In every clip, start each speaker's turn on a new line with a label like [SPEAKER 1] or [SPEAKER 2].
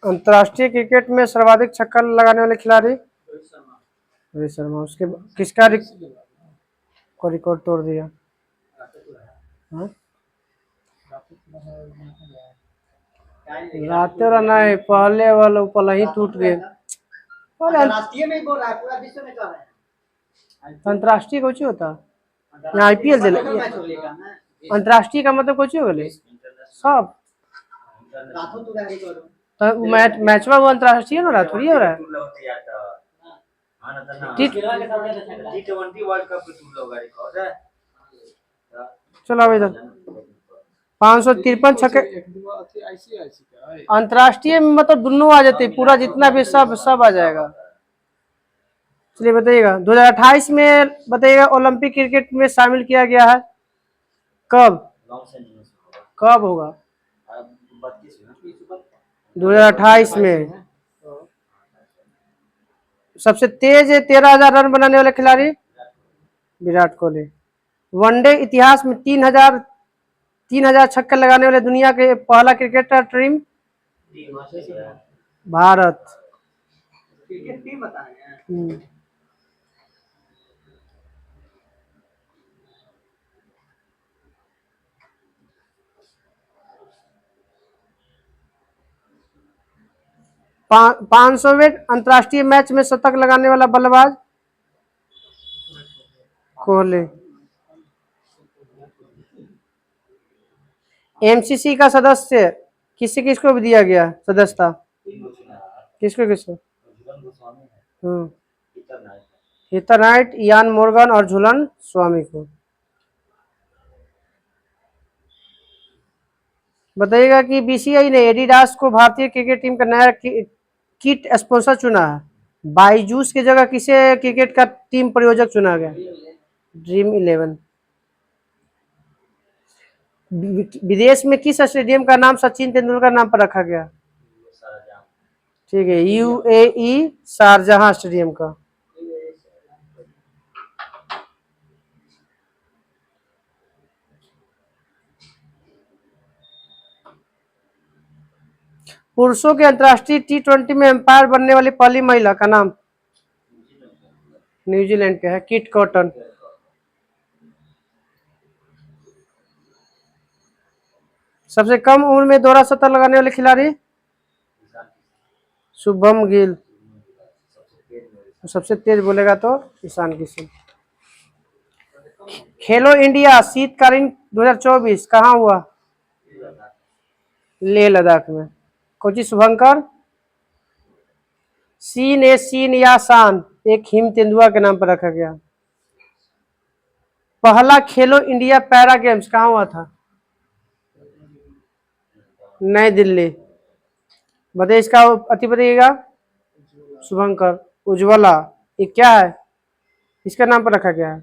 [SPEAKER 1] अंतर्राष्ट्रीय क्रिकेट में सर्वाधिक छक्का लगाने वाले खिलाड़ी रोहित शर्मा। उसके किसका को रिकॉर्ड तोड़ दिया? हाँ? राते रना है पहले वाला पल ही टूट गए। अंतर्राष्ट्रीय में बोल रहा है, पूरा विश्व में कर रहे हैं। अंतर्राष्ट्रीय कुछ होता यहाँ आईपीएल चले। अंतर्राष्ट्रीय का मतलब कुछ हो सब तो मैच में वो अंतर्राष्ट्रीय हो रहा थोड़ी हो रहा है। चलो अभी तक 553 छक्के अंतर्राष्ट्रीय में मतलब दोनों आ जाते पूरा जितना भी सब आ जाएगा। चलिए बताइएगा 2028 में बताइएगा ओलंपिक क्रिकेट में शामिल किया गया है कब? कब होगा? 2028 में। सबसे तेज 13,000 रन बनाने वाले खिलाड़ी विराट कोहली। वनडे इतिहास में 3,000 छक्के लगाने वाले दुनिया के पहला cricketer team Bharat. Cricket team बताएं। 500वें अंतर्राष्ट्रीय मैच में शतक लगाने वाला बल्लेबाज कोहली। एमसीसी का सदस्य किसको भी दिया गया सदस्यता? किसको? हीथर नाइट, इयान मोर्गन और झूलन स्वामी को। बताइएगा कि बीसीआई ने एडिडास को भारतीय क्रिकेट टीम का नया किट स्पॉन्सर चुना है। बाइजूस की जगह किसे क्रिकेट का टीम प्रायोजक चुना गया? ड्रीम 11। विदेश में किस स्टेडियम का नाम सचिन तेंदुलकर नाम पर रखा गया? ठीक है, यूएई शारजाह स्टेडियम का। पुरुषों के अंतर्राष्ट्रीय T20 में एम्पायर बनने वाली पहली महिला का नाम न्यूजीलैंड के है किट कॉटन। सबसे कम उम्र में दोहरा शतक लगाने वाले खिलाड़ी शुभम गिल। सबसे तेज बोलेगा तो ईशान किशन। खेलो इंडिया शीतकालीन 2024 कहाँ हुआ? लेह लद्दाख में। कोची शुभंकर सीन या शान एक हिम तेंदुआ के नाम पर रखा गया। पहला खेलो इंडिया पैरा गेम्स कहाँ हुआ था? नई दिल्ली। बताइए इसका अति बताइएगा। शुभंकर। उज्ज्वला ये क्या है? इसका नाम पर रखा गया है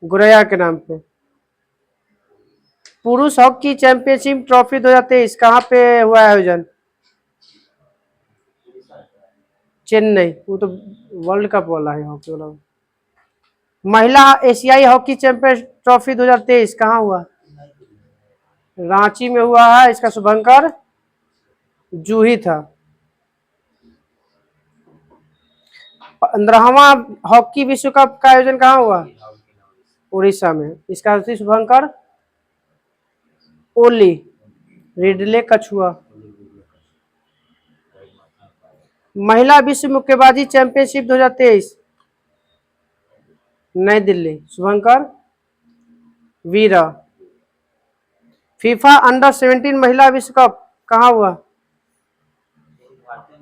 [SPEAKER 1] गुरैया के नाम पे। पुरुष हॉकी चैंपियनशिप ट्रॉफी 2023 कहाँ पे हुआ आयोजन? चेन्नई। वो तो वर्ल्ड कप वाला है हॉकी वाला। महिला एशियाई हॉकी चैंपियन ट्रॉफी 2023 कहाँ हुआ? रांची में हुआ है। इसका शुभंकर जूही था। 15वां हॉकी विश्व कप का आयोजन कहाँ हुआ? उड़ीसा में। इसका शुभंकर ओली रिडले कछुआ। महिला विश्व मुक्केबाजी चैंपियनशिप 2023 नई दिल्ली। शुभंकर वीरा। फीफा अंडर 17 महिला विश्व कप कहाँ हुआ?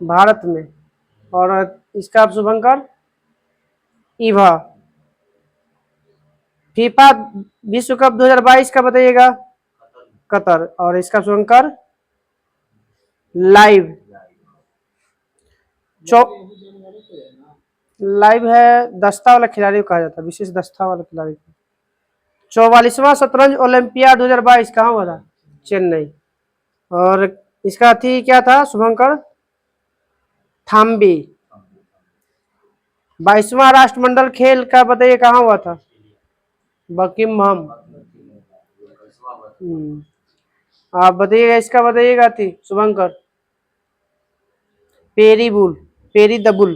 [SPEAKER 1] भारत में। और इसका शुभंकर ईवा। फीफा विश्व कप 2022 का बताइएगा। कतर। और इसका शुभंकर लाइव लाइव है। दस्ता वाला खिलाड़ी को कहा जाता है, विशेष दस्ता वाला खिलाड़ी को। 44वां शतरंज ओलंपियाड 2022 कहाँ हुआ था? चेन्नई। और इसका थी क्या था शुभंकर थाम्बी। 22वां राष्ट्रमंडल खेल का बताइए कहाँ हुआ था? बकिंघम। आप बताइएगा। इसका बताइएगा थी शुभंकर पेरीबुल, पेरी द बुल।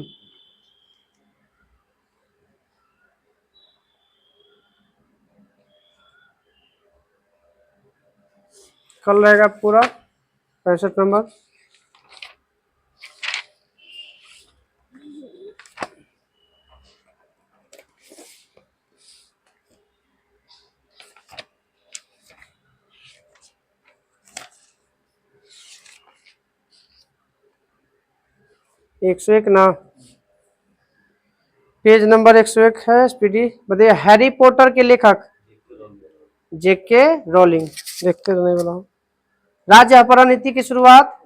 [SPEAKER 1] कल रहेगा पूरा 65 नंबर। एक सौ एक ना, पेज नंबर 101 है। स्पीडी बताइए। हैरी पॉटर के लेखक जेके रोलिंग। देखते रहने वाला हूँ। राज्य अपहरण नीति की शुरुआत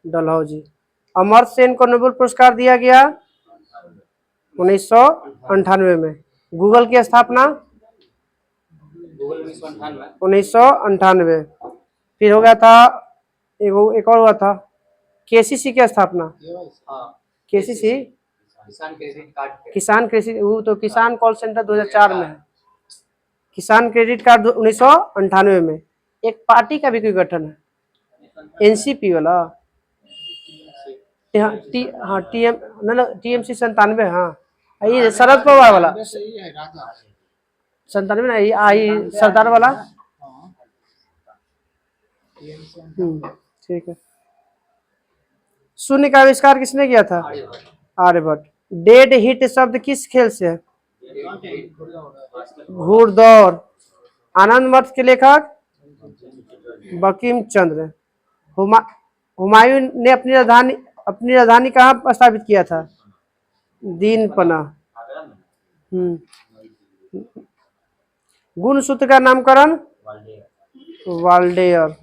[SPEAKER 1] डलहौजी। अमर्त्य सेन को नोबेल पुरस्कार दिया गया 1998 में। गूगल की स्थापना 1998। फिर हो गया था एक और हुआ था, केसीसी की स्थापना। केसीसी किसान कृषि, वो तो किसान कॉल सेंटर 2004 में है। किसान क्रेडिट कार्ड 1998 में। एक पार्टी का भी कोई गठन है, एनसीपी वाला। हाँ टीएम ना, टीएमसी 97। हाँ ये शरद पवार वाला 97 ना, आई सरदार वाला। ठीक है। शून्य का आविष्कार किसने किया था? आर्यभट्ट। डेड हिट शब्द किस खेल से है? घुड़दौड़। आनंद मठ के लेखक बंकिम चंद्र। हुमायूं ने अपनी राजधानी कहाँ स्थापित किया था? दीनपना। गुण सूत्र का नामकरण वाल्डेयर।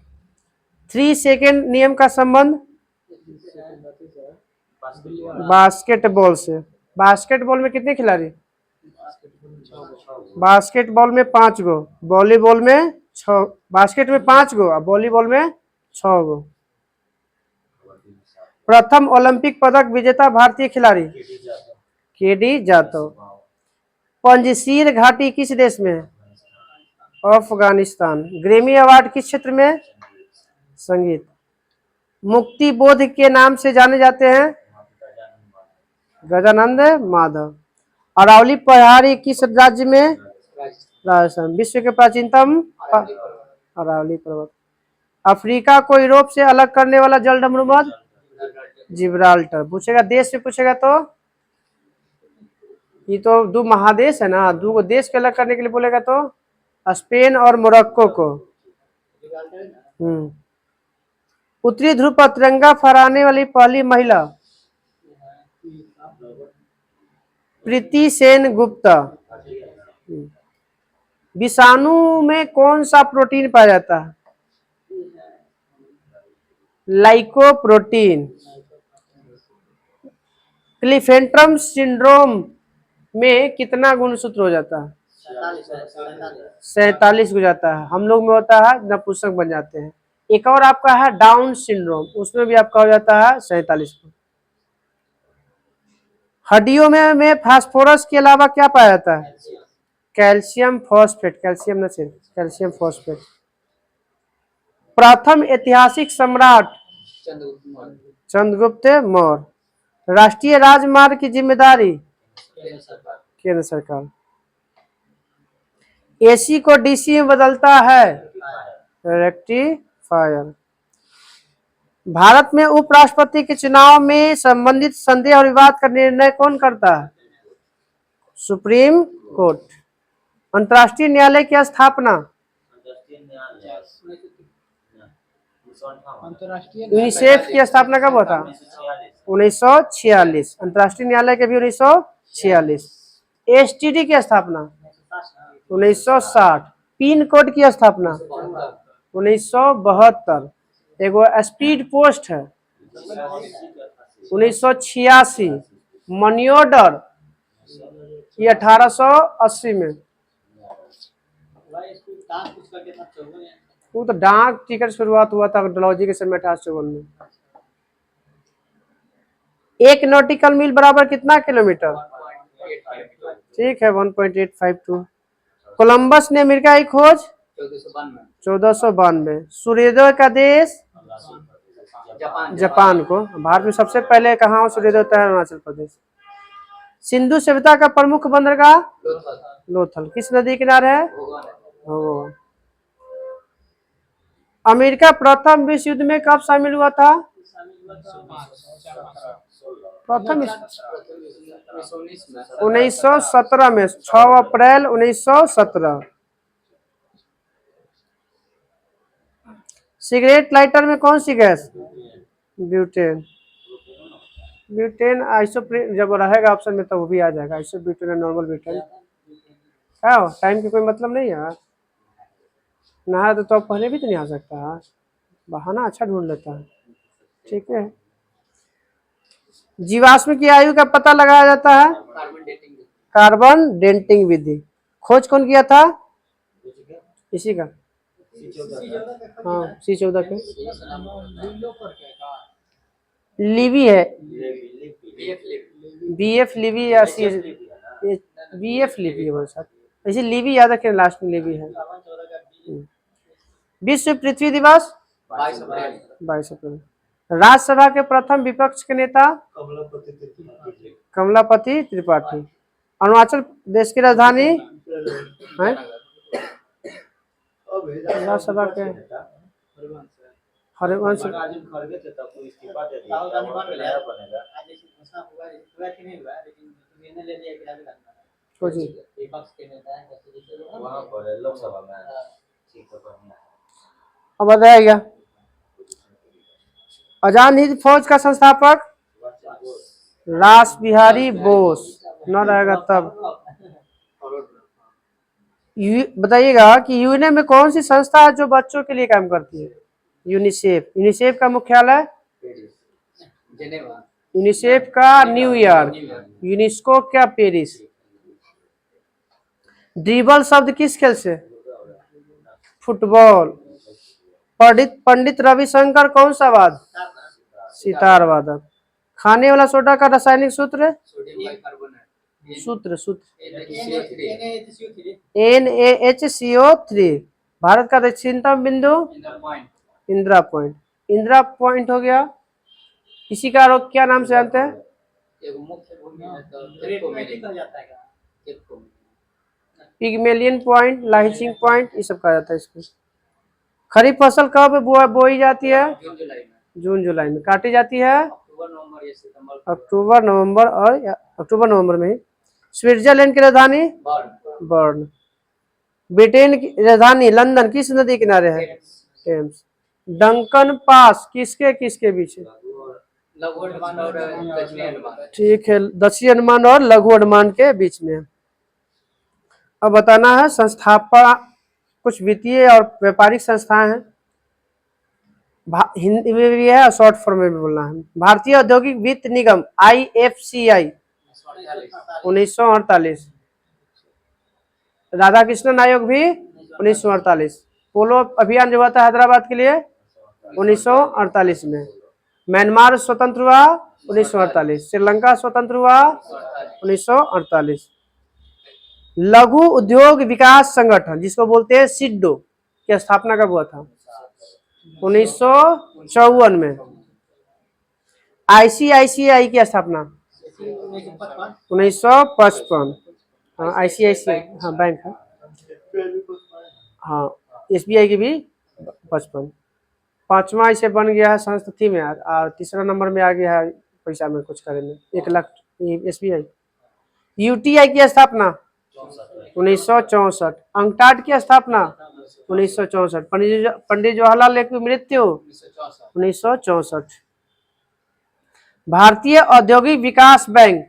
[SPEAKER 1] 3 सेकेंड नियम का संबंध बास्केटबॉल से। बास्केटबॉल में कितने खिलाड़ी? बास्केटबॉल में 5 गो, वॉलीबॉल में 6, बास्केट में 5 गो और वॉलीबॉल में 6 गो। प्रथम ओलंपिक पदक विजेता भारतीय खिलाड़ी केडी जाधव। पंजशीर घाटी किस देश में है? अफगानिस्तान। ग्रैमी अवार्ड किस क्षेत्र में? संगीत। मुक्ति बोध के नाम से जाने जाते हैं? गजानंद माधव। अरावली पहाड़ी किस राज्य में? राजस्थान। विश्व के प्राचीनतम अरावली पर्वत। अफ्रीका को यूरोप से अलग करने वाला जलडमरू मध जिब्राल्टर। पूछेगा देश से, पूछेगा तो ये तो 2 महादेश है ना, 2 देश के अलग करने के लिए बोलेगा तो स्पेन और मोरक्को को। उत्तरी ध्रुव पर तिरंगा फहराने वाली पहली महिला प्रीति सेन गुप्ता। विषाणु में कौन सा प्रोटीन पाया जाता है? लाइकोप्रोटीन। क्लिफेंट्रम सिंड्रोम में कितना गुणसूत्र हो जाता है? 47 हो जाता है। हम लोग में होता है नपुंसक बन जाते हैं। एक और आपका है डाउन सिंड्रोम, उसमें भी आपका हो जाता है 47 को। हड्डियों में फास्फोरस के अलावा क्या पाया जाता है? Calcium phosphate. कैल्शियम न सिर्फ कैल्शियम फॉस्फेट। प्रथम ऐतिहासिक सम्राट चंद्रगुप्त मौर्य। राष्ट्रीय राजमार्ग की जिम्मेदारी केंद्र सरकार। एसी को डीसी में बदलता है रेक्टिफायर। भारत में उपराष्ट्रपति के चुनाव में संबंधित संदेह और विवाद का निर्णय कौन करता है? Supreme court. अंतर्राष्ट्रीय न्यायालय की स्थापना यूनिसेफ की स्थापना कब हुआ था? 1946। अंतर्राष्ट्रीय न्यायालय के भी 1946। एसटीडी की स्थापना 1960। पिन कोड की स्थापना 1972। एगो स्पीड पोस्ट है 1986। मनी ऑर्डर ये 1880 में। वो तो डाक टिकट शुरुआत हुआ था डलहौजी के समय 1854 में। एक नॉटिकल मील बराबर कितना किलोमीटर? ठीक है 1.852। कोलंबस ने अमेरिका की खोज 1492। सूर्योदय का देश जापान को। भारत में सबसे पहले कहाँ सूर्योदय होता है? अरुणाचल प्रदेश। सिंधु सभ्यता का प्रमुख बंदरगाह? लोथल। किस नदी किनारे है? भगोड़ा। अमेरिका प्रथम विश्व युद्ध में कब शामिल हुआ था? प्रथम 1917 में, 6 अप्रैल 1917। सिगरेट लाइटर में कौन सी गैस? ब्यूटेन। ब्यूटेन आइसोप्रोपेन जब रहेगा ऑप्शन में तो वो भी आ जाएगा। आइसोब्यूटेन और नॉर्मल ब्यूटेन। क्या हो, टाइम की कोई मतलब नहीं है। नहा तो पहले भी तो नहीं आ सकता है, बहाना अच्छा ढूंढ लेता है। ठीक है। जीवाश्म की आयु का पता लगाया जाता है? कार्बन डेटिंग विधि। खोज कौन किया था? इसी का, हाँ, C14 के लिवी है। BF लिवी या BF लिवी है वो साथ। ऐसे लिवी याद रखें, लास्ट में लिवी है। विश्व पृथ्वी दिवस 22 अप्रैल। राज्यसभा के प्रथम विपक्ष के नेता? कमलापति त्रिपाठी। अरुणाचल प्रदेश की राजधानी है? राज्यसभा के हरिवंश। अब बताइएगा, आजाद हिंद फौज का संस्थापक? रास बिहारी बोस। न रहेगा तब। बताइएगा कि यूएनए में कौन सी संस्था है जो बच्चों के लिए काम करती है? यूनिसेफ। यूनिसेफ का मुख्यालय? यूनिसेफ का न्यूयॉर्क। यूनेस्को क्या? पेरिस। ड्रिबल शब्द किस खेल से? फुटबॉल। पंडित रविशंकर कौन सा वाद? सितार वादक। खाने वाला सोडा का रासायनिक सूत्र? NaHCO3। भारत का दक्षिणतम बिंदु? इंदिरा पॉइंट। इंदिरा पॉइंट हो गया। इसी का रोग क्या नाम से जानते हैं? पिगमेलियन पॉइंट, लाइचिंग पॉइंट, ये सब कहा जाता है इसको। खरीफ फसल कब बोई जाती है? जून जुलाई में। काटी जाती है? अक्टूबर नवंबर में ही। स्विट्जरलैंड की राजधानी? बर्न। ब्रिटेन की राजधानी लंदन किस नदी किनारे है? टेम्स। डंकन पास किसके किसके बीच है? ठीक है, दक्षिणी अंडमान और लघु अंडमान के बीच में। अब बताना है संस्थापक कुछ वित्तीय और व्यापारिक संस्थाएं हैं, हिंदी में भी है और शॉर्ट फॉर्म में भी बोलना है। भारतीय औद्योगिक वित्त निगम IFCI 1948। राधा कृष्णन आयोग भी 1948। पोलो अभियान जो हुआ था हैदराबाद के लिए 1948 में। म्यांमार स्वतंत्र हुआ 1948। श्रीलंका स्वतंत्र हुआ 1948। लघु उद्योग विकास संगठन जिसको बोलते हैं सिडो की स्थापना कब हुआ था? 1954 में। ICICI की स्थापना 1955। हाँ, ICICI हाँ बैंक है। हाँ, SBI की भी 55। पांचवा इसे बन गया है संस्थिति में, और तीसरा नंबर में आ गया है पैसा में कुछ करे में 1 लाख SBI। UTI की स्थापना 1964। अंकटाड की स्थापना 1964। पंडित जवाहरलाल नेहरू की मृत्यु 1964। भारतीय औद्योगिक विकास बैंक,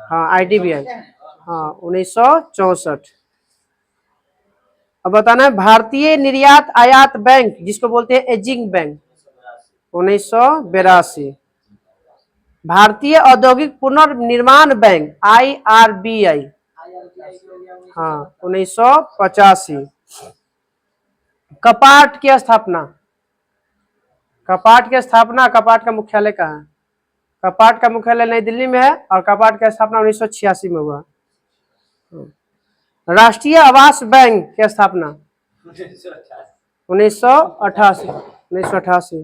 [SPEAKER 1] हाँ IDBI, हाँ 1964। अब बताना है भारतीय निर्यात आयात बैंक जिसको बोलते हैं एजिंग बैंक 1982। भारतीय औद्योगिक पुनर्निर्माण बैंक IRBI, हाँ 1985। कपाट की स्थापना, कपाट का मुख्यालय कहाँ है? कपाट का मुख्यालय नई दिल्ली में है और कपाट का स्थापना 1986 में हुआ। राष्ट्रीय आवास बैंक की स्थापना 1988।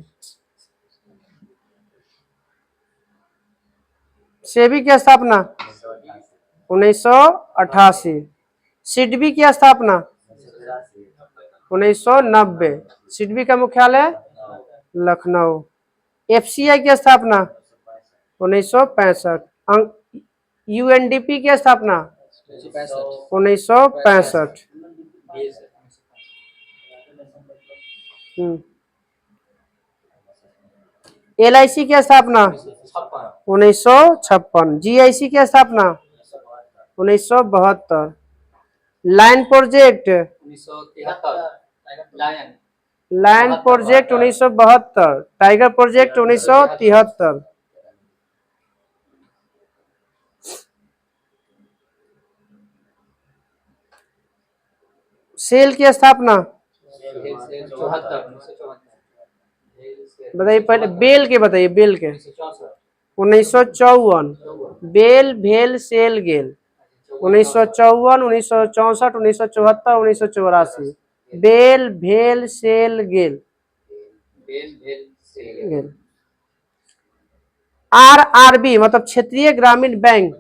[SPEAKER 1] सेबी की स्थापना 1988। सिडबी की स्थापना 1990। सिडबी का मुख्यालय लखनऊ। एफसीआई की स्थापना 1965। यूएनडीपी की स्थापना 1965। एलआईसी की स्थापना 1956। जीआईसी की स्थापना 1972। Lion project 1972। Tiger project 1973। SAIL की स्थापना बताइए पहले, बेल के बताइए, बेल के 1954। बेल भेल सेल गेल 1954, 1964, 1974, 1984। बेल भेल सेल गेल गेल। आरआरबी मतलब क्षेत्रीय ग्रामीण बैंक।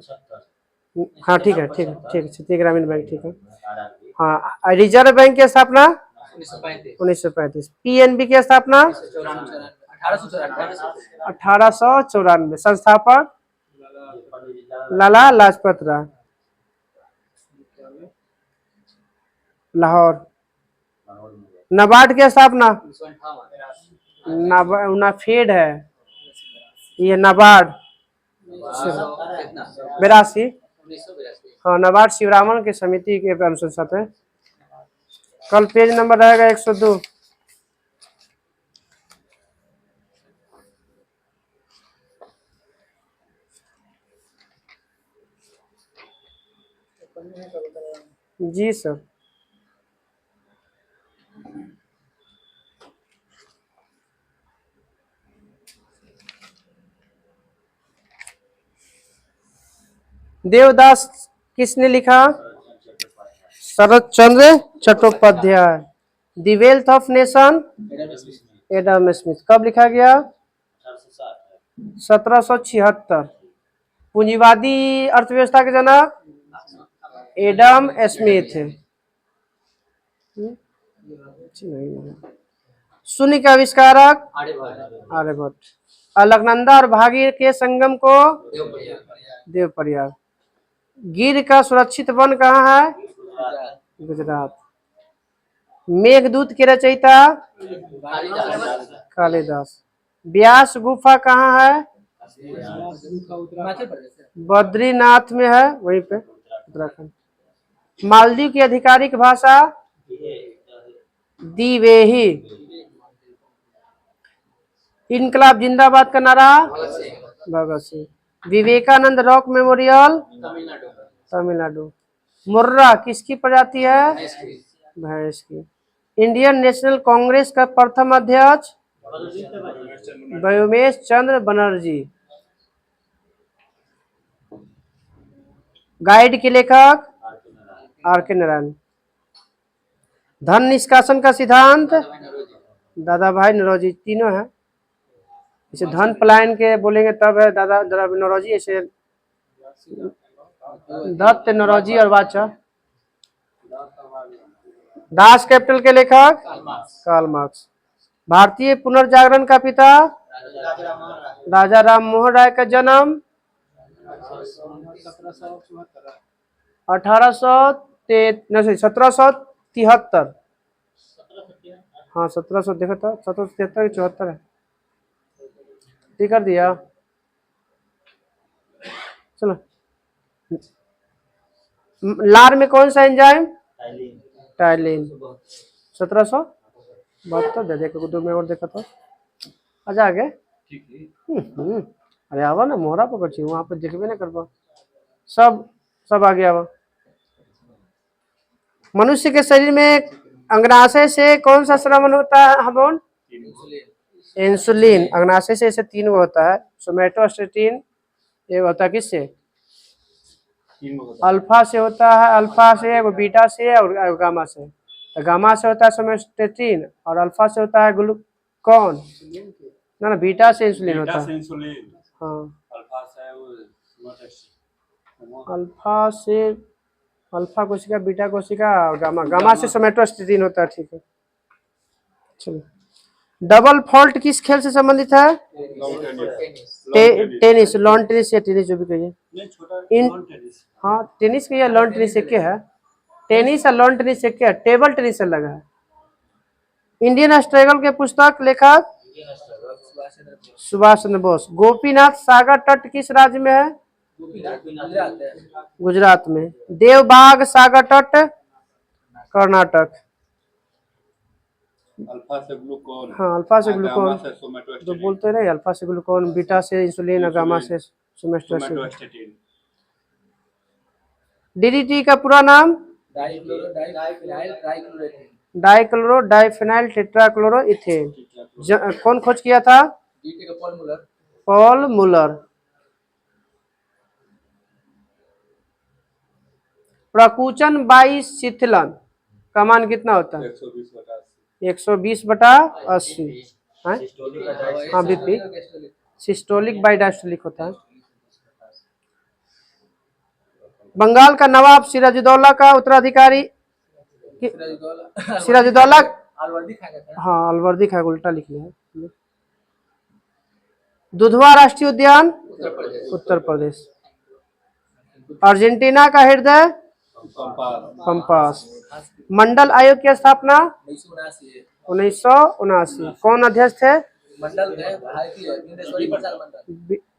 [SPEAKER 1] हाँ ठीक है, ठीक है, ठीक है, क्षेत्रीय ग्रामीण बैंक, ठीक है। हाँ, रिजर्व बैंक की स्थापना 1935। पीएनबी की स्थापना 1894। संस्थापक लाला लाजपत राय। लाहौर। नाबार्ड की स्थापना नाफेड है, ये नाबार्ड 82। हाँ, नाबार्ड शिवरामन की समिति के अनुशंसित है। कल पेज नंबर रहेगा 102। जी सर। देवदास किसने लिखा? Sharat Chandra Chattopadhyay. The wealth of nation Adam Smith. कब लिखा गया? 1776। पूंजीवादी अर्थव्यवस्था के जनक एडम स्मिथ। शून्य का आविष्कारक आर्यभट्ट। अलकनंदा और भागीरथ के संगम को देवप्रयाग। गिर का सुरक्षित वन कहाँ है? गुजरात। मेघदूत के रचयिता कालिदास। व्यास गुफा कहाँ है? बद्रीनाथ में है, वहीं पे उत्तराखंड। मालदीव की आधिकारिक भाषा दिवेही। इनकलाब जिंदाबाद का नारा भगत सिंह। Vivekananda rock memorial Tamil Nadu. मुर्रा किसकी प्रजाति है? भैंस की। इंडियन नेशनल कांग्रेस का प्रथम अध्यक्ष व्योमेश चंद्र बनर्जी। गाइड के लेखक आर के नारायण। धन निष्कासन का सिद्धांत दादा भाई नौरोजी। तीनों है, इसे धन पलायन के बोलेंगे तब है दादा नौरोजी, ऐसे दत्त नौरोजी और वाचा। दास कैपिटल के लेखक कार्ल मार्क्स। भारतीय पुनर्जागरण का पिता राजा राम मोहन राय का जन्म 1773। हाँ 1700 देखा था, 1773 74 है, ठीक कर दिया। चलो, लार में कौन सा एंजाइम? टाइलिन। 1772 दे देखो, दो में और देखा था। अच्छा आगे। अरे आवा ना, मोहरा पकड़ छी वहां पे देखबे ना करबा। सब आ गया। मनुष्य के शरीर में अंगनाशय से कौन सा स्रावन होता है हार्मोन? इंसुलिन। अंगनाशय से ऐसे 3 गो होता है, सोमेटोस्टेटिन। ये होता है किससे? अल्फा से होता है, अल्फा से, वो बीटा से और गामा से। तो गामा से होता है सोमेटोस्टेटिन और अल्फा से होता है ग्लूकॉन। ना बीटा से इंसुलिन होता है। हाँ, अल्फा से अल्फा कोशिका, बीटा कोशिका, गामा, गामा से सोमेटोस्टेटिन होता है। ठीक है, चलो। डबल फॉल्ट किस खेल से संबंधित है? टेनिस, लॉन टेनिस या टेनिस जो भी कहिए। इन हाँ, टेनिस के या लॉन टेनिस एक है। टेनिस और लॉन टेनिस एक है, टेबल टेनिस अलग है। इंडियन स्ट्रगल के पुस्तक लेखक सुभाष चंद्र बोस। गोपीनाथ सागर तट किस राज्य में है? गुजरात में। देवबाग सागर तट कर्नाटक।
[SPEAKER 2] अल्फा से ग्लूकोन,
[SPEAKER 1] हाँ, अल्फा से ग्लूकोन
[SPEAKER 2] गामा से सोमेटोस्टेटिन,
[SPEAKER 1] जो बोलते रहे, अल्फा से ग्लूकोन, बीटा से इंसुलिन और गामा से सोमेटोस्टेटिन। डीडीटी का पूरा नाम? Dichloro diphenyl tetrachloro ethane. कौन खोज किया था? Paul Muller. प्रकुचन बाई शिथिलन का मान कितना होता है? 120/80। हाँ, बीपी सिस्टोलिक बाई डायस्टोलिक होता है। बंगाल का नवाब सिराजुद्दौला का उत्तराधिकारी? सिराजुद्दौला, हाँ अलवर्दी खा, उल्टा लिख लिया है। दुधवा राष्ट्रीय उद्यान? उत्तर प्रदेश। अर्जेंटीना का हृदय? पंपास। मंडल आयोग की स्थापना? 1979। कौन अध्यक्ष थे?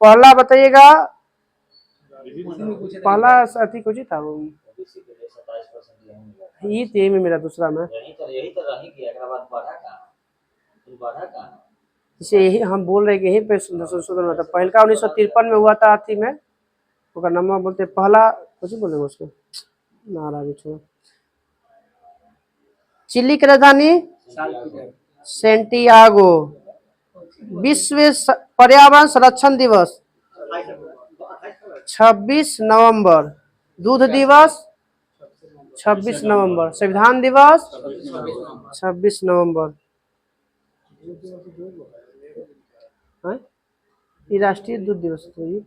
[SPEAKER 1] पहला बताइएगा। पहला साथी कुछ ही था वो, ये थी में मेरा दूसरा में, इसे यही हम बोल रहे कि यहीं पे संशोधन हुआ था। पहला 1953 में हुआ था हाथी में, उसका नाम बोलते पहला कुछ ही बोलेंगे उसको, नाराज छोड़ो। चिली की राजधानी? सेंटियागो। विश्व पर्यावरण संरक्षण दिवस? 26 नवंबर। दूध दिवस? 26 नवंबर। संविधान दिवस? 26 नवंबर। ये राष्ट्रीय दूध दिवस तो ये।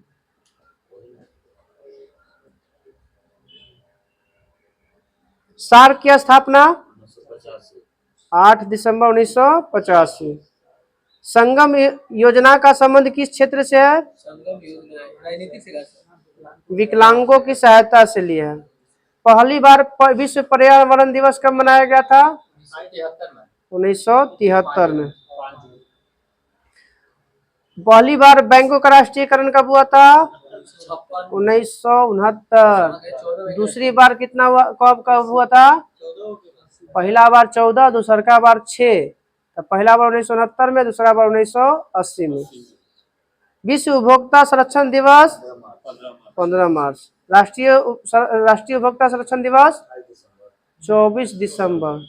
[SPEAKER 1] सार्क की स्थापना? 8 दिसंबर 1985। संगम योजना का संबंध किस क्षेत्र से है? विकलांगों की सहायता से लिया है। पहली बार विश्व पर्यावरण दिवस कब मनाया गया था? 1973 में। पहली बार बैंकों का राष्ट्रीयकरण कब हुआ था? 1969। दूसरी बार कितना हुआ, कब हुआ था? पहला बार 14, दूसरा बार 6। तो पहला बार 1969 में, दूसरा बार 1980 में। विश्व उपभोक्ता संरक्षण दिवस? 15 मार्च। राष्ट्रीय उपभोक्ता संरक्षण दिवस? 24 दिसंबर।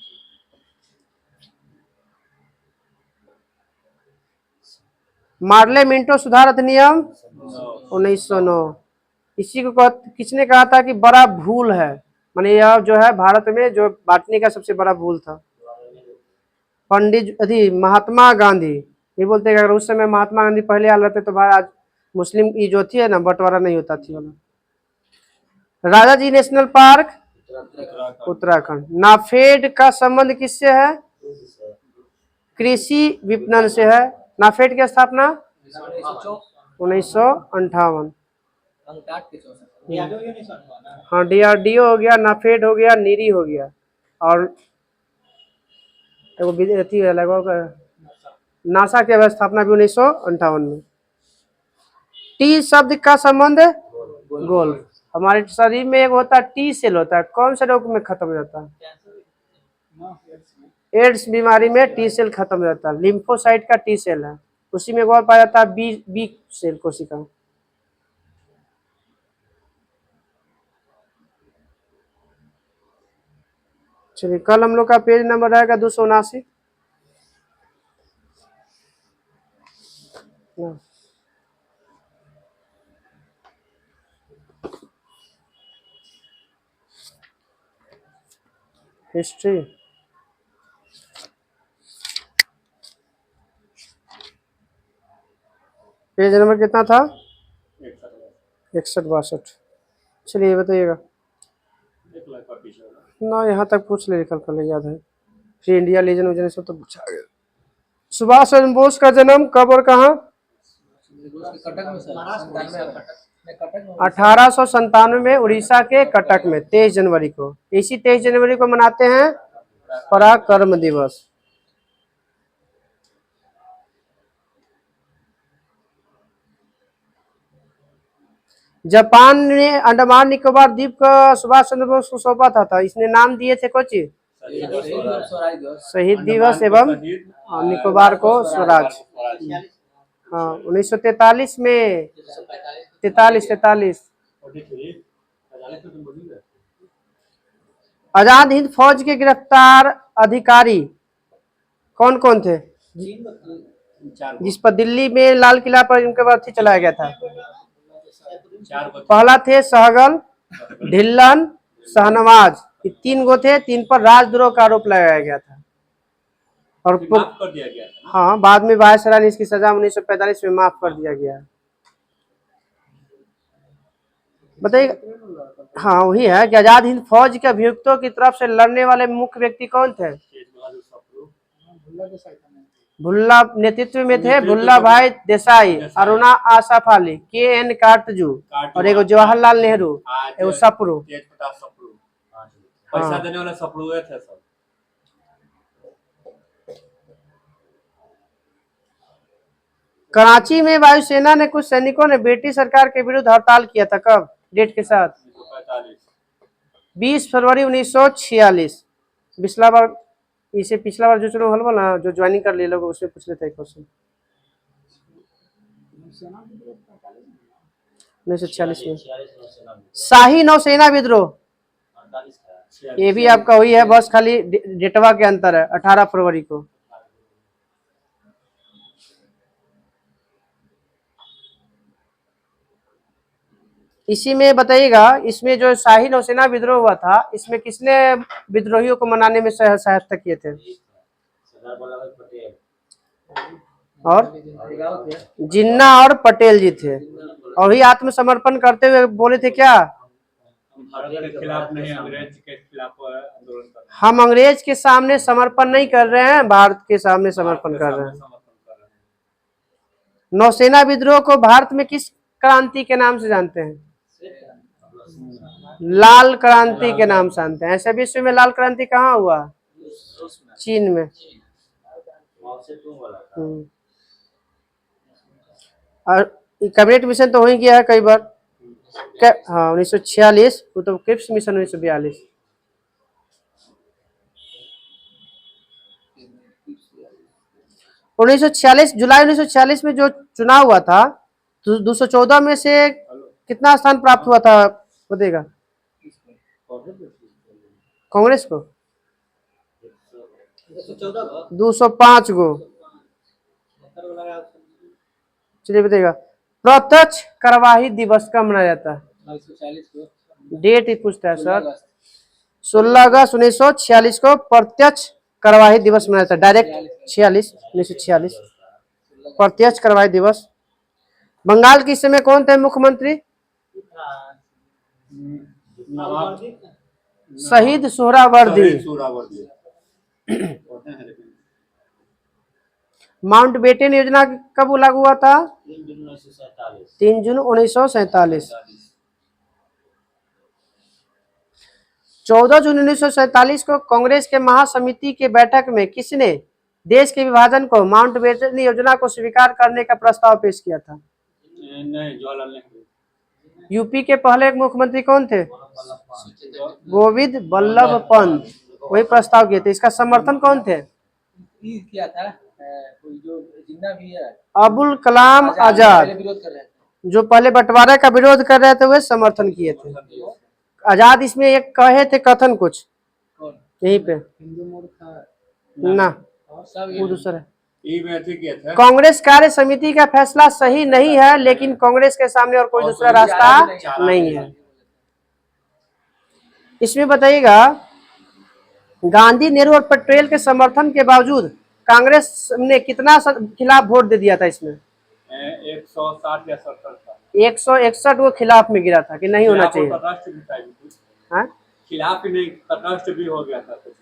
[SPEAKER 1] मार्ले मिंटो सुधार अधिनियम? 1909। इसी को किसने कहा था कि बड़ा भूल है, माने यह जो है भारत में जो बांटने का सबसे बड़ा भूल था? पंडित महात्मा गांधी। ये बोलते हैं कि अगर उस समय महात्मा गांधी पहले आ रहते तो भाई आज मुस्लिम की जो थी है ना, बंटवारा नहीं होता थी वाला। राजा जी नेशनल पार्क? उत्तराखंड। नाफेड का संबंध किससे है? कृषि विपणन से है। नाफेड की स्थापना? 1958। हाँ, DRDO हो गया, नाफेड हो गया, नीरी हो गया, और लगभग नासा की स्थापना भी 1958 में। टी शब्द का संबंध? गोल्फ। हमारे शरीर में एक होता है टी सेल होता है, कौन से रोग में खत्म हो जाता है? एड्स बीमारी में टी सेल खत्म हो जाता है। लिम्फोसाइट का टी सेल है, उसी में और पाया जाता है बी सेल कोशिका। चलिए, कल हम लोग का पेज नंबर रहेगा 279। हिस्ट्री। पेज नंबर कितना था? 61-62। चलिए ये बताइएगा।
[SPEAKER 2] 1 लाख का पीछे होगा।
[SPEAKER 1] ना यहाँ तक पूछ ले, कल कल याद है। फ्री इंडिया लीजन वजन सब तो पूछा गया। सुभाष चंद्र बोस का जन्म कब और कहाँ? 1897 में उड़ीसा के कटक में 23 जनवरी को। इसी 23 जनवरी को मनाते हैं पराक्रम दिवस। जापान ने अंडमान निकोबार द्वीप का सुभाष चंद्र बोस को सौंपा था, इसने नाम दिए थे कुछ शहीद दिवस एवं निकोबार को स्वराज। हाँ 1943 में 43 आजाद हिंद फौज के गिरफ्तार अधिकारी कौन कौन थे, जिस पर दिल्ली में लाल किला पर इनके बाद चलाया गया था? पहला थे सहगल, ढिल्लन, शाहनवाज। ये 3 गो थे, 3 पर राजद्रोह का आरोप लगाया गया था और
[SPEAKER 2] माफ कर दिया गया था।
[SPEAKER 1] हाँ बाद में वायसराय ने इसकी सजा 1945 में माफ कर दिया गया। बताइए। हाँ वही है कि आजाद हिंद फौज के अभियुक्तों की तरफ से लड़ने वाले मुख्य व्यक्ति कौन थे? भुल्ला नेतृत्व में थे भुल्ला भाई देसाई, अरुणा आसफ अली, KN काटजू और एगो जवाहरलाल नेहरू, एगो सप्रू।
[SPEAKER 2] पैसा देने वाले सप्रू थे सब।
[SPEAKER 1] कराची में वायुसेना ने कुछ सैनिकों ने ब्रिटिश सरकार के विरुद्ध हड़ताल किया था, कब, डेट के साथ? 20 फरवरी 1946। पिछला बार जो चलो हल ना जो ज्वाइनिंग कर लिए लोग उससे पूछ लेते हैं क्वेश्चन। 1946 में शाही नौसेना विद्रोह, ये भी आपका हुई है, बस खाली डेटवा के अंतर है, 18 फरवरी को। इसी में बताइएगा, इसमें जो शाही नौसेना विद्रोह हुआ था, इसमें किसने विद्रोहियों को मनाने में सहायता किए थे? और जिन्ना और पटेल जी थे, और ही आत्मसमर्पण करते हुए बोले थे क्या?
[SPEAKER 2] भारत के खिलाफ नहीं, अंग्रेज के खिलाफ आंदोलन कर रहे हैं।
[SPEAKER 1] हम अंग्रेज के सामने समर्पण नहीं कर रहे हैं, भारत के सामने समर्पण कर रहे हैं। नौसेना विद्रोह को भारत में किस क्रांति के नाम से जानते हैं? लाल क्रांति के नाम से जानते हैं। ऐसे विश्व में लाल क्रांति कहाँ हुआ? चीन में। और कैबिनेट मिशन तो हो ही गया है कई बार। हाँ 1946, तो क्रिप्स मिशन 1942। जुलाई 1946 में जो चुनाव हुआ था, 214 में से कितना स्थान प्राप्त हुआ था बताइएगा? कांग्रेस को 205 गो। चलिए बताइएगा, प्रत्यक्ष कार्यवाही दिवस कब मनाया जाता है? डेट ही पूछता है सर। 16 अगस्त 1946 को प्रत्यक्ष कार्यवाही दिवस मनाया जाता है। डायरेक्ट 1946 प्रत्यक्ष कार्यवाही दिवस। बंगाल के समय कौन थे मुख्यमंत्री? शहीद सोहरावर्दी। माउंटबेटन योजना कब लागू हुआ था? 3 जून 1947। 14 जून 1947 को कांग्रेस के महासमिति के बैठक में किसने देश के विभाजन को माउंटबेटन योजना को स्वीकार करने का प्रस्ताव पेश किया था?
[SPEAKER 2] नहीं, जवाहरलाल नेहरू।
[SPEAKER 1] यूपी के पहले मुख्यमंत्री कौन थे? गोविंद बल्लभ पंत, वही प्रस्ताव किए थे। इसका समर्थन कौन थे?
[SPEAKER 3] किया था जो जिन्ना भी है,
[SPEAKER 1] अबुल कलाम आजाद, जो पहले बंटवारे का विरोध कर रहे थे, वे समर्थन किए थे। आजाद इसमें एक कहे थे कथन कुछ यहीं पे ना, वो दूसरा है। कांग्रेस कार्य समिति का फैसला सही नहीं है, लेकिन कांग्रेस के सामने और कोई दूसरा रास्ता नहीं है। इसमें बताइएगा, गांधी, नेहरू और पटेल के समर्थन के बावजूद कांग्रेस ने कितना खिलाफ वोट दे दिया था? इसमें
[SPEAKER 2] 160 या 70 था।
[SPEAKER 1] 161 को खिलाफ में गिरा था कि नहीं होना
[SPEAKER 2] खिलाफ और
[SPEAKER 1] चाहिए।
[SPEAKER 2] तटस्थ भी था कुछ।
[SPEAKER 1] हाँ?
[SPEAKER 2] खिलाफ ही नहीं, तटस्थ भी हो गया था कुछ।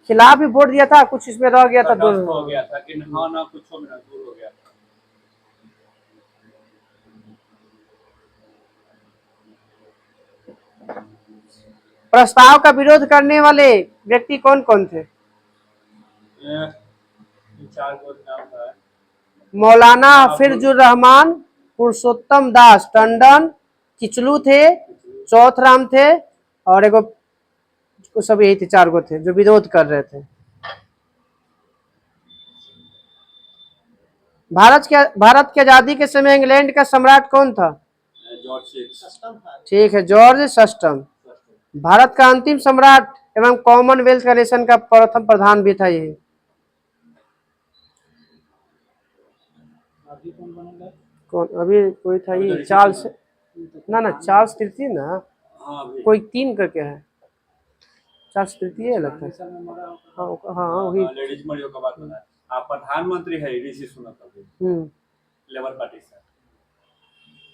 [SPEAKER 1] खिलाफ भी वोट दिया था, कुछ इसमें रह गया था
[SPEAKER 2] तटस्थ हो गया था कि हाँ ना कुछ हो ना, दूर हो गया था।
[SPEAKER 1] प्रस्ताव का विरोध करने वाले व्यक्ति कौन कौन थे?
[SPEAKER 2] चार को नाम था।
[SPEAKER 1] मौलाना हफीजुर रहमान, पुरुषोत्तम दास टंडन, किचलू थे, चौथराम थे, और एगो सब यही थे, 4 गो थे जो विरोध कर रहे थे। भारत की आजादी के समय इंग्लैंड का सम्राट कौन था?
[SPEAKER 2] जॉर्ज।
[SPEAKER 1] ठीक है, जॉर्ज सस्टम। भारत का अंतिम सम्राट एवं कॉमनवेल्थ का नेशन का प्रथम प्रधान भी था यही। कौन अभी कोई था ये चार्ल्स, ना चार्ल्स तृतीय ना, कोई 3 करके है, चार्ल्स तृतीय लगता है। हाँ वही।
[SPEAKER 2] लेडीज मरियो का बात है। आप प्रधानमंत्री है ऋषि सुनक लेबर पार्टी से।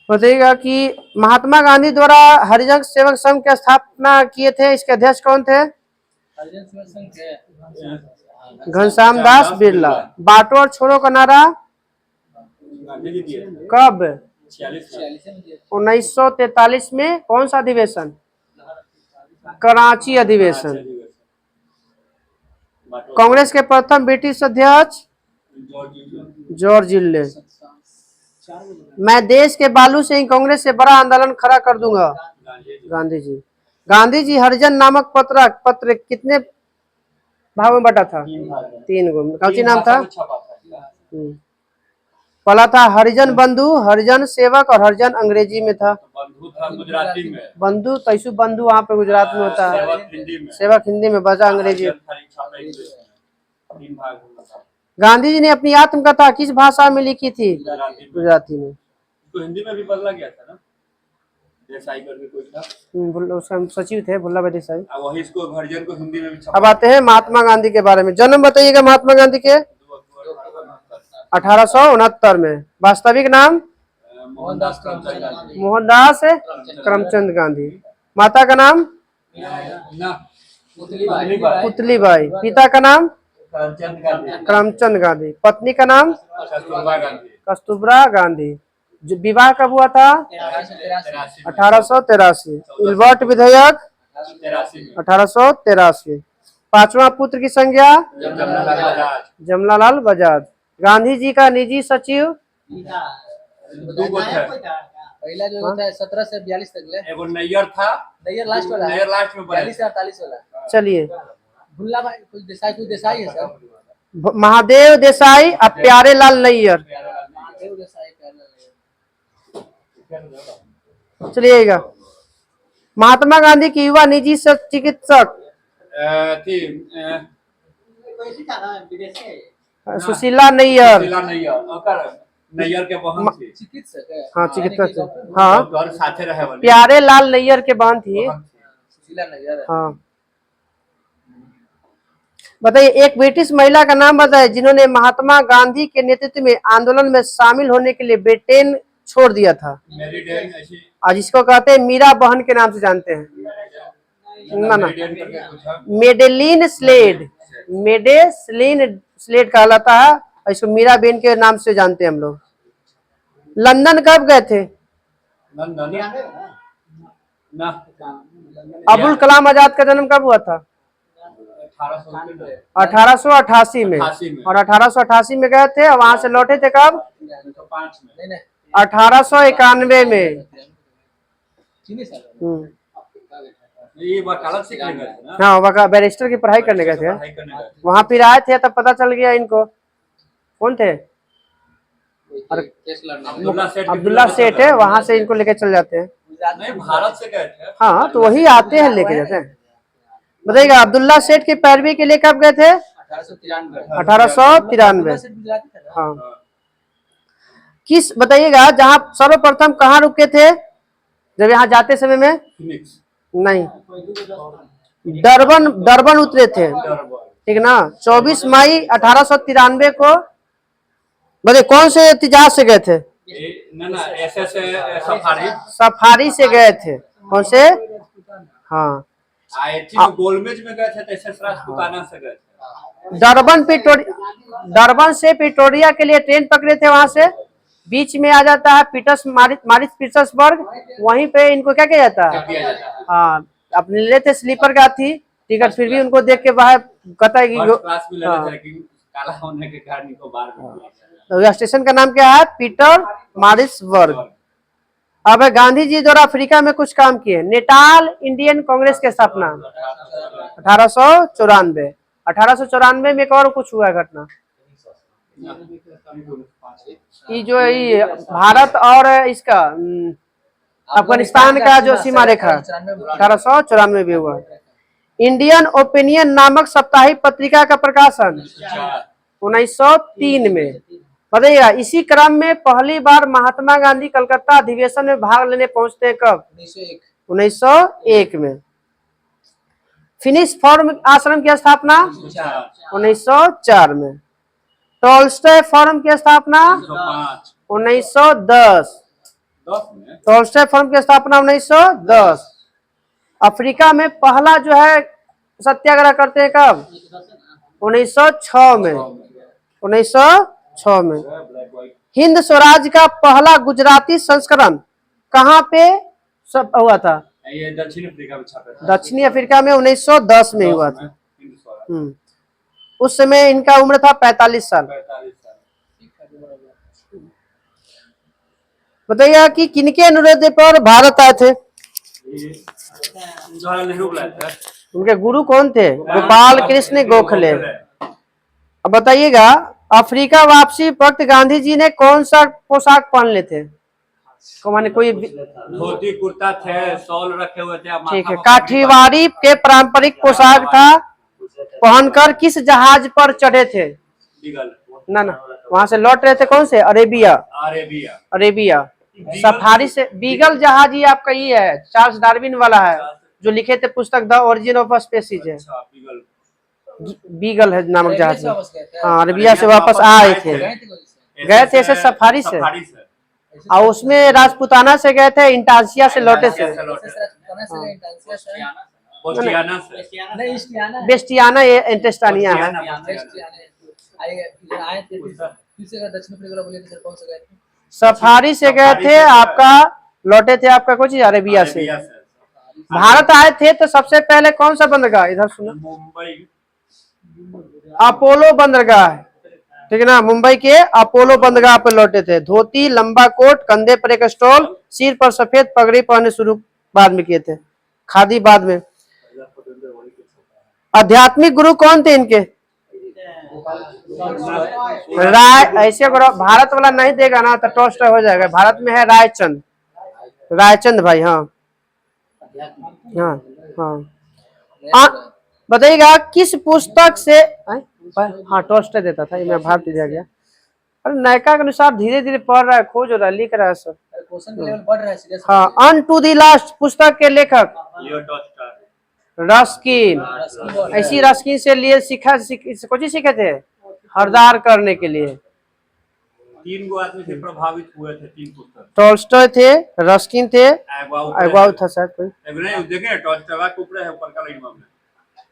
[SPEAKER 1] बताइएगा कि महात्मा गांधी द्वारा हरिजन सेवक संघ की स्थापना किए थे, इसके अध्यक्ष कौन थे?
[SPEAKER 3] हरिजन सेवा संघ के
[SPEAKER 1] घनश्याम दास बिरला। बांटो और छोड़ो का नारा
[SPEAKER 2] गांधी जी दिए थे।
[SPEAKER 1] कब?
[SPEAKER 3] 46 में दिए।
[SPEAKER 1] 1943 में। कौन सा अधिवेशन? कराची अधिवेशन। कांग्रेस के प्रथम ब्रिटिश अध्यक्ष जॉर्ज इल्ले। मैं देश के बालू से ही कांग्रेस से बड़ा आंदोलन खड़ा कर दूंगा, गांधी जी। गांधी जी हरिजन नामक पत्र कितने भाग में बटा था? 3 गो। कौन नाम था? पहला था हरिजन बंधु, हरिजन सेवक और हरिजन अंग्रेजी में था।
[SPEAKER 2] बंधु था गुजराती में।
[SPEAKER 1] बंधु तैसु बंधु वहाँ पे गुजरात में होता है। सेवक हिंदी में, बचा अंग्रेजी।
[SPEAKER 2] 3 भाग में था।
[SPEAKER 1] गांधी जी ने अपनी आत्मकथा किस भाषा में लिखी थी? गुजराती में।
[SPEAKER 2] तो हिंदी में भी बदला गया था ना, देसाई करके कोई था।
[SPEAKER 1] उसका सचिव थे भुल्ला भाई देसाई।
[SPEAKER 2] वही इसको हरिजन को हिंदी में भी
[SPEAKER 1] अब आते हैं महात्मा गांधी के बारे में। जन्म बताइएगा महात्मा गांधी के। 1869 में। वास्तविक नाम?
[SPEAKER 3] मोहनदास
[SPEAKER 1] मोहनदास करमचंद गांधी। माता का नाम? पुतलीबाई। पिता का नाम? करमचंद गांधी। पत्नी का नाम? कस्तूरबा गांधी। जो विवाह कब हुआ था? 1883। इल्बर्ट विधेयक 1883। 5वां पुत्र की संज्ञा? जमनालाल बजाज। गांधी जी का निजी सचिव?
[SPEAKER 3] पहला जो होता है 17 से 42 तक ले।
[SPEAKER 2] एगो नैयर था।
[SPEAKER 3] नैयर लास्ट वाला।
[SPEAKER 2] नैयर लास्ट में
[SPEAKER 3] 42 से 48 वाला।
[SPEAKER 1] चलिए,
[SPEAKER 3] भुल्ला भाई कुछ देसाई है सर।
[SPEAKER 1] महादेव देसाई और प्यारे लाल नैयर। चलिएगा, महात्मा गांधी की युवा निजी चिकित्सक सुशीला नैयर।
[SPEAKER 2] नैयर के बहन थी।
[SPEAKER 3] चिकित्सक है।
[SPEAKER 1] हाँ चिकित्सक। हाँ,
[SPEAKER 2] घर साथे रहे वाली।
[SPEAKER 1] प्यारे लाल नैयर के बहन थी।
[SPEAKER 3] सुशीला नैयर।
[SPEAKER 1] हाँ, बताइए एक ब्रिटिश महिला का नाम बताइए जिन्होंने महात्मा गांधी के नेतृत्व में आंदोलन में शामिल होने के लिए ब्रिटेन छोड़ दिया था। आज इसको कहते हैं मीरा बहन के नाम से जानते हैं ना? Madeline slayed. मेडेलिन स्लेड कहलाता है, इसको मीरा बहन के नाम से जानते हैं हम लोग। लंदन कब गए थे? अबुल कलाम आजाद का जन्म कब हुआ था? 1888 में। और 1888 में गए थे और वहां से लौटे थे कब? 1891 में।
[SPEAKER 2] ये वकालत सीखने गए थे ना?
[SPEAKER 1] हाँ, बैरिस्टर की पढ़ाई करने गए थे। वहां फिर आए थे तब पता चल गया इनको। कौन थे? अब्दुल्ला सेठ है, वहां से इनको लेके चल जाते हैं।
[SPEAKER 2] नहीं, भारत से गए थे।
[SPEAKER 1] हाँ, तो वही आते हैं लेके जाते हैं। बताइएगा अब्दुल्ला सेठ की पैरवी के लिए कब गए थे? 1893। हाँ, किस बताइएगा जहाँ सर्वप्रथम कहाँ रुके थे जब यहाँ जाते समय में? नहीं, डरबन उतरे थे, ठीक ना। 24 मई 1893 को। बताइए कौन से एहतिजाज से गए थे?
[SPEAKER 2] ना SS सफारी
[SPEAKER 1] सफारी से गए थे। कौन से? हाँ,
[SPEAKER 2] आई थिंक गोलमेज में गए थे तो SS राजपूताना से गए थे।
[SPEAKER 1] डरबन से प्रिटोरिया के लिए ट्रेन पकड़े थे। वहां से बीच में आ जाता है मारिस पीटर्सबर्ग। वहीं पे इनको क्या किया जाता है? हाँ, अपने ले थे स्लीपर का थी टिकट, फिर भी उनको देख के बाहर कहता है कि
[SPEAKER 2] क्लास में ले रहे थे कि काला होने के कारण इनको बाहर कर दिया।
[SPEAKER 1] तो स्टेशन का नाम क्या है? पीटर मारिसबर्ग। अब गांधी जी द्वारा अफ्रीका में कुछ काम किए। नेटाल इंडियन कांग्रेस की स्थापना 1894। 1894 में एक और कुछ हुआ घटना, कि जो ये भारत और इसका अफगानिस्तान का जो सीमा रेखा 1894 में हुआ। इंडियन ओपिनियन नामक साप्ताहिक पत्रिका का प्रकाशन 1903 में। बताइएगा, इसी क्रम में पहली बार महात्मा गांधी कलकत्ता अधिवेशन में भाग लेने पहुंचते हैं कब? 1901 में। फिनिश फॉर्म आश्रम की स्थापना 1904 में। टॉल्स्टॉय फॉर्म की स्थापना 1910। टॉल्स्टॉय फॉर्म की स्थापना 1910। अफ्रीका में पहला जो है सत्याग्रह करते हैं कब? 1906 में। 1906 में। हिंद स्वराज का पहला गुजराती संस्करण कहाँ पे सब हुआ था?
[SPEAKER 2] ये दक्षिण अफ्रीका में छपा था।
[SPEAKER 1] दक्षिणी अफ्रीका में 1910 में हुआ था। उस समय इनका उम्र था 45 साल। बताइए कि किनके अनुरोध पर भारत आए थे?
[SPEAKER 2] जवाहरलाल नेहरू बुलाए थे।
[SPEAKER 1] उनके गुरु कौन थे? गोपाल कृष्ण गोखले। अब बताइएगा, अफ्रीका वापसी वक्त गांधी जी ने कौन सा पोशाक पहन ले थे? माने कोई
[SPEAKER 2] धोती कुर्ता थे, शॉल रखे हुए थे।
[SPEAKER 1] ठीक है। काठीवाड़ी के पारंपरिक पोशाक था। पहनकर किस जहाज पर चढ़े थे? ना, वहां से लौट रहे थे कौन से? अरेबिया। अरेबिया सफारी से। बीगल जहाज ही आपका ये है, चार्ल्स डार्विन वाला है, जो लिखे थे पुस्तक द ओरिजिन ऑफ स्पीसीज है। बीगल है नामक जहाज। हाँ, अरेबिया से वापस आए थे। गए थे ऐसे सफारी से, और उसमें राजपूताना से गए थे, इंटासिया से लौटे थे। बेस्टियाना ये इंटेस्टानिया है। सफारी से गए थे आपका, लौटे थे आपका कुछ अरेबिया से। भारत आए थे तो सबसे पहले कौन सा बंदरगाह? इधर सुनो,
[SPEAKER 2] मुंबई
[SPEAKER 1] अपोलो बंदरगाह, ठीक है ना। मुंबई के अपोलो बंदरगाह पर लौटे थे। धोती, लंबा कोट, कंधे पर एक स्टॉल, सिर पर सफेद पगड़ी पहने शुरू बाद में किए थे, खादी बाद में। आध्यात्मिक गुरु कौन थे इनके? राय, ऐसे भारत वाला नहीं देगा ना तो टॉस्ट हो जाएगा। भारत में है रायचंद, रायचंद भाई। हाँ हाँ हाँ। बताइएगा किस पुस्तक से? हाँ, टॉस्ट देता था, मैं भारत दिया गया। अरे नयका के अनुसार धीरे धीरे पढ़ रहा है, खोज हो रहा है, लिख रहा है सब। हाँ, अन टू दी लास्ट पुस्तक के लेखक रस्किन। ऐसी रस्किन से लिए कुछ सीखे थे हरदार करने के लिए।
[SPEAKER 2] 3 गो आदमी से प्रभावित हुए थे 3 पुस्तक।
[SPEAKER 1] टॉल्स्टॉय थे, रस्किन थे, एग्वाउ था शायद कोई।
[SPEAKER 2] देखें टॉल्स्टॉय के ऊपर है, ऊपर का लाइन में।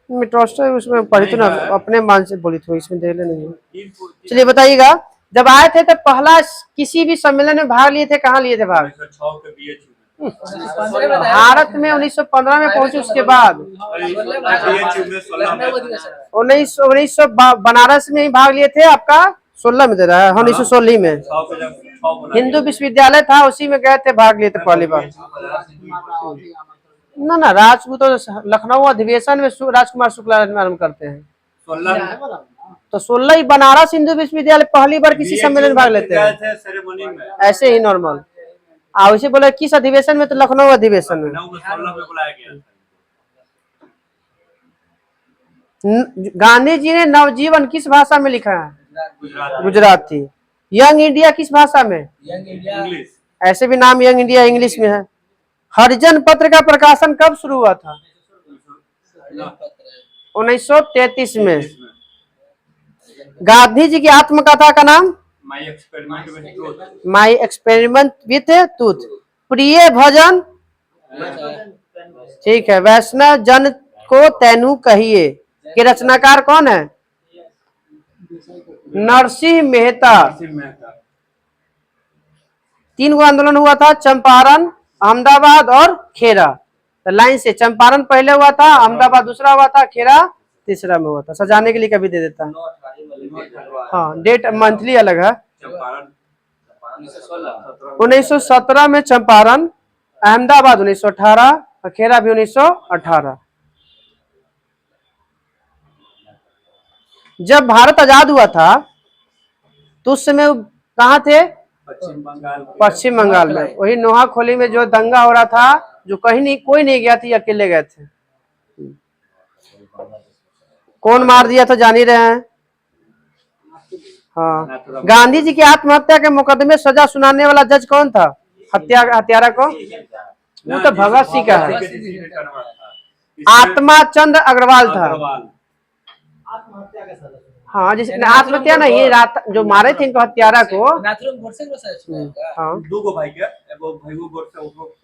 [SPEAKER 1] मैं टॉल्स्टॉय उसमें पढ़ी थी ना, अपने मन से बोली थी, इसमें देख ले नहीं। चलिए बताइएगा, जब आए थे तो पहला किसी भी सम्मेलन में भाग लिए थे, कहाँ लिए थे भाग? भारत में 1915 में पहुंचे। उसके बाद 1900 बनारस में ही भाग लिए थे। आपका 16 में दे रहा है, 1916 में हिंदू विश्वविद्यालय था, उसी में गए थे, भाग लिए थे पहली बार। ना राजपूत तो लखनऊ अधिवेशन में राजकुमार शुक्ला आरम्भ करते हैं। तो 16 ही बनारस हिंदू विश्वविद्यालय पहली बार किसी सम्मेलन में भाग लेते हैं, ऐसे ही नॉर्मल। वैसे बोले किस अधिवेशन में? तो लखनऊ अधिवेशन में। गांधी जी ने नवजीवन किस भाषा में लिखा है? गुजराती। यंग इंडिया किस भाषा में? ऐसे भी नाम यंग इंडिया इंग्लिश में है। हरिजन पत्र का प्रकाशन कब शुरू हुआ था? 1933 में। गांधी जी की आत्मकथा का नाम?
[SPEAKER 2] My experiment with truth.
[SPEAKER 1] My experiment with truth. प्रिय भजन, ठीक है। वैष्णव जन को तेनु कहिए के रचनाकार कौन है? नरसिंह मेहता।
[SPEAKER 2] नरसिंह मेहता।
[SPEAKER 1] 3 गो आंदोलन हुआ था, चंपारण, अहमदाबाद और खेरा। तो लाइन से चंपारण पहले हुआ था, अहमदाबाद दूसरा हुआ था, खेरा तीसरा में हुआ था। सजाने के लिए कभी दे देता है। हाँ, डेट मंथली अलग है।
[SPEAKER 2] चंपारण
[SPEAKER 1] 1917 में चंपारण, अहमदाबाद 1918 और खेरा भी 1918। जब भारत आजाद हुआ था तो उस समय कहाँ थे?
[SPEAKER 2] पश्चिम बंगाल।
[SPEAKER 1] पश्चिम बंगाल में। वही नोहाखोली में जो दंगा हो रहा था, जो कहीं नहीं, कोई नहीं गया था, अकेले गए थे। कौन मार दिया था जान ही रहे हैं। हाँ, गांधी जी की आत्महत्या के मुकदमे सजा सुनाने वाला जज कौन था? हत्यारा को? वो तो भगत सिंह का है। आत्मा चंद्र अग्रवाल था। हाँ, जिसने आत्महत्या नहीं, रात जो मारे थे इनको, हत्यारा को। हाँ,
[SPEAKER 2] दो गो भाई के एगो भाईओ गोरसे ओकरो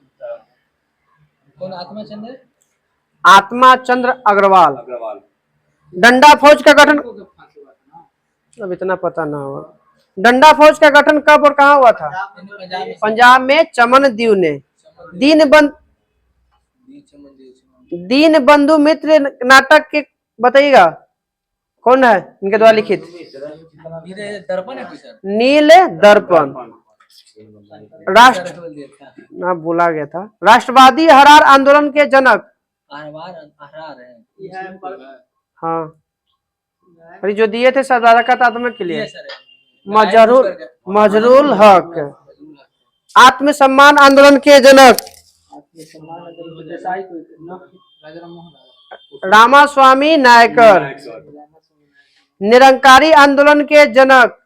[SPEAKER 3] कौन आत्मा चंद्र?
[SPEAKER 1] आत्मा चंद्र अग्रवाल।
[SPEAKER 2] अग्रवाल।
[SPEAKER 1] डंडा फौज का गठन, अब इतना पता ना होगा। डंडा फौज का गठन कब और कहाँ हुआ था? पंजाब में चमन दीव ने। दीन बंधु मित्र नाटक के बताइएगा कौन है इनके द्वारा लिखित?
[SPEAKER 3] दर्पण है सर।
[SPEAKER 1] नील दर्पण। राष्ट्र ना बोला गया था। राष्ट्रवादी हरार आंदोलन के जनक? हाँ, अरे जो दिए थे सदाकत आत्मा के लिए, मजरूल हक। आत्मसम्मान आंदोलन के जनक? रामास्वामी नायकर। निरंकारी आंदोलन के जनक?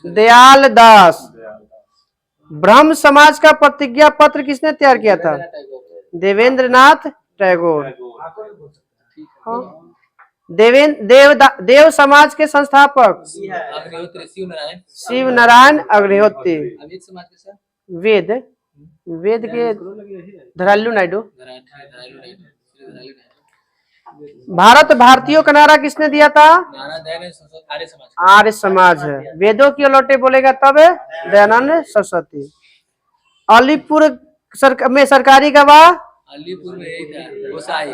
[SPEAKER 1] दयाल दास। ब्रह्म समाज का प्रतिज्ञा पत्र किसने तैयार किया था? देवेंद्रनाथ टैगोर। हाँ। देव समाज के संस्थापक? शिव नारायण अग्निहोत्री। वेद के धरालू नायडू। भारत भारतीयों का नारा किसने दिया था? आर्य समाज है। वेदों की अलौटे बोलेगा तब दयानंद सरस्वती। अलीपुर में सरकारी गवाह?
[SPEAKER 3] अलीपुर में यही था, गोसाई।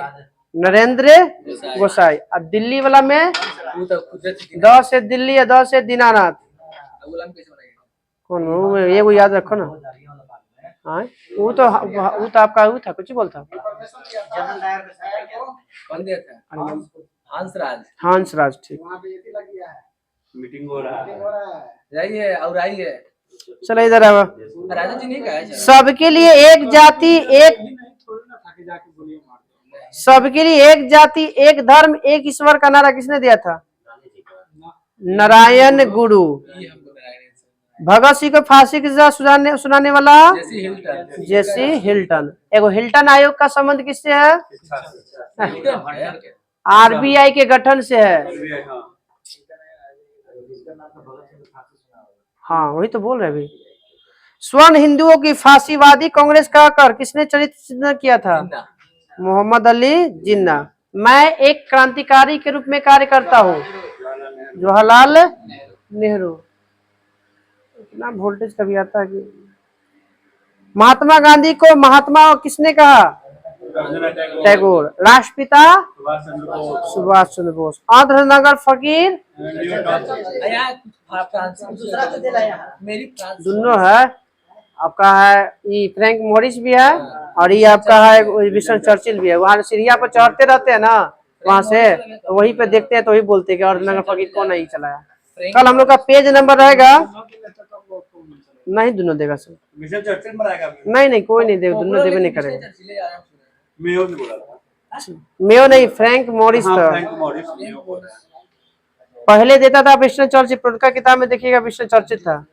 [SPEAKER 1] नरेंद्र गोसाई। अब दिल्ली वाला में 10 से दिल्ली या 10 से दीनानाथ। कौन वो? ये वो याद रखो ना। हाँ, वो तो आपका वो था, कुछ बोलता। हंसराज, ठीक।
[SPEAKER 2] मीटिंग हो रहा
[SPEAKER 3] है और आई है।
[SPEAKER 1] चलो इधर आओ।
[SPEAKER 3] राजा जी नहीं कहा
[SPEAKER 1] सबके लिए एक जाति एक धर्म एक ईश्वर का नारा किसने दिया था? नारायण गुरु। भगत सिंह को फांसी की सजा सुनाने वाला? जेसी हिल्टन। एगो हिल्टन आयोग का संबंध किससे है? आरबीआई के गठन से है। हाँ, वही तो बोल रहे अभी। स्वर्ण हिंदुओं की फांसीवादी कांग्रेस का कर किसने चरित्र किया था? मोहम्मद अली जिन्ना। मैं एक क्रांतिकारी के रूप में कार्य करता हूँ। जवाहरलाल नेहरू। इतना वोल्टेज कभी आता है कि। महात्मा गांधी को महात्मा किसने कहा? टैगोर। राष्ट्रपिता? सुभाष चंद्र बोस। आंध्रनगर फकीर? दोनों है। आपका है ये फ्रैंक मॉरिस भी है और ये आपका है विंस्टन चर्चिल भी है। वहाँ सीरिया पर चढ़ते रहते हैं ना, वहां से तो वहीं पे देखते हैं तो वही बोलते हैं कि आंध्रनगर फकीर कौन नहीं चलाया। कल हम लोग का पेज नंबर रहेगा नहीं, दोनों देगा सर। नहीं कोई नहीं देगा, दोनों देवे नहीं करेगा। मेयो नहीं, फ्रैंक मॉरिस था। पहले देता था विंस्टन चर्चिल। उनका किताब में देखिएगा विंस्टन चर्चिल था।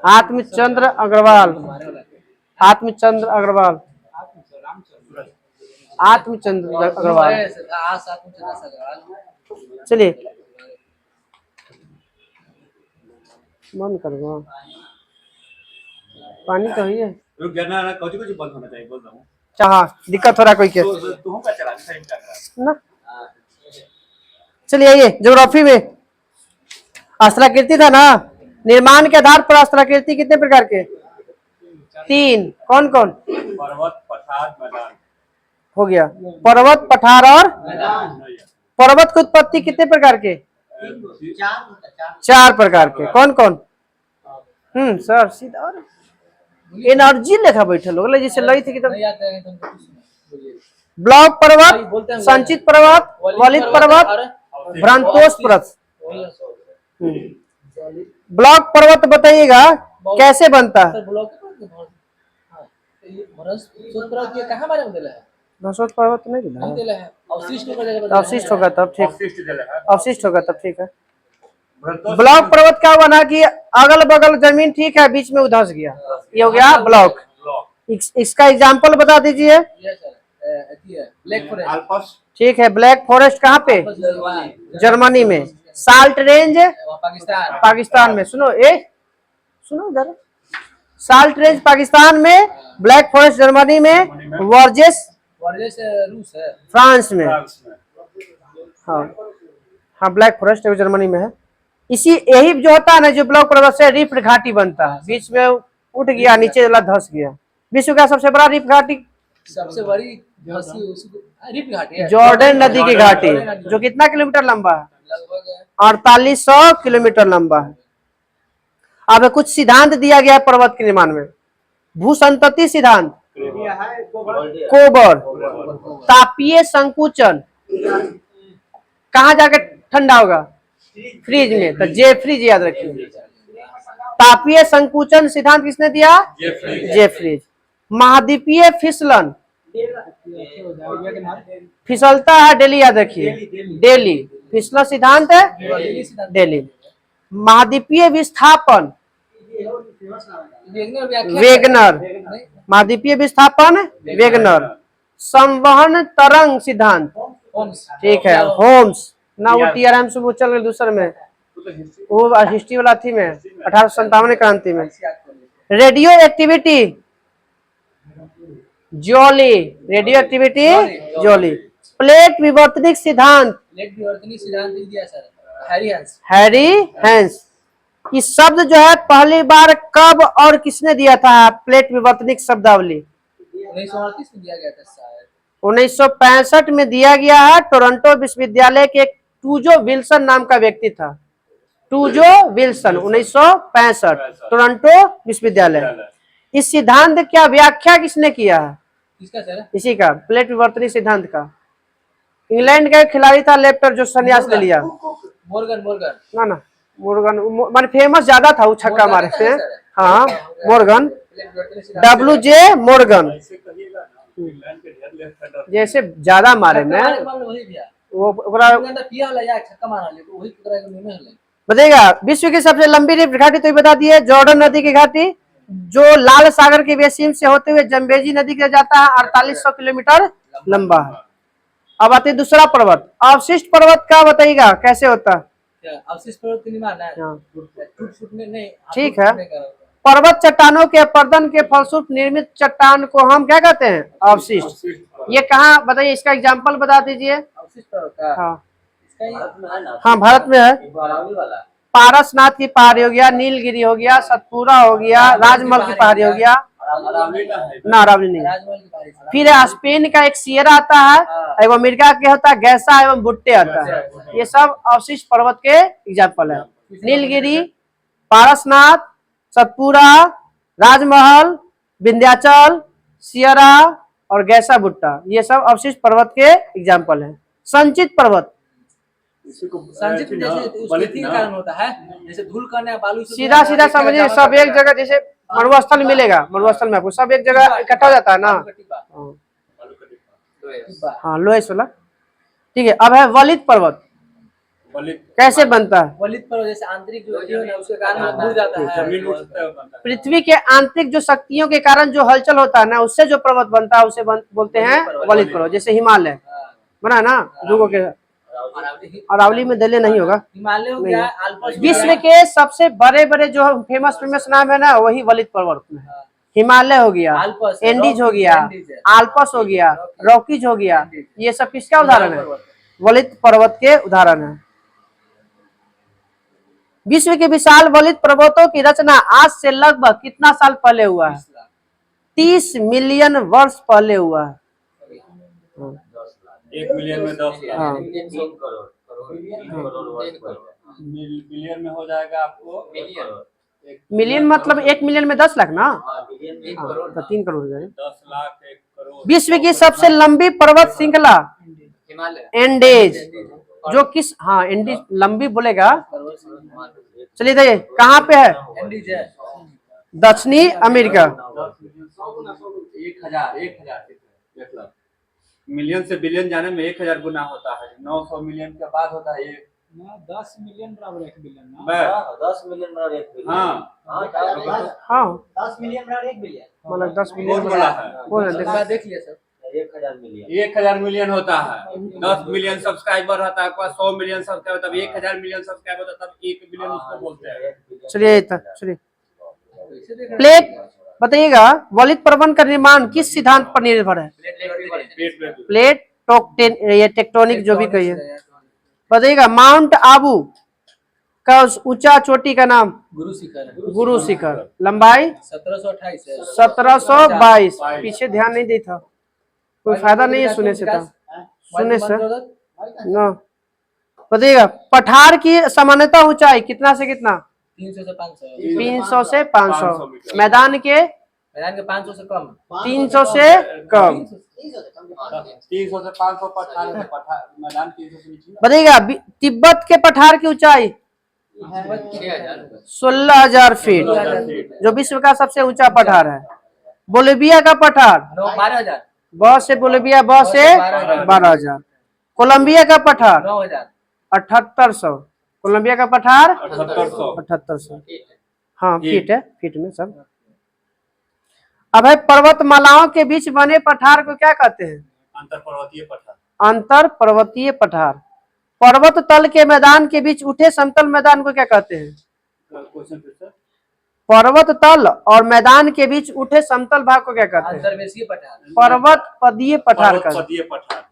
[SPEAKER 1] आत्मचंद्र अग्रवाल। आत्मचंद्र अग्रवाल। चलिए बंद कर दो, पानी तो ही है।
[SPEAKER 2] रुक गया ना, कुछ कुछ बंद होना चाहिए, बोल रहा हूँ।
[SPEAKER 1] हाँ दिक्कत हो रहा है कोई के
[SPEAKER 2] तू का चला टाइम का करा
[SPEAKER 1] ना। चलिए ये ज्योग्राफी में अस्त्राकृति था ना, निर्माण के आधार पर अस्त्राकृति कितने प्रकार के? 3। कौन कौन?
[SPEAKER 2] पर्वत, पठार, मैदान।
[SPEAKER 1] हो गया पर्वत, पठार और पर्वत की उत्पत्ति कितने प्रकार के? 4 प्रकार के। कौन कौन? सर सीधा और एनर्जी लेखा बैठल हो जैसे लई थी कि ब्लॉक पर्वत, संचित पर्वत, वलित पर्वत, भ्रांतोष पर्वत। ब्लॉक पर्वत बताइएगा कैसे बनता है? बृहस्पति पर्वत नहीं दिला है, अवशिष्ट होगा तब ठीक, अवशिष्ट होगा तब ठीक है। ब्लॉक पर्वत क्या हुआ ना कि अगल बगल जमीन ठीक है, बीच में उधस गया, ये हो गया ब्लॉक। इसका एग्जाम्पल बता दीजिए। ठीक है, ब्लैक फॉरेस्ट कहाँ पे? जर्मनी में। साल्ट रेंज पाकिस्तान में। सुनो सुनो इधर, साल्ट रेंज पाकिस्तान में, ब्लैक फॉरेस्ट जर्मनी में, वर्जेस
[SPEAKER 3] रूस है,
[SPEAKER 1] फ्रांस में। हाँ ब्लैक फॉरेस्ट जर्मनी में है। इसी यही जो होता है ना, जो ब्लॉक पर्वत से रिफ्ट घाटी बनता है, बीच में उठ गया, नीचे वाला धस गया। विश्व का सबसे बड़ा रिफ्ट घाटी,
[SPEAKER 3] सबसे बड़ी रिफ्ट घाटी है
[SPEAKER 1] जॉर्डन नदी की घाटी, जो कितना किलोमीटर लंबा है?
[SPEAKER 3] लगभग
[SPEAKER 1] 4800 किलोमीटर लंबा है। अब कुछ सिद्धांत दिया गया है पर्वत के निर्माण में। भूसंतति सिद्धांत, कोबर, तापीय संकुचन, कहाँ जाके ठंडा होगा? फ्रीज में, तो जे फ्रीज याद रखिए। तापीय संकुचन सिद्धांत किसने दिया? जे फ्रीज। महाद्वीपीय फिसलन, फिसलता है डेली, याद रखिए डेली, फिसलन सिद्धांत है डेली। महाद्वीपीय विस्थापन, वेगनर, महाद्वीपीय विस्थापन वेगनर। संवहन तरंग सिद्धांत, ठीक है होम्स ना, वो टीआरएम से वो चल गए दूसरे में, वो हिस्ट्री वाला थी में 1857 क्रांति में। Radio activity, Joly, radio activity Joly. Plate विवर्तनिक सिद्धांत, हैरी हेंस। ये शब्द जो है पहली बार कब और किसने दिया था? प्लेट विवर्तनिक शब्दावली
[SPEAKER 3] 1938 में दिया गया था शायद,
[SPEAKER 1] 1965 में दिया गया है। टोरंटो विश्वविद्यालय के टूजो विल्सन नाम का व्यक्ति था, टूजो विल्सन, 1965, टोरंटो विश्वविद्यालय। इस सिद्धांत क्या व्याख्या किसने किया है?
[SPEAKER 3] किसका सर?
[SPEAKER 1] इसी का, प्लेट विवर्तनिक सिद्धांत का। इंग्लैंड का खिलाड़ी था लेफ्टर जो संन्यास ले लिया,
[SPEAKER 3] मोर्गन
[SPEAKER 1] ना मोर्गन, मान फेमस ज्यादा था, वो छक्का मारे थे। हाँ मोर्गन, WJ मोर्गन, जैसे ज्यादा मारे में वो बताइएगा। विश्व की सबसे लंबी रिफ्ट घाटी तो बता दिए, जॉर्डन नदी की घाटी, जो लाल सागर के बेसिन से होते हुए जम्बेजी नदी के जाता है, 4800 किलोमीटर लंबा है। अब आते दूसरा पर्वत, अवशिष्ट पर्वत का बताइएगा कैसे होता?
[SPEAKER 3] अवशिष्ट पर्वत की निर्माण है, टूटने नहीं,
[SPEAKER 1] ठीक है। पर्वत चट्टानों के अपर्दन के फलस्वरूप निर्मित चट्टान को हम क्या कहते हैं? अवशिष्ट। ये कहाँ बताइए, इसका एग्जाम्पल बता दीजिए।
[SPEAKER 3] अवशिष्ट पर्वत का
[SPEAKER 1] हाँ भारत में है। पारसनाथ की पहाड़ी हो गया, नीलगिरी हो गया, सतपुरा हो गया, राजमहल की पहाड़ी हो गया, ना अरावली नहीं। फिर स्पेन का एक सियरा आता है, एवं अमेरिका के होता है गैसा एवं बुट्टे आता है। ये सब अवशिष्ट पर्वत के एग्जाम्पल है। नीलगिरी, पारसनाथ, सतपुरा, राजमहल, विंध्याचल, सियरा और गैसा बुट्टा, ये सब अवशिष्ट पर्वत के एग्जाम्पल है। संचित पर्वत,
[SPEAKER 3] संचित जैसे कारण होता है, जैसे धूल कण बालू,
[SPEAKER 1] सीधा सीधा समझिए, सब एक जगह, जैसे मरुस्थल मिलेगा, मरुस्थल में आपको सब एक जगह इकट्ठा हो जाता है ना। हाँ लोहेस वाला, ठीक है। अब है वलित पर्वत,
[SPEAKER 2] वलित
[SPEAKER 1] कैसे बनता है?
[SPEAKER 3] वलित पर्वत जैसे आंतरिक जो है ना उसके कारण वो डूब जाता है।
[SPEAKER 2] जमीन उठता है बनता है।
[SPEAKER 1] पृथ्वी के आंतरिक जो शक्तियों के कारण जो हलचल होता है ना, उससे जो पर्वत बनता है उसे बोलते हैं वलित पर्वत। जैसे हिमालय बना ना दुगो के, अरावली में दिल्ली नहीं होगा।
[SPEAKER 3] हिमालय हो गया, आल्प्स
[SPEAKER 1] विश्व के सबसे बड़े बड़े जो फेमस नाम है ना, वही वलित पर्वत में है। हिमालय हो गया,
[SPEAKER 3] आल्प्स,
[SPEAKER 1] एंडीज हो गया, आल्प्स हो गया, रॉकीज हो गया, ये सब किसका उदाहरण है? वलित पर्वत के उदाहरण है। विश्व के विशाल वलित पर्वतों की रचना आज से लगभग कितना साल पहले हुआ है? 30 मिलियन वर्ष पहले हुआ है।
[SPEAKER 2] 1 मिलियन में 10 लाख।
[SPEAKER 1] हाँ।
[SPEAKER 2] मिलियन में हो जाएगा आपको
[SPEAKER 1] मिलियन मतलब 1 मिलियन में 10 लाख ना, तो 3 करोड़ हो जाएगा।
[SPEAKER 2] 10 लाख 1 करोड़।
[SPEAKER 1] विश्व की सबसे लंबी पर्वत श्रृंखला एंडेज, जो किस, हाँ एंडीज लंबी बोलेगा। चलिए देखिए कहाँ पे है? दक्षिणी अमेरिका।
[SPEAKER 2] 1,000 मिलियन से बिलियन जाने में 1,000 गुना होता है। 900 मिलियन के बाद होता है ये
[SPEAKER 4] 10 मिलियन बराबर 1 बिलियन ना।
[SPEAKER 5] 10 मिलियन बराबर 1 बिलियन।
[SPEAKER 2] हाँ
[SPEAKER 1] हाँ
[SPEAKER 5] 10 मिलियन बराबर 1 बिलियन।
[SPEAKER 1] मतलब 10 मिलियन
[SPEAKER 2] बहुत बड़ा है।
[SPEAKER 1] वो ना
[SPEAKER 3] देख लिया सर।
[SPEAKER 5] 1000 मिलियन।
[SPEAKER 2] 1,000 मिलियन होता है। 10 मिलियन सब्सक्राइबर होता है, 100 मिलियन सब्सक्राइबर, तब 1,000 मिलियन सब्सक्राइबर होता है, तब 1 बिलियन उसको बोलते हैं।
[SPEAKER 1] चलिए चलिए प्लेट बताइएगा, वलित पर्वत का निर्माण किस सिद्धांत पर निर्भर है? प्लेट ये टेक्टोनिक जो भी कहिए। बताइएगा माउंट आबू का ऊंचा चोटी का नाम?
[SPEAKER 3] गुरु शिखर है।
[SPEAKER 1] गुरु शिखर। लंबाई
[SPEAKER 3] 1728 है।
[SPEAKER 1] 1722। पीछे ध्यान नहीं दी था, कोई फायदा नहीं है सुने से था, सुने से ना। बताइएगा पठार की सामान्यतः ऊंचाई कितना से कितना?
[SPEAKER 3] 300 से 500।
[SPEAKER 1] 300 से 500। मैदान के
[SPEAKER 3] 500 से कम।
[SPEAKER 1] 300 से कम।
[SPEAKER 2] 300 से 500 पठार है, मैदान 300 से नीचे।
[SPEAKER 1] बताइएगा तिब्बत के पठार की ऊंचाई 16,000 फीट, जो विश्व का सबसे ऊंचा पठार है। बोलिविया का पठार
[SPEAKER 3] 12,000।
[SPEAKER 1] ब से बोलिविया, ब से 12,000। कोलंबिया का पठार
[SPEAKER 3] 9,000।
[SPEAKER 1] 7,800। कोलंबिया का पठार
[SPEAKER 2] 7,800।
[SPEAKER 1] 7,800। हाँ फीट है, फीट में सब। अब है पर्वतमालाओं के बीच बने पठार को क्या कहते हैं?
[SPEAKER 2] अंतर पर्वतीय पठार।
[SPEAKER 1] अंतर पर्वतीय पठार। पर्वत तल के मैदान के बीच उठे समतल मैदान को क्या कहते हैं?
[SPEAKER 2] क्वेश्चन फिर से।
[SPEAKER 1] पर्वत तल और मैदान के बीच उठे समतल भाग को क्या कहते हैं?
[SPEAKER 3] अंतर्वेशीय पठार।
[SPEAKER 1] पर्वत पदीय पठार का।
[SPEAKER 2] पर्वतपदीय पठार।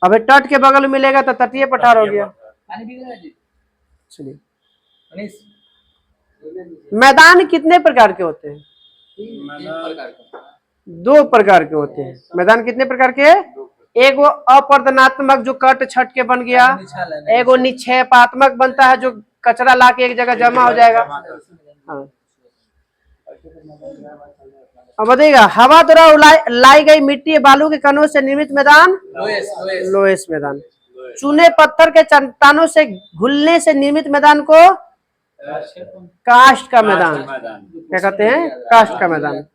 [SPEAKER 1] अबे तट के बगल में मिलेगा तो तटीय पठार हो गया।
[SPEAKER 3] पानी पी रहे हैं जी?
[SPEAKER 1] चलिए
[SPEAKER 3] मनीष।
[SPEAKER 1] मैदान कितने प्रकार के होते हैं? 2 प्रकार के होते हैं। मैदान कितने प्रकार के? एगो अपर्दनात्मक जो कट छट के बन गया, एगो निक्षेपात्मक बनता है जो कचरा ला के एक जगह जमा हो जाएगा। हाँ। अब बताइएगा हवा द्वारा लाई गई मिट्टी बालू के कणों से निर्मित मैदान? लोएस मैदान। चूने पत्थर के चट्टानों से घुलने से निर्मित मैदान को काष्ठ का मैदान क्या कहते हैं? काष्ठ का मैदान।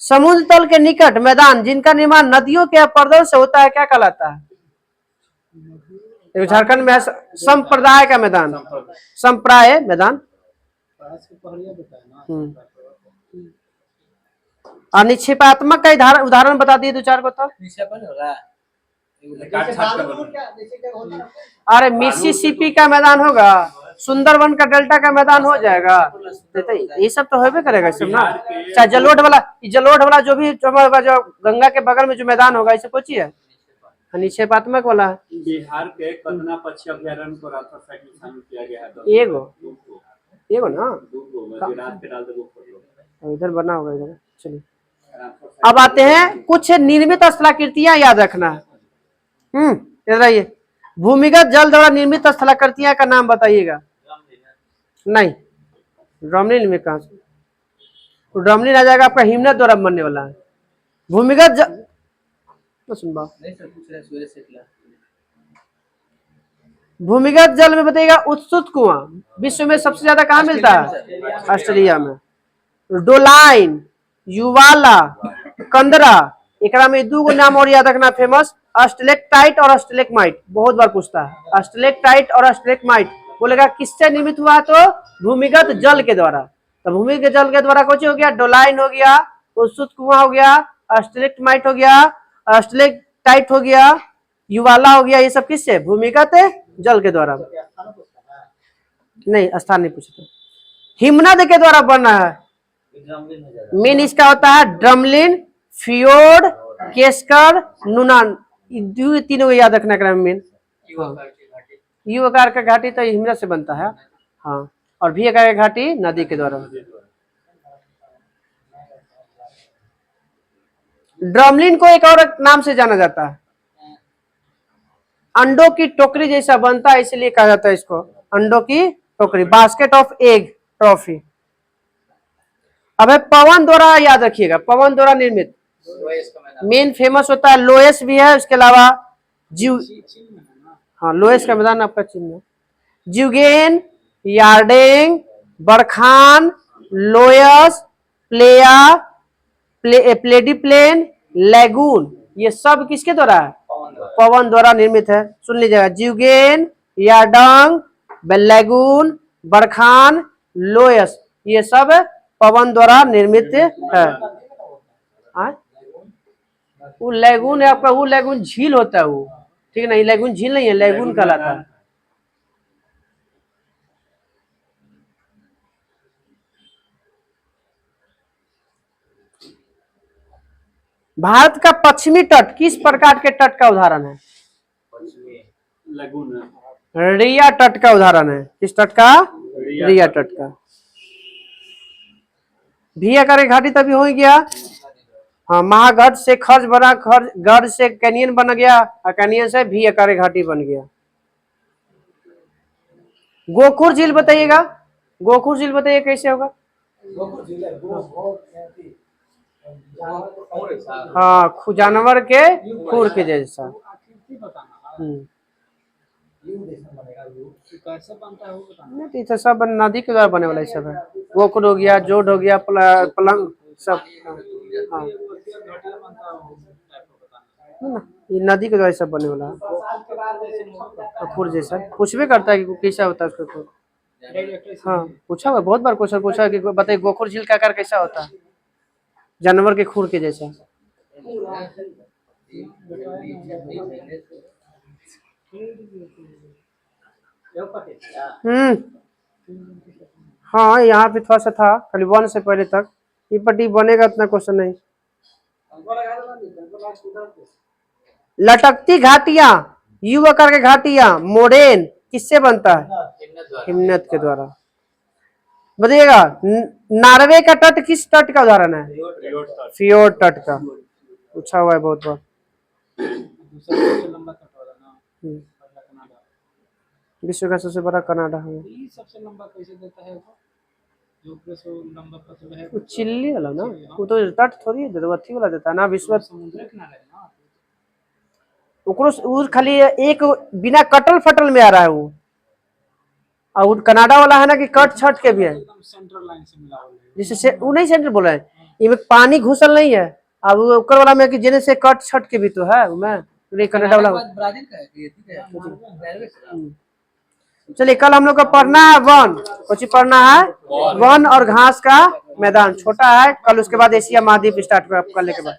[SPEAKER 1] समुद्र तल के निकट मैदान जिनका निर्माण नदियों के अपर्दन से होता है क्या कहलाता है? झारखंड में है संप्रदाय का मैदान, संप्राय मैदान। और निक्षेपात्मक का उदाहरण बता दिए 2-4 को तो। अरे मिसिसिपी का मैदान होगा, सुंदरवन का डेल्टा का मैदान हो जाएगा। ये सब तो होबे करेगा सब ना। चाहे जलोढ़ वाला जो भी जो गंगा के बगल में जो मैदान होगा इसे कोची है? निक्षेपात्मक वाला।
[SPEAKER 2] बिहार के कतना पक्षी अभ्यारण्य को रामसर साइट में शामिल किया गया है?
[SPEAKER 1] एगो ना,
[SPEAKER 2] गुजरात के डाल दो
[SPEAKER 1] इधर बना होगा इधर। चलिए अब आते हैं कुछ निर्मित स्थलाकृतियां याद रखना है। इधर आइए। भूमिगत जल द्वारा निर्मित स्थलाकृतियां का नाम बताइएगा। नहीं, ड्रमलिन में कहा? ड्रमलिन आ जाएगा आपका हिमनद द्वारा बनने वाला है। भूमिगत जल भूमिगत जल में बताइएगा उत्सुत कुआं विश्व में सबसे ज्यादा कहाँ मिलता है? ऑस्ट्रेलिया में। डोलाइन, युवाला, कंदरा, एकरा में 2 गो नाम और याद रखना फेमस। स्टेलेक्टाइट और स्टेलेगमाइट बहुत बार पूछता है। स्टेलेक्टाइट और स्टेलेगमाइट बोलेगा किससे निर्मित हुआ, तो भूमिगत जल के द्वारा। तो भूमिगत जल के द्वारा कुछ हो गया, डोलाइन हो गया, उत्सुत कुआं हो गया, स्टेलेक्टमाइट हो गया, स्टेलेक्टाइट हो गया, युवाला हो गया, ये सब किससे, भूमिगत जल के द्वारा। नहीं, स्थान नहीं पूछते। हिमनद के द्वारा बना है। मेन इसका होता है ड्रमलिन, फियोर्ड, केस्कर, नुनान, तीनों को याद रखना क्रम मेन। यू आकार का घाटी तो हिमनद से बनता है, हाँ, और भी आकार की घाटी नदी के द्वारा। ड्रमलिन को एक और नाम से जाना जाता है, अंडों की टोकरी जैसा बनता है, इसलिए कहा जाता है इसको अंडों की टोकरी, बास्केट ऑफ एग ट्रॉफी। अब है पवन द्वारा, याद रखिएगा, पवन द्वारा निर्मित मेन फेमस होता है, लोएस भी है, उसके अलावा जीव, हाँ लोएस का मैदान आपका चिन्ह है, ज्यूगेन, यार्डेंग, बरखान, लोयस, प्लेया, प्लेडिप्लेन, लैगून, ये सब किसके द्वारा है, पवन द्वारा निर्मित है। सुन लीजिएगा, ज्यूगेन, यार्डंग, लैगून, बरखान, लोयस, ये सब पवन द्वारा निर्मित है। वो लैगून है आपका, वो लैगून झील होता है वो, ठीक है ना, ये लैगून झील नहीं है, लैगून कहलाता है। भारत का पश्चिमी तट किस प्रकार के तट का उदाहरण है, रिया तट का उदाहरण है। किस तट का, रिया तट का। भी आकार की घाटी तभी हो गया, हाँ, महागढ़ से खर्च बना, गढ़ से कैनियन बन गया, और कैनियन से भी आकार की घाटी बन गया। गोखुर झील बताइएगा, गोखुर झील बताइए कैसे होगा। हाँ, जानवर के खुर के जैसा। नहीं तो सब नदी के द्वारा बने वाला ही सब है, गोकुल हो गया, जोड हो गया, पलंग सब, हाँ, ये नदी के द्वारा सब बने वाला है। खुर जैसा कुछ भी करता है कि कैसा होता है उसका खुर, हाँ पूछा हुआ बहुत बार क्वेश्चन पूछा कि बताइए गोकुल झील का आकार कैसा होता है, जानवर के खुर के जैसा। हाँ, यहाँ पे थोड़ा सा था, खाली 1 से पहले तक, ये पट्टी बनेगा इतना क्वेश्चन नहीं। लटकती घाटियां, यू आकार के घाटियां, मोरेन किससे बनता है, हिमनद के द्वारा। बताइएगा, नॉर्वे का तट किस तट का उदाहरण है, फियोर्ड तट का, पूछा हुआ है बहुत बार। विश्व का सबसे बड़ा कनाडा है,
[SPEAKER 4] सबसे लंबा कैसे देता है लंबा
[SPEAKER 1] वो चिल्ली वाला ना, वो तो तट थोड़ी है, अथी वाला देता है ना, विश्व
[SPEAKER 4] समुद्र किनारे ना,
[SPEAKER 1] वो खाली एक बिना कटल फटल में आ रहा है वो, और कनाडा वाला है ना कि कट छट के भी है,
[SPEAKER 4] एकदम सेंट्रल लाइन से मिला हुआ है,
[SPEAKER 1] जिससे वो नहीं सेंटर बोला है, इसमें पानी घुसल नहीं है। अब ऊपर वाला में कि जेने से कट छट के भी तो है मैं, कनाडा वाला।
[SPEAKER 3] ब्राजील का है कि ये,
[SPEAKER 1] चलिए, कल हम लोग का पढ़ना है वन, कुछ पढ़ना है वन और घास का मैदान, छोटा है, कल उसके बाद एशिया महाद्वीप स्टार्ट करने के बाद।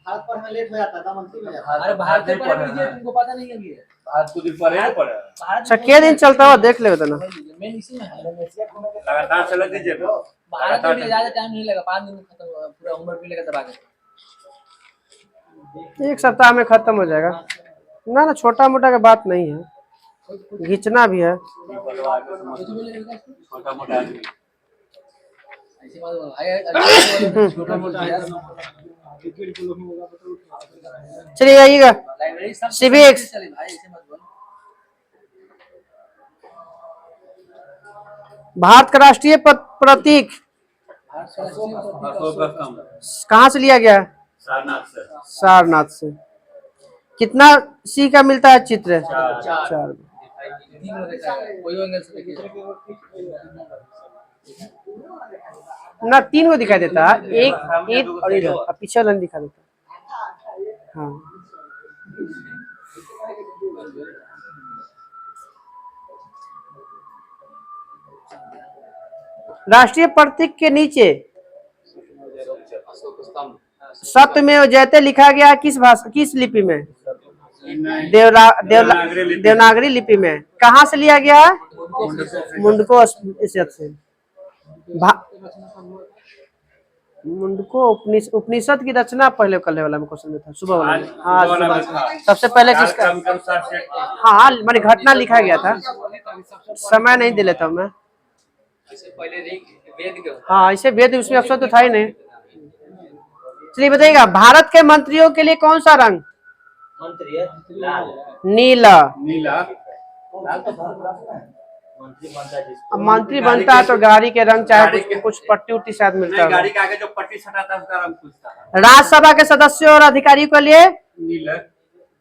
[SPEAKER 5] भारत पर में लेट हो जाता था, मंथली में जाता।
[SPEAKER 3] अरे भारत के पढ़ लीजिए, तुमको पता नहीं है अभी,
[SPEAKER 2] आज कुछ दिन पहले ही पड़ा,
[SPEAKER 1] अच्छा क्या दिन चलता हुआ देख ले ना,
[SPEAKER 3] मेन इसी में है।
[SPEAKER 2] लगातार चला दीजिए तो
[SPEAKER 3] भारत में ज्यादा टाइम नहीं लगा, 5 दिन में खत्म होगा, पूरा होमवर्क भी लेकर दबा के
[SPEAKER 1] 1 सप्ताह में खत्म हो जाएगा ना, छोटा मोटा का बात नहीं है, घिंचना भी है।
[SPEAKER 2] छोटा मोटा आदमी
[SPEAKER 3] ऐसी बात बोल,
[SPEAKER 4] छोटा मोटा
[SPEAKER 1] चलिए आइएगा,
[SPEAKER 3] लाइब्रेरी सब
[SPEAKER 1] सिविक्स,
[SPEAKER 3] चले भाई, ऐसे मत बोल।
[SPEAKER 1] भारत का राष्ट्रीय प्रतीक कहाँ से लिया गया है, सारनाथ से। कितना सी का मिलता है चित्र, 4।
[SPEAKER 3] कोई एंगल से देखिए,
[SPEAKER 1] ना 3 को दिखाई देता है, एक और इधर, पीछे वाला दिखा देता है। हाँ राष्ट्रीय प्रतीक के नीचे सत्यमेव जयते लिखा गया किस भाषा, किस लिपि में? देवनागरी लिपि में। कहाँ से लिया गया? मुंडको से। मुंडको उपनिषद की रचना पहले करने वाला में क्वेश्चन में था, सुबह वाला में। हाँ सुबह सबसे पहले किसका? हाँ मैंने घटना लिखा गया था, समय नहीं दे लेता मैं। हाँ इसे वेद, उसमें अवसर तो था ही नहीं। चलिए बताइएगा, भारत के मंत्रियों के लिए कौन सा रंग? नीला। मंत्री बनता है तो गाड़ी के रंग चाहे कुछ पट्टी उट्टी शायद मिलता है।
[SPEAKER 2] गाड़ी के आगे जो पट्टी सटाता है उसका रंग पूछता है।
[SPEAKER 1] राज्यसभा के सदस्यों और अधिकारियों के लिए
[SPEAKER 2] नीला।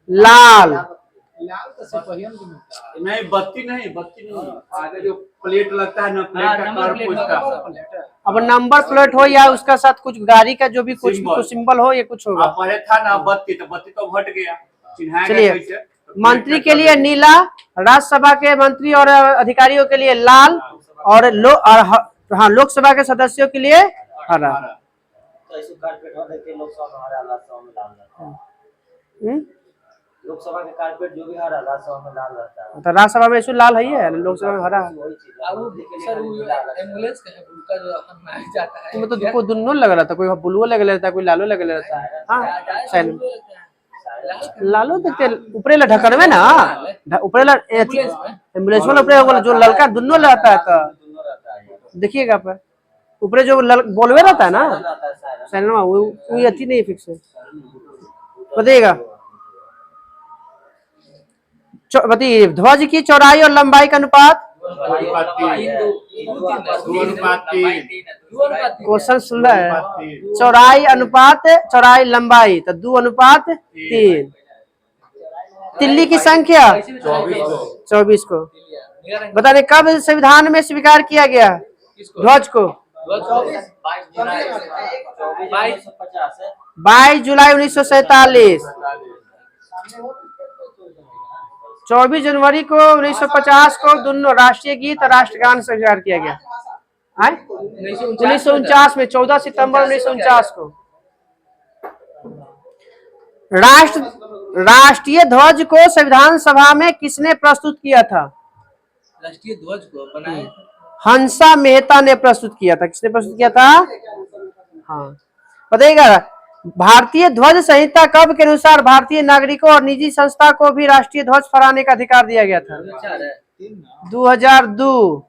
[SPEAKER 1] लाल।
[SPEAKER 4] लाल तो सिपाहियों को मिलता है।
[SPEAKER 2] नहीं बत्ती नहीं आगे जो प्लेट लगता है ना, प्लेट का कलर पूछता है।
[SPEAKER 1] अब नंबर प्लेट हो या उसका साथ कुछ गाड़ी का जो भी कुछ सिंबल हो, ये कुछ होगा।
[SPEAKER 2] पहले था ना बत्ती, तो बत्ती तो हट गया।
[SPEAKER 1] चलिए, मंत्री के लिए नीला, राज्यसभा के मंत्री और अधिकारियों के लिए लाल, और हाँ लोकसभा के सदस्यों के लिए हरा।
[SPEAKER 5] लोकसभा के कारपेट जो भी हरा, राज्यसभा में लाल रहता है।
[SPEAKER 1] तो राज्यसभा में इशू लाल है, लोकसभा में हरा है।
[SPEAKER 3] एम्बुलेंस का जो हमारा जाता है,
[SPEAKER 1] तो कोई दोनों लग रहा था, कोई ब्लू लग रहा था, कोई लालो लग रहा था। हाँ लालो देखते ऊपरे ढक्कन में ना, ऊपरे एम्बुलेंस वाला ऊपरे जो लड़का दोनों रहता है, तो देखिएगा पर ऊपरे जो बोलवे रहता है ना सैनमा, वो अति नहीं फिक्स है। बताइएगा बताइए, ध्वज की चौड़ाई और लंबाई का अनुपात? क्वेश्चन सुन रहा है। चौड़ाई अनुपात चौड़ाई लंबाई, तो 2:3। तिल्ली की संख्या 24 को। बताइए कब संविधान में स्वीकार किया गया ध्वज को? 22 जुलाई 1947। 24 जनवरी को 1950 को दोनों राष्ट्रीय गीत और राष्ट्रगान स्वीकार किया गया। 1949 में 14 सितंबर 1949 को। राष्ट्रीय ध्वज को संविधान सभा में किसने प्रस्तुत किया था?
[SPEAKER 3] राष्ट्रीय ध्वज को बनाए
[SPEAKER 1] हंसा मेहता ने प्रस्तुत किया था। किसने प्रस्तुत किया था? हाँ बताइएगा, भारतीय ध्वज संहिता कब के अनुसार भारतीय नागरिकों और निजी संस्था को भी राष्ट्रीय ध्वज फहराने का अधिकार दिया गया था? 2002।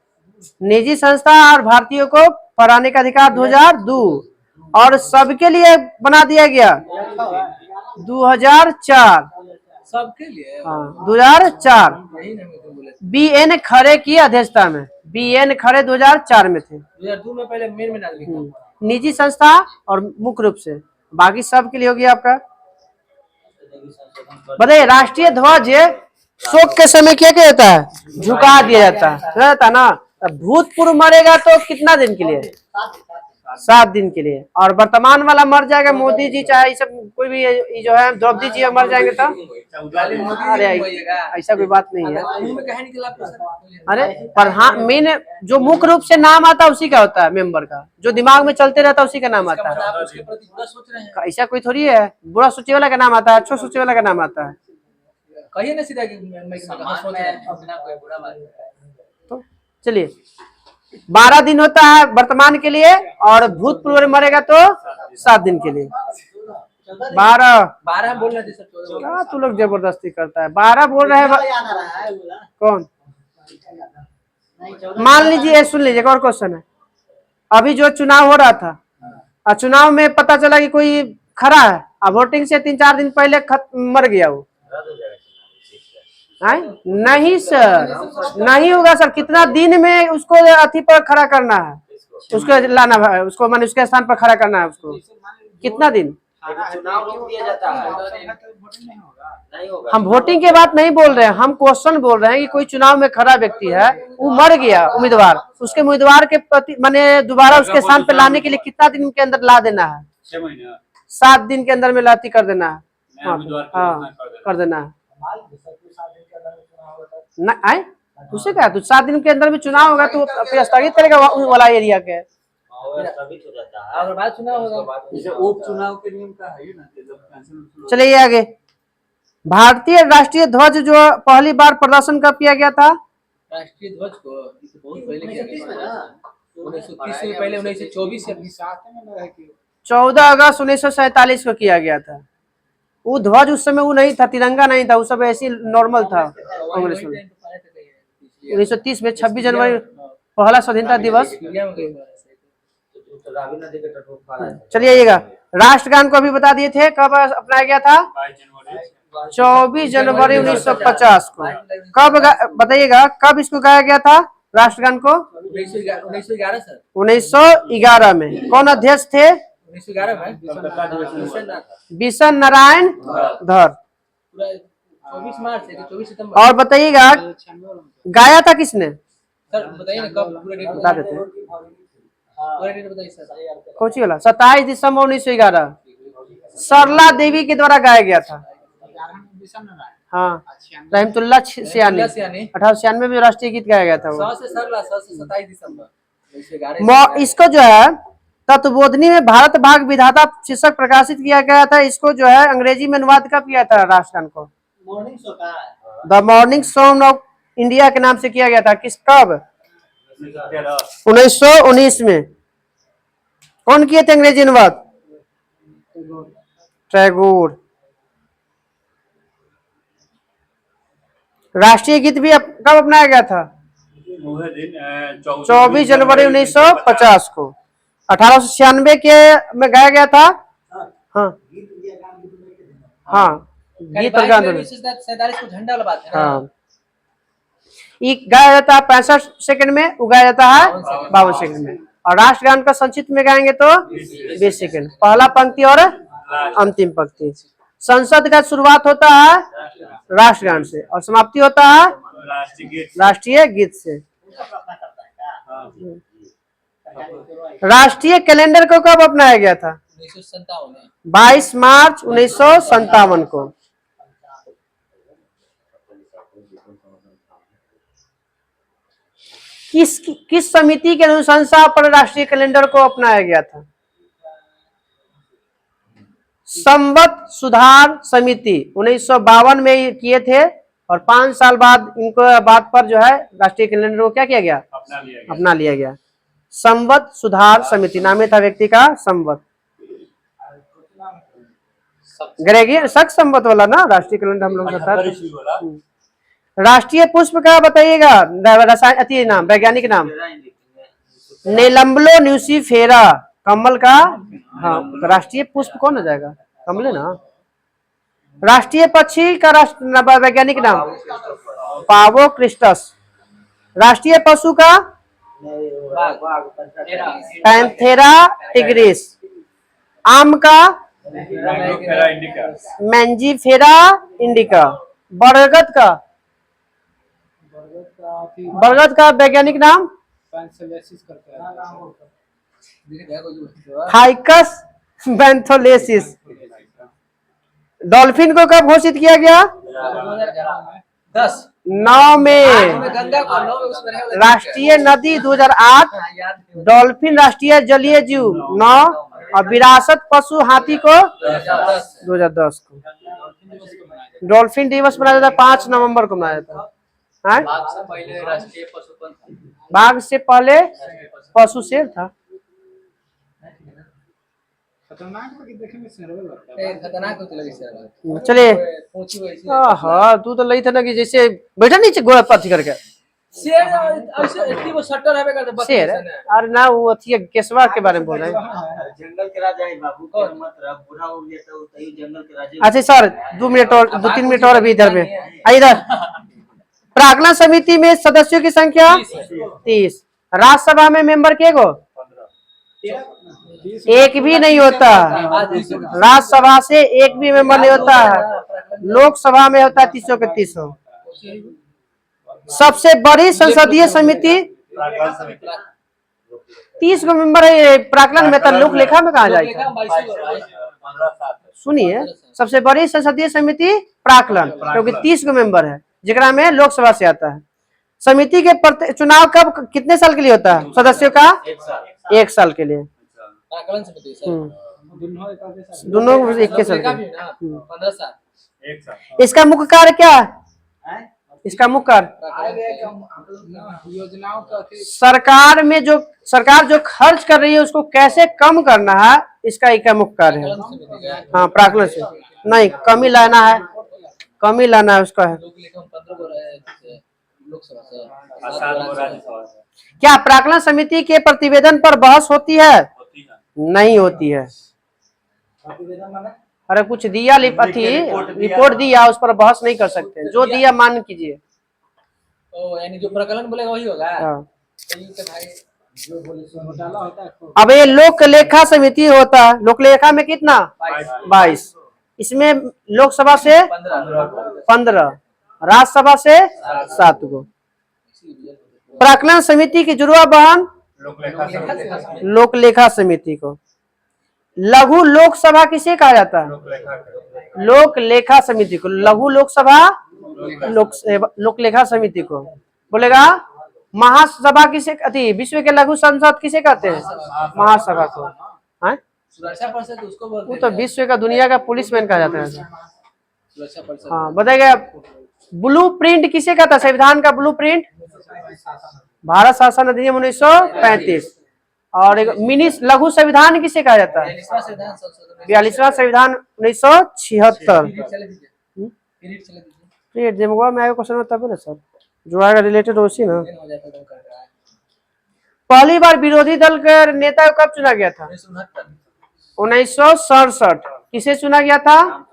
[SPEAKER 1] निजी संस्था और भारतीयों को फहराने का अधिकार 2002, और सबके लिए बना दिया गया 2004।
[SPEAKER 3] सबके लिए?
[SPEAKER 1] हाँ 2004। BN खरे की अध्यक्षता में, BN खरे 2004 में थे।
[SPEAKER 3] 2002 में पहले मेन में नागरिक,
[SPEAKER 1] निजी संस्था और मुख्य रूप से, बाकी सब के लिए होगी आपका। बताइए, राष्ट्रीय ध्वज शोक के समय क्या जाता है? झुका दिया जाता है ना। भूतपूर्व मरेगा तो कितना दिन के लिए? 7 दिन के लिए। और वर्तमान वाला मर जाएगा, मोदी जी चाहे सब कोई भी जो है द्रौपदी जी मर जाएंगे तो अरे ऐसा कोई बात नहीं है। अरे पर हाँ मेन जो मुख्य रूप से नाम आता है उसी का होता है, मेंबर का जो दिमाग में चलते रहता है उसी का नाम आता है। ऐसा कोई थोड़ी है बुरा सोचे वाला का नाम आता है, अच्छा सोचे वाला का नाम आता है।
[SPEAKER 3] कहिए ना सीधा
[SPEAKER 1] तो चलिए 12 दिन होता है वर्तमान के लिए, और भूतपूर्व मरेगा तो 7 दिन के लिए। 12
[SPEAKER 3] बोल रहे थे सर,
[SPEAKER 1] क्या तू लोग जबरदस्ती करता है? 12 बोल रहे हैं। कौन? मान लीजिए, सुन लीजिए और क्वेश्चन है। अभी जो चुनाव हो रहा था, और चुनाव में पता चला कि कोई खड़ा है, और वोटिंग से 3-4 दिन पहले मर गया वो, नहीं सर नहीं होगा सर। कितना दिन में उसको अथी पर खड़ा करना है, उसको लाना है, उसको मान उसके स्थान पर खड़ा करना है उसको, कितना दिन?
[SPEAKER 5] चुनाव रोक दिया जाता है, नहीं होगा।
[SPEAKER 1] हम वोटिंग के बात नहीं बोल रहे हैं, हम क्वेश्चन बोल रहे हैं कि कोई चुनाव में खड़ा व्यक्ति है, वो मर गया उम्मीदवार, उसके उम्मीदवार के प्रति माने दोबारा उसके स्थान पर लाने के लिए कितना दिन के अंदर ला देना है? 7 दिन के अंदर में लाती कर देना है। हाँ
[SPEAKER 2] उम्मीदवार की
[SPEAKER 1] हाँ
[SPEAKER 2] घोषणा कर देना।
[SPEAKER 1] कर देना है
[SPEAKER 5] मान लीजिए सब कुछ 7 दिन के अंदर में चुनाव होता है।
[SPEAKER 1] ना आए उससे क्या, तो 7 दिन के अंदर भी चुनाव होगा तो फिर स्थगित करेगा उस वाला एरिया के।
[SPEAKER 5] और स्थगित हो जाता है।
[SPEAKER 3] अगर बाद चुनाव होगा
[SPEAKER 4] जैसे उपचुनाव के नियम का है ना कि जब कैंसिल
[SPEAKER 1] चलिए आगे। भारतीय राष्ट्रीय ध्वज जो पहली बार प्रदर्शन कब किया गया था?
[SPEAKER 3] राष्ट्रीय ध्वज को ये तो बहुत पहले किया गया था 1930 से पहले 1924 से
[SPEAKER 4] 7 में लगा है कि
[SPEAKER 1] 14 अगस्त 1947 को किया गया था। वो ध्वज उस समय वो नहीं था, तिरंगा नहीं था, उस समय ऐसी नॉर्मल था कांग्रेस में। 1930 में 26 जनवरी पहला स्वतंत्रता दिवस।
[SPEAKER 3] इंडिया में गई बार ऐसे
[SPEAKER 5] तो रावी नदी के तट पर खड़ा है।
[SPEAKER 1] चलिए आइएगा, राष्ट्रगान को अभी बता दिए थे कब अपनाया गया था? 24 जनवरी 1950 को। कब बताइएगा कब इसको गाया गया था राष्ट्रगान को?
[SPEAKER 3] 1911 सर
[SPEAKER 1] 1911 में। कौन अध्यक्ष थे?
[SPEAKER 3] 1911 में
[SPEAKER 1] बिशन नारायण धर।
[SPEAKER 3] पूरा 24 मार्च है कि 24 सितंबर।
[SPEAKER 1] और बताइएगा
[SPEAKER 4] 96 वाला में।
[SPEAKER 1] गाया था किसने?
[SPEAKER 3] सर बताइए ना कब पूरा डेट
[SPEAKER 1] बता देते हैं।
[SPEAKER 3] पूरा डेट बताइए सर।
[SPEAKER 1] कौन सी वाला? 27 दिसंबर 1911 सरला देवी के द्वारा गाया गया था।
[SPEAKER 4] 11 में मिशन में आया।
[SPEAKER 1] हाँ,
[SPEAKER 4] 96
[SPEAKER 1] रहमतुल्लाह सियानी। 1896 में जो राष्ट्रीय गीत गाया गया था वो।
[SPEAKER 3] 100 से सरला 100 से 27 दिसंबर 1911
[SPEAKER 1] इसको जो है तत्वबोधनी में भारत भाग विधाता शीर्षक प्रकाशित किया गया था। इसको जो है अंग्रेजी में अनुवाद कब किया था राष्ट्रगान को?
[SPEAKER 5] मॉर्निंग शो का है।
[SPEAKER 1] The morning song of India के नाम से किया गया था। किस कब? 1919 में। कौन किए थे अंग्रेजी अनुवाद? टैगोर। राष्ट्रीय गीत भी कब अपनाया गया था? 24 जनवरी 1950 को। 1896 के में गाया गया था। हाँ हाँ, गीत और गान दोनों।
[SPEAKER 3] 47 को झंडा वाला बात है ना।
[SPEAKER 1] हाँ, ये गाया जाता है 65 सेकंड में, उगाया जाता है 52 सेकंड में। और राष्ट्रगान का संक्षिप्त में गाएंगे तो 20 सेकंड। पहला पंक्ति और अंतिम पंक्ति। संसद का शुरुआत होता है राष्ट्रगान से और समाप्ति होता है राष्ट्रीय गीत से। राष्ट्रीय कैलेंडर को कब अपनाया गया था?
[SPEAKER 3] 1957 में।
[SPEAKER 1] 22 मार्च 1957 को। किस समिति की अनुशंसा पर राष्ट्रीय कैलेंडर को अपनाया गया था? संवत सुधार समिति 1952 में ये किए थे और 5 साल बाद इनको बात पर जो है राष्ट्रीय कैलेंडर को क्या किया गया? अपना लिया गया। संवत सुधार समिति नाम था व्यक्ति का, संवत। ग्रेगोरियन शक संवत वाला ना राष्ट्रीय कैलेंडर हम लोग करता है। राष्ट्रीय पुष्प का बताइएगा, रसायन अति नाम, वैज्ञानिक नाम? नेलम्बलो न्यूसीफेरा, कमल का। हाँ, राष्ट्रीय पुष्प कौन हो जाएगा? कमल है ना। राष्ट्रीय पक्षी का वैज्ञानिक नाम? पावो क्रिस्टस। राष्ट्रीय पशु का? Panthera tigris. आम का? Mangifera indica. बरगद का? बरगद का वैज्ञानिक नाम?
[SPEAKER 4] पैंसलेसिस करते हैं।
[SPEAKER 1] फाइकस बेंथोलेसिस। डॉल्फिन को कब घोषित किया गया?
[SPEAKER 3] 10
[SPEAKER 1] 9 में।
[SPEAKER 3] गंगा को 9 में उसमें रहेगा।
[SPEAKER 1] राष्ट्रीय नदी 2008। डॉल्फिन राष्ट्रीय जलीय जीव 9 और विरासत पशु हाथी को 2010 को। डॉल्फिन दिवस मनाया जाता है 5 नवंबर को मनाया जाता है।
[SPEAKER 3] बाघ से पहले राष्ट्रीय पशु कौन था?
[SPEAKER 1] बाघ से पहले पशु शेर था।
[SPEAKER 4] खतरनाक तो कि देखे में सर्वे लगता है।
[SPEAKER 3] खतरनाक होती लगी सर।
[SPEAKER 1] चलिए।
[SPEAKER 3] पूछी वैसी
[SPEAKER 1] हाँ, तू तो लगी था ना कि जैसे बैठा नीचे गोड़ा पथी करके
[SPEAKER 3] शेर ऐसे इतनी वो सट्टर हवे करते बस
[SPEAKER 1] शेर। अरे ना, वो अथी केसवा के बारे में बोल रहे हैं।
[SPEAKER 5] जंगल के राजा है बाबू के मत रब बुरा हो गया तो तई जंगल के राजा।
[SPEAKER 1] अच्छा सर, 2 मिनट और 2-3 मिनट और अभी इधर में इधर। प्रार्थना समिति में सदस्यों की संख्या 30। राज्यसभा में मेंबर के गो? एक भी नहीं होता। राज्यसभा से एक भी मेंबर नहीं होता है। लोकसभा में होता है 300 के 300। सबसे बड़ी संसदीय समिति 30 को मेंबर है। प्राकलन में तो लोक लेखा में कहा जाएगा? सुनिए, सबसे बड़ी संसदीय समिति प्राक्कलन, क्योंकि 30 को मेंबर है, जिकरा में लोकसभा से आता है। समिति के चुनाव कब कितने साल के लिए होता है सदस्यों का? 1 साल के लिए।
[SPEAKER 3] प्राक्कलन समिति सर
[SPEAKER 1] दोनों 21 साल
[SPEAKER 3] का
[SPEAKER 1] के।
[SPEAKER 3] भी ना 15 साल।
[SPEAKER 1] इसका मुख्य कार्य क्या है? इसका मुख्य कार्य
[SPEAKER 4] योजनाओं का
[SPEAKER 1] सरकार में सरकार जो खर्च कर रही है उसको कैसे कम करना है, इसका एक मुख्य कार्य है।
[SPEAKER 3] प्राक्कलन समिति का
[SPEAKER 1] हाँ, प्राक्कलन से नहीं, कमी लाना है, कमी लाना है उसका है।
[SPEAKER 3] लोग लेकर 15 को लोकसभा से
[SPEAKER 1] क्या प्राक्कलन समिति के प्रतिवेदन पर बहस होती है? नहीं होती है। अरे कुछ दिया रिपोर्ट दिया, उस पर बहस नहीं कर सकते। जो दिया मान कीजिए।
[SPEAKER 3] ओ यानी जो प्रकलन बोलेगा वही होगा।
[SPEAKER 1] हाँ।
[SPEAKER 3] तो ये तो भाई
[SPEAKER 4] घोटाला होता है खूब।
[SPEAKER 1] अब ये लोक लेखा समिति होता है। लोक लेखा में कितना? 22। इसमें लोकसभा से 15, राज्यसभा से 7 को। प्राक्कलन समिति की जुड़वा बहन लोक लेखा समिति को। लघु लोकसभा किसे कहा जाता है? लोक लेखा समिति को। लघु लोकसभा लोक लेखा समिति को बोलेगा। महासभा किसे विश्व के लघु संसद किसे कहते हैं? महासभा को। हाँ?
[SPEAKER 3] सुरक्षा परिषद उसको बोलते
[SPEAKER 1] वो
[SPEAKER 3] हैं।
[SPEAKER 1] तो विश्व का दुनिया का पुलिसमैन कहा जाता है।
[SPEAKER 3] सुरक्षा परिषद।
[SPEAKER 1] हाँ, बताइएगा। ब्लू प्रिंट किसे कहता है? संविधान का ब्लू प्रिंट भारत शासन अधिनियम 1935। और एक मिनी लघु संविधान किसे कहा जाता है? 42वां संविधान 1976। प्रिंट जमवा में आएगा क्वेश्चन तब ना सर, जो आएगा रिलेटेड उसी ना। पहली बार विरोधी दल के नेता को कब चुना गया था? 1967। किसे चुना गया था?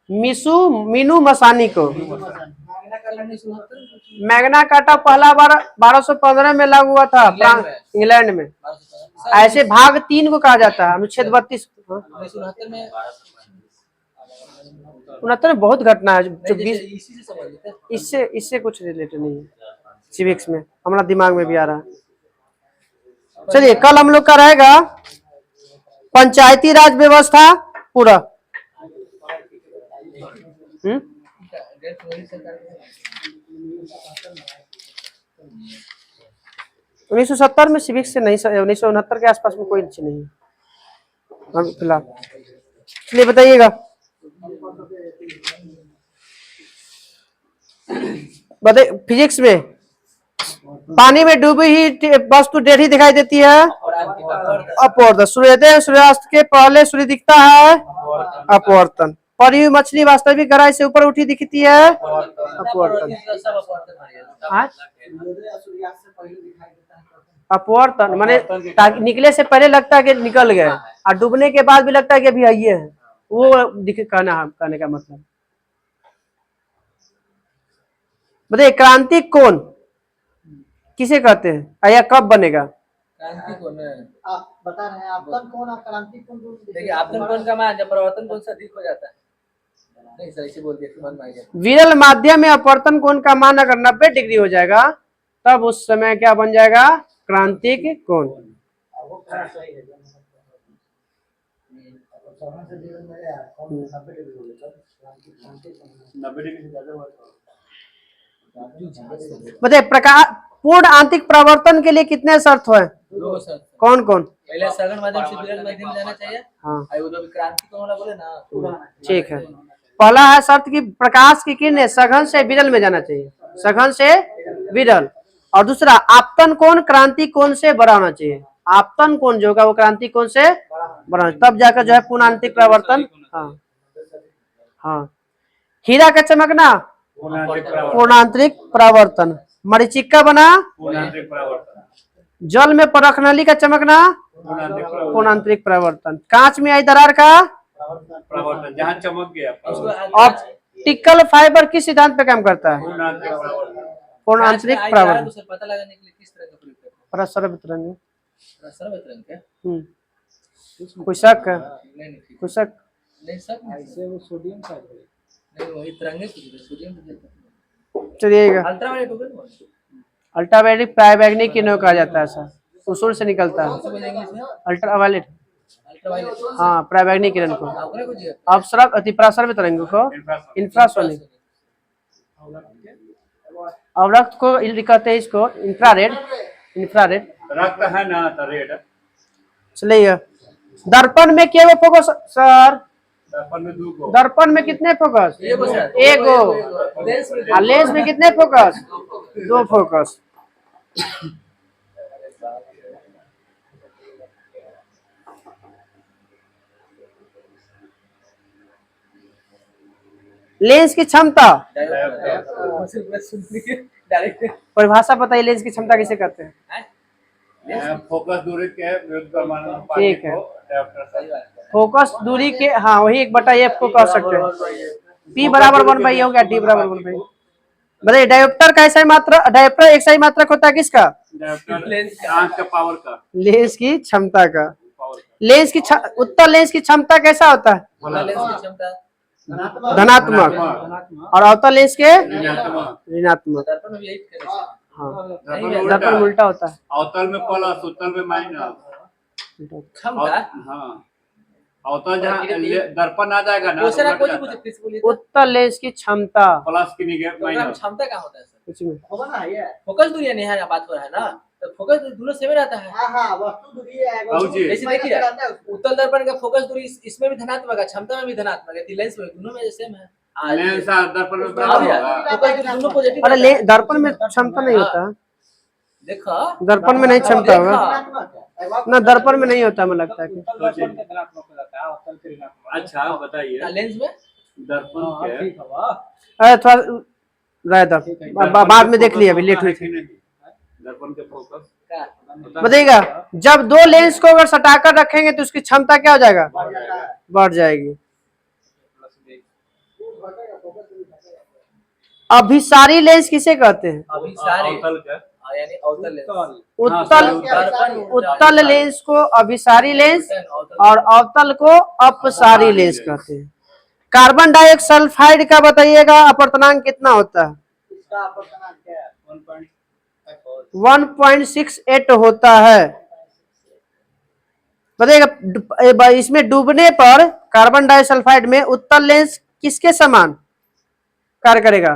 [SPEAKER 1] मीनू मसानी को। मैग्ना कार्टा पहला बार 1215 में लागू हुआ था इंग्लैंड में। ऐसे भाग 3 को कहा जाता है। अनुच्छेद 32। 69 में बहुत घटना है जो 20 इससे कुछ रिलेटेड नहीं है। सिविक्स में हमारा दिमाग में भी आ रहा है। चलिए, कल हम लोग का रहेगा पंचायती राज व्यवस्था पूरा। 1970 में सिविक्स से नहीं, 1969 के आसपास में कोई अच्छी नहीं है फिलहाल। चलिए बताइएगा। फिजिक्स में पानी में डूबी ही वस्तु टेढ़ी दिखाई देती है, अपवर्तन। सूर्योदय सूर्यास्त के पहले सूर्य दिखता है, अपवर्तन। परी हुई मछली वास्तविक गहराई से ऊपर उठी दिखती है, अपवर्तन। अपवर्तन माने निकले से पहले लगता है कि निकल गए, और डूबने के बाद भी लगता है कि अभी आइए है। वो कहने का मतलब। बताइए, क्रांति कौन किसे कहते हैं या कब बनेगा?
[SPEAKER 3] क्रांति कौन है?
[SPEAKER 5] आप बता रहे हैं आपतन कौन और क्रांति कौन?
[SPEAKER 3] देखिए, आपतन कौन का मान जब परिवर्तन कौन से अधिक हो जाता है। नहीं सर, इसे बोल दिया मन में आ गया।
[SPEAKER 1] विरल माध्यम में अपवर्तन कोण का मान अगर 90 डिग्री हो जाएगा तब उस समय क्या बन जाएगा? क्रांतिक कोण। बताइए, प्रकाश पूर्ण आंतरिक प्रवर्तन के लिए कितने शर्त है?
[SPEAKER 3] दो शर्त।
[SPEAKER 1] कौन कौन?
[SPEAKER 3] पहले सघन माध्यम से विरल माध्यम जाना चाहिए।
[SPEAKER 1] हाँ,
[SPEAKER 3] वो जो क्रांति कौन वाला बोले ना,
[SPEAKER 1] ठीक है। पहला है शर्त कि प्रकाश की किरणें सघन से विरल में जाना चाहिए, सघन से विरल। और दूसरा, आपतन कोण क्रांति कोण से बड़ा होना चाहिए। आपतन कोण जो होगा वो क्रांति कोण से बड़ा, तब जाकर जो है पूर्ण आंतरिक प्रवर्तन। हाँ हाँ। हीरा का चमकना पूर्ण आंतरिक प्रवर्तन। मरीचिका बना जल में परख नली का चमकना पूर्ण आंतरिक प्रवर्तन। कांच में आई दरार का
[SPEAKER 2] प्रवर्तन, जहाँ चमक गया।
[SPEAKER 1] ऑप्टिकल फाइबर किस सिद्धांत पे काम करता है? पूर्ण आंतरिक प्रवर्तन।
[SPEAKER 3] पता लगाने के लिए किस तरह का प्रयोग करते हैं?
[SPEAKER 1] परस्पर वितरण।
[SPEAKER 3] सर्वत्र क्या?
[SPEAKER 1] कोई शक है?
[SPEAKER 3] नहीं
[SPEAKER 1] कोई शक?
[SPEAKER 3] नहीं सर,
[SPEAKER 4] ऐसे वो सोडियम का
[SPEAKER 3] नहीं वही तरंगे सोडियम
[SPEAKER 1] चलिएगा।
[SPEAKER 3] अल्ट्रावायलेट हो गया।
[SPEAKER 1] अल्ट्रावायलेट पराबैंगनी किरणों कहा जाता है सर, उसूल से निकलता है।
[SPEAKER 3] इंग्लिश में
[SPEAKER 1] अल्ट्रावायलेट
[SPEAKER 3] अल्ट्रावायलेट
[SPEAKER 1] हाँ पराबैंगनी किरण को,
[SPEAKER 3] ओकरा को जी
[SPEAKER 1] अपसरक अति पराश्रव्य तरंगों को इंफ्रासोनिक, और रक्त को कहते हैं इसको इंफ्रारेड। इंफ्रारेड
[SPEAKER 2] रक्त है ना तो रेड।
[SPEAKER 1] चलिए दर्पण में क्या फोकस सर?
[SPEAKER 2] दर्पण में 2 गो।
[SPEAKER 1] दर्पण में कितने फोकस?
[SPEAKER 3] एगो सर,
[SPEAKER 1] एगो।
[SPEAKER 3] लेंस में
[SPEAKER 1] और लेंस में कितने फोकस? 2 फोकस। लेंस की क्षमता
[SPEAKER 3] डायरेक्ट
[SPEAKER 1] परिभाषा बताइए, लेंस की क्षमता किसे कहते हैं?
[SPEAKER 2] फोकस दूरी के विरुद्ध परमाणु
[SPEAKER 1] ठीक है।
[SPEAKER 2] डायोप्टर।
[SPEAKER 1] फोकस दूरी के, हाँ वही 1/f को कह सकते हैं। P बराबर 1/a हो गया, D बराबर 1/a। बताइए डायोप्टर का SI मात्रा, डायोप्टर एक SI मात्रक होता है किसका?
[SPEAKER 2] डायोप्टर आंख का पावर का,
[SPEAKER 1] लेंस की क्षमता का।
[SPEAKER 2] पावर का।
[SPEAKER 1] लेंस की उत्तल लेंस की क्षमता कैसा होता है?
[SPEAKER 3] लेंस की क्षमता
[SPEAKER 1] धनात्मक। और अवतल लेंस के ऋणात्मक।
[SPEAKER 3] दर्पण में भी यही करे छै।
[SPEAKER 1] हाँ
[SPEAKER 2] दर्पण
[SPEAKER 1] दर्पण उल्टा होता है।
[SPEAKER 2] अवतल में प्लस, उत्तल में माइनस।
[SPEAKER 3] क्षमता
[SPEAKER 2] हाँ अवतल जहाँ दर्पण आ जाएगा ना,
[SPEAKER 3] दूसरा
[SPEAKER 2] तो
[SPEAKER 3] कुछ
[SPEAKER 2] उलट
[SPEAKER 3] कुछ
[SPEAKER 2] जाता
[SPEAKER 3] किस बोलिए
[SPEAKER 1] उत्तल लेंस की क्षमता
[SPEAKER 2] है। प्लस की निगेटिव
[SPEAKER 3] प्रोग्राम
[SPEAKER 2] माइनस।
[SPEAKER 3] क्षमता क्या होता है सर?
[SPEAKER 1] कुछ में
[SPEAKER 3] फोकस दूरी नहीं है, बात हो रहा है ना, तो फोकस दोनों सेम रहता है। जैसे देखिए उत्तल दर्पण का फोकस दूरी इसमें भी धनात्मक है, क्षमता में भी धनात्मक है, लेंस में दोनों में सेम है।
[SPEAKER 2] लेंस और दर्पण में बराबर होगा।
[SPEAKER 3] फोकस दूरी दोनों पॉजिटिव।
[SPEAKER 1] अरे दर्पण में क्षमता नहीं होता,
[SPEAKER 3] देखो
[SPEAKER 1] दर्पण में नहीं क्षमता होगा ना, दर्पण में नहीं होता, मुझे लगता है कि
[SPEAKER 4] दर्पण के धनात्मक हो जाता है, अवतल के ऋणात्मक।
[SPEAKER 2] अच्छा बताइए
[SPEAKER 3] लेंस में
[SPEAKER 2] दर्पण
[SPEAKER 4] हाँ,
[SPEAKER 2] के
[SPEAKER 4] ठीक है वाह।
[SPEAKER 1] अरे थोड़ा रह दो, बाद में देख लिया, अभी लेट हुई थी।
[SPEAKER 2] दर्पण के फोकस
[SPEAKER 3] क्या
[SPEAKER 1] बताइएगा जब 2 लेंस को अगर सटाकर रखेंगे तो उसकी क्षमता क्या हो जाएगा? बढ़ जाएगी। अभिसारी लेंस किसे कहते हैं?
[SPEAKER 3] अभी सारे
[SPEAKER 2] अवतल के
[SPEAKER 3] यानी अवतल लेंस,
[SPEAKER 1] उत्तल लेंस को अभिसारी लेंस और अवतल को अपसारी लेंस कहते हैं। कार्बन डाइऑक्साइड का बताइएगा अपवर्तनांक कितना होता है? 1.68 होता है। बताइएगा इसमें डूबने पर कार्बन डाइसल्फाइड में उत्तल लेंस किसके समान कार्य करेगा?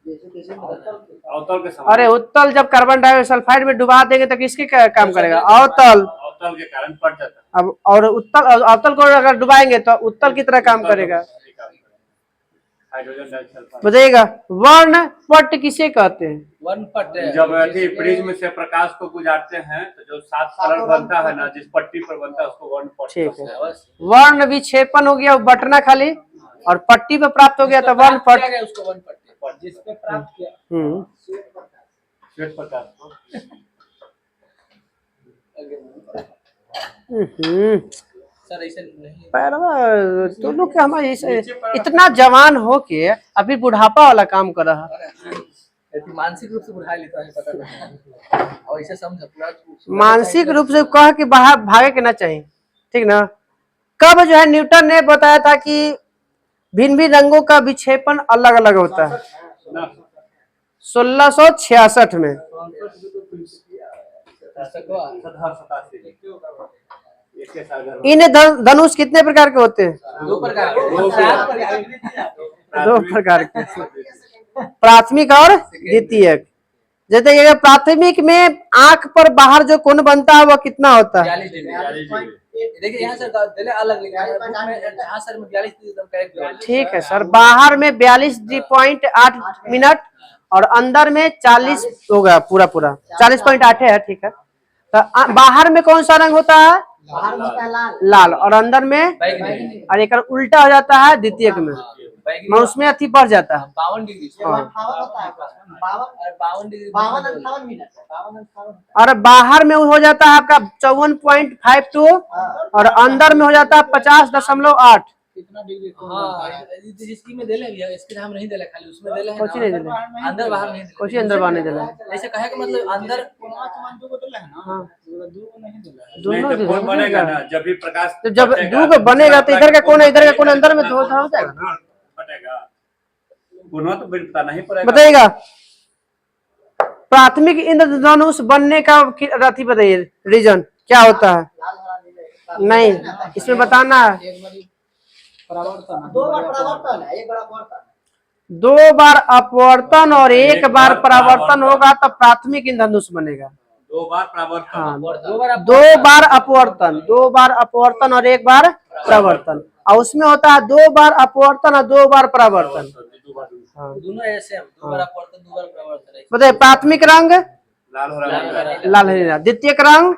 [SPEAKER 2] अवतल के समान।
[SPEAKER 1] अरे उत्तल जब कार्बन डाइसल्फाइड में डुबा देंगे तो किसके काम करेगा? अवतल।
[SPEAKER 2] अवतल के कारण फट जाता है।
[SPEAKER 1] अब और उत्तल, अवतल को अगर डुबाएंगे तो उत्तल की तरह काम करेगा।
[SPEAKER 2] Hydrogen disulphide.
[SPEAKER 1] बताइएगा वर्ण पट किसे कहते हैं?
[SPEAKER 3] वन पट
[SPEAKER 2] जब प्रिज्म से प्रकाश को गुजारते हैं तो जो 7 कलर बनता है ना, जिस पट्टी पर बनता है उसको वर्ण पट
[SPEAKER 1] ठीक
[SPEAKER 2] कहते
[SPEAKER 1] है।
[SPEAKER 2] हैं।
[SPEAKER 1] वर्ण विक्षेपण हो गया, बटना खाली, और पट्टी पे प्राप्त हो गया तो वर्ण पट।
[SPEAKER 3] उसको वन पट
[SPEAKER 4] जिस पे प्राप्त किया
[SPEAKER 2] श्वेत प्रकाश को।
[SPEAKER 3] सर ऐसे नहीं
[SPEAKER 1] पैरवा तो लोग के हमारे इतना जवान हो के अभी बुढ़ापा वाला काम कर रहा है।
[SPEAKER 3] है, मानसिक रूप से बुढ़ा लेता है, पता नहीं और ऐसे समझ पूरा
[SPEAKER 1] मानसिक रूप से कह के बाहर भागे के ना चाहिए, ठीक ना। कब जो है न्यूटन ने बताया था कि भिन्न भिन्न रंगों का विक्षेपण अलग अलग होता है? 1666 में। इन धनुष कितने प्रकार के होते हैं?
[SPEAKER 3] 2 प्रकार
[SPEAKER 1] दो प्रकार के, प्राथमिक और द्वितीयक। जैसे कि प्राथमिक में आंख पर बाहर जो कोण बनता है वह कितना होता है?
[SPEAKER 3] 42 डिग्री। देखिए यहाँ सर पहले अलग लिखा है, बुक में यहाँ सर में 42 डिग्री एकदम करेक्ट।
[SPEAKER 1] ठीक है सर, बाहर में 42.8 मिनट और अंदर में 40 होगा, पूरा 40.8 है, ठीक है। तो बाहर में कौन सा रंग होता है? लाल। और अंदर में
[SPEAKER 3] बैगनी।
[SPEAKER 1] और एक उल्टा हो जाता है द्वितीयक में, मैं उसमें अति बढ़ जाता है।
[SPEAKER 3] 52 डिग्री।
[SPEAKER 1] हाँ।
[SPEAKER 3] 52 डिग्री।
[SPEAKER 1] और बाहर में हो जाता है आपका 54.52 और अंदर में हो जाता है 50.8।
[SPEAKER 4] कितना डिग्री
[SPEAKER 3] हाँ इसकी में देले भैया, इसके हम नहीं देले, खाली उसमें देले है
[SPEAKER 1] कुछ नहीं
[SPEAKER 3] ना,
[SPEAKER 1] दिले,
[SPEAKER 3] अंदर बाहर नहीं देले।
[SPEAKER 1] कुछ अंदर बाहर नहीं दिला।
[SPEAKER 3] ऐसे कहे का मतलब अंदर
[SPEAKER 1] हाँ
[SPEAKER 2] नहीं
[SPEAKER 1] दोनों
[SPEAKER 2] तो कोण बनेगा ना, जब भी प्रकाश
[SPEAKER 1] तो जब दो बनेगा तो इधर का कोण इधर का कोण अंदर में हो जाएगा ना,
[SPEAKER 2] फटेगा। कोण तो बिल्कुल पता नहीं पड़ेगा।
[SPEAKER 1] बताइएगा प्राथमिक इंद्रधनुष बनने का अथी बताइए, रीजन क्या होता है? नहीं, इसमें बताना है
[SPEAKER 4] एक बार परावर्तन
[SPEAKER 5] दो बार परावर्तन है, एक बार अपवर्तन है।
[SPEAKER 1] 2 बार अपवर्तन और 1 बार परावर्तन होगा तब प्राथमिक इंद्रधनुष बनेगा।
[SPEAKER 2] 2 बार परावर्तन।
[SPEAKER 1] हाँ,
[SPEAKER 3] दो बार
[SPEAKER 1] 2 बार अपवर्तन, 2 बार अपवर्तन और 1 बार परावर्तन, और उसमें होता है 2 बार अपवर्तन और 2 बार परावर्तन। हाँ,
[SPEAKER 3] दोनों ऐसे हम 2 बार अपवर्तन 2 बार परावर्तन।
[SPEAKER 1] बताइए प्राथमिक रंग
[SPEAKER 2] लाल हो रहा है,
[SPEAKER 1] लाल हरा, द्वितीयक रंग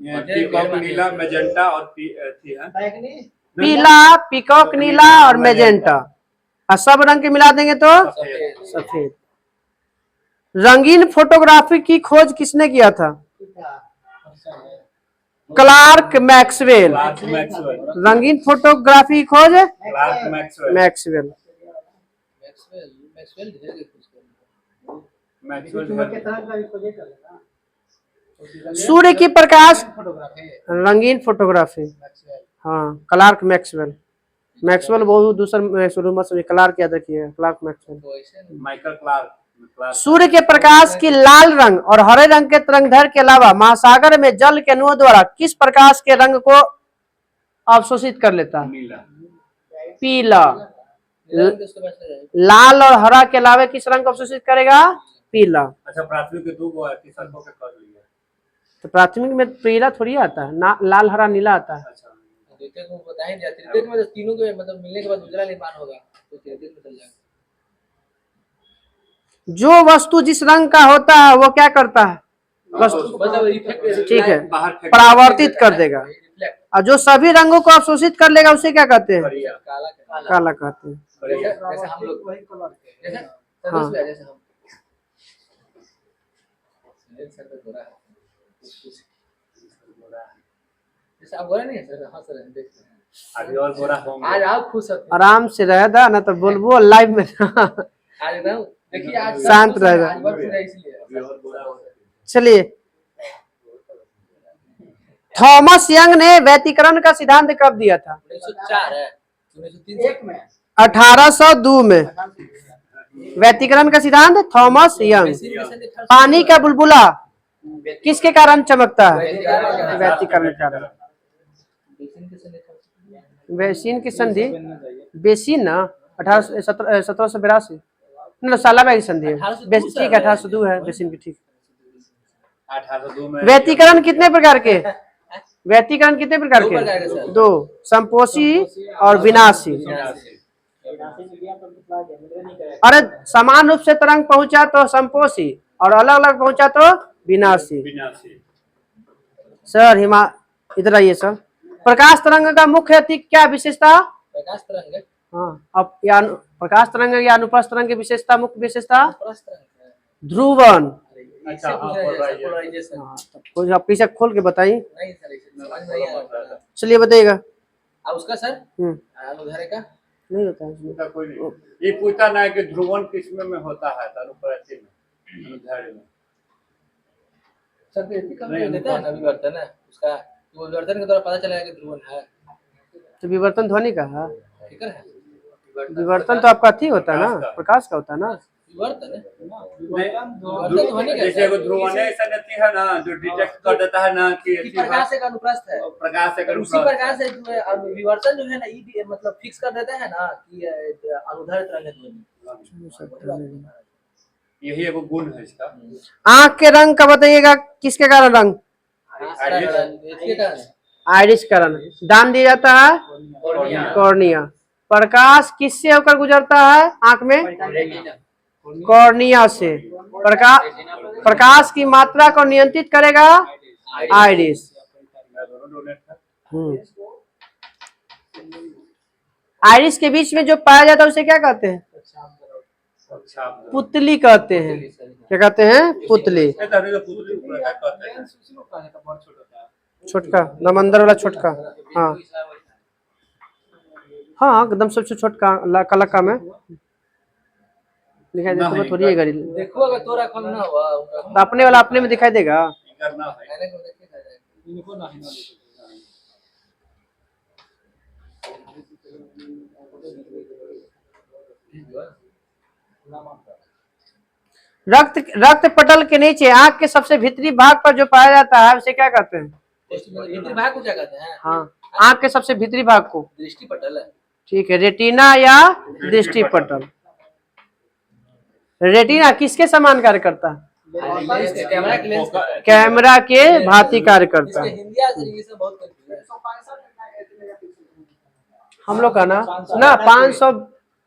[SPEAKER 2] पीकॉक नीला मैजेंटा और थी है
[SPEAKER 5] बैगनी
[SPEAKER 1] पीला, पीकॉक नीला और मैजेंटा, और सब रंग के मिला देंगे तो सफेद। रंगीन फोटोग्राफी की खोज किसने किया था? Clerk Maxwell.
[SPEAKER 2] Clerk Maxwell.
[SPEAKER 1] रंगीन फोटोग्राफी की खोज
[SPEAKER 2] क्लार्क मैक्सवेल।
[SPEAKER 1] मैक्सवेल।
[SPEAKER 2] मैक्सवेल
[SPEAKER 1] सूर्य की प्रकाश,
[SPEAKER 4] फोटोग्राफी
[SPEAKER 1] रंगीन फोटोग्राफी, हाँ क्लार्क मैक्सवेल। मैक्सवेल बहुत दूसरा शुरू क्लार्क याद रखिए, क्लार्क मैक्सवेल।
[SPEAKER 2] Michael Clark.
[SPEAKER 1] सूर्य के प्रकाश की लाल रंग और हरे रंग के तरंगधर के अलावा महासागर में जल के अणुओं द्वारा किस प्रकाश के रंग को अवशोषित कर लेता है?
[SPEAKER 2] नीला।
[SPEAKER 1] पीला। लाल और हरा के अलावा किस रंग को अवशोषित करेगा? पीला।
[SPEAKER 2] अच्छा, प्राथमिक के 2 गो है, तीसरा को कर लिया।
[SPEAKER 1] तो प्राथमिक में पीला थोड़ी आता है ना, लाल हरा नीला आता है।
[SPEAKER 2] अच्छा,
[SPEAKER 3] द्वितीयक को बता ही दिया, तृतीयक में तो तीनों के मतलब मिलने के बाद उजला निर्माण होगा तो तृतीयक में चल जाएगा।
[SPEAKER 1] जो वस्तु जिस रंग का होता है वो क्या करता है? वस्तु
[SPEAKER 3] मतलब इफेक्ट
[SPEAKER 1] ठीक है,
[SPEAKER 2] बाहर फेंक
[SPEAKER 1] परावर्तित कर देगा,
[SPEAKER 3] रिफ्लेक्ट
[SPEAKER 1] और जो सभी रंगों को अवशोषित कर लेगा उसे क्या कहते हैं?
[SPEAKER 2] करिया।
[SPEAKER 3] काला
[SPEAKER 1] काला कहते हैं।
[SPEAKER 3] जैसे हम लोग
[SPEAKER 4] वही कलर के
[SPEAKER 3] जैसे
[SPEAKER 1] हाँ।
[SPEAKER 3] जैसे हम जैसे आप गोरा नहीं है सर, हाँ सर देख
[SPEAKER 2] अभी और गोरा होंगे।
[SPEAKER 3] आज आप खुश हैं,
[SPEAKER 1] आराम से रहेगा ना तो बोलबो लाइव में।
[SPEAKER 3] आज एकदम देखिए आज सब
[SPEAKER 1] शांत
[SPEAKER 3] खुश हैं,
[SPEAKER 1] रहेगा।
[SPEAKER 3] आज बहुत खुश है इसलिए।
[SPEAKER 2] अभी और गोरा होंगे।
[SPEAKER 1] चलिए, थॉमस यंग ने व्यतिकरण का सिद्धांत कब दिया था?
[SPEAKER 3] 1904 है 1903
[SPEAKER 5] एक में
[SPEAKER 1] 1802 में। व्यतिकरण का सिद्धांत थॉमस यंग। पानी का बुलबुला किसके कारण चमकता है? व्यतिकरण के कारण। बेसिन की संधि, बेसिन ना 1782 सालाबाई की संधि है। ठीक है, 1802 है बेसिन की। ठीक।
[SPEAKER 2] 1802 में
[SPEAKER 1] व्यतिकरण कितने प्रकार के? व्यतिकरण कितने प्रकार
[SPEAKER 3] दो प्रकार के
[SPEAKER 1] के?
[SPEAKER 3] सर।
[SPEAKER 1] 2, संपोषी और विनाशी। अरे समान रूप से तरंग पहुंचा तो संपोषी और अलग अलग पहुंचा तो विनाशी।
[SPEAKER 2] विनाशी।
[SPEAKER 1] सर इधर आइए सर। प्रकाश तरंग का मुख्य क्या विशेषता?
[SPEAKER 3] प्रकाश तरंग है,
[SPEAKER 1] हाँ, अब प्रकाश तरंग या अनुप्रस्थ तरंग की विशेषता, मुख्य विशेषता
[SPEAKER 3] प्रकाश तरंग है।
[SPEAKER 1] ध्रुवन।
[SPEAKER 2] अच्छा,
[SPEAKER 3] इससे पूछा जाए सर, पोलराइजेशन
[SPEAKER 1] हाँ, कुछ आप पीछे खोल के बताइए।
[SPEAKER 3] नहीं सर, इसे समझ में नहीं आ रहा।
[SPEAKER 1] चलिए बताइएगा।
[SPEAKER 3] अब उसका सर अनुधारे का
[SPEAKER 1] नहीं होता है इसमें।
[SPEAKER 2] उसका कोई नहीं। ये पूछता ना है कि ध्रुवन किसमें में होता है, अनुप्रस्थ में, अनुधारी में।
[SPEAKER 3] सर तो इतनी कम नहीं देता है ना विवर्तन है उसका, तो विवर्तन के द्वारा पता चलेगा कि ध्रुवन है।
[SPEAKER 1] तो विवर्तन ध्वनि का है।
[SPEAKER 3] ठीक है,
[SPEAKER 1] विवर्तन तो आपका अथी होता है ना, प्रकाश का होता है ना।
[SPEAKER 3] विवर्तन है
[SPEAKER 2] नहीं,
[SPEAKER 3] ध्वनि का
[SPEAKER 2] जैसे वो ध्रुवन ऐसा रहती है ना जो डिटेक्ट कर देता है ना कि
[SPEAKER 3] कि प्रकाश एक अनुप्रस्थ है।
[SPEAKER 2] प्रकाश से
[SPEAKER 3] उसी प्रकार से जो है विवर्तन जो है ना ये मतलब फिक्स कर देता है ना कि अनुधर तरंग है ध्वनि।
[SPEAKER 2] यही एगो गुण है इसका।
[SPEAKER 1] आंख के रंग का बताइएगा, किसके कारण रंग?
[SPEAKER 3] इसके कारण
[SPEAKER 1] आइरिस का रंग। दान दिया जाता है कॉर्निया। प्रकाश किससे होकर गुजरता है आंख में? कॉर्निया से। प्रकाश की मात्रा को नियंत्रित करेगा आइरिस। आइरिस के बीच में जो पाया जाता है उसे क्या कहते हैं? पुतली कहते हैं। क्या कहते हैं? पुतली। छोटका नमंदर वाला छोटका। हाँ हाँ, एकदम सबसे छोटका कलका में दिखाई देता है। थोड़ी है गरीब,
[SPEAKER 3] देखो अगर तोरा कम ना हुआ
[SPEAKER 1] तो अपने वाला अपने में दिखाई देगा।
[SPEAKER 4] इनको नहीं ना
[SPEAKER 1] रक्त पटल के नीचे आंख के सबसे भीतरी भाग पर जो पाया जाता है उसे क्या कहते हैं?
[SPEAKER 3] भीतरी भाग को क्या कहते हैं?
[SPEAKER 1] हाँ, आंख के सबसे भीतरी भाग को।
[SPEAKER 3] दृष्टि पटल है।
[SPEAKER 1] ठीक है, रेटिना या दृष्टि पटल। रेटिना किसके समान कार्य करता है?
[SPEAKER 3] लेंस के, कैमरा के लेंस के।
[SPEAKER 1] कैमरा के भांति कार्य करता
[SPEAKER 3] इसके
[SPEAKER 1] है।
[SPEAKER 3] हिंदी या इंग्लिश में बहुत कंफ्यूजन है।
[SPEAKER 1] हम लोग का ना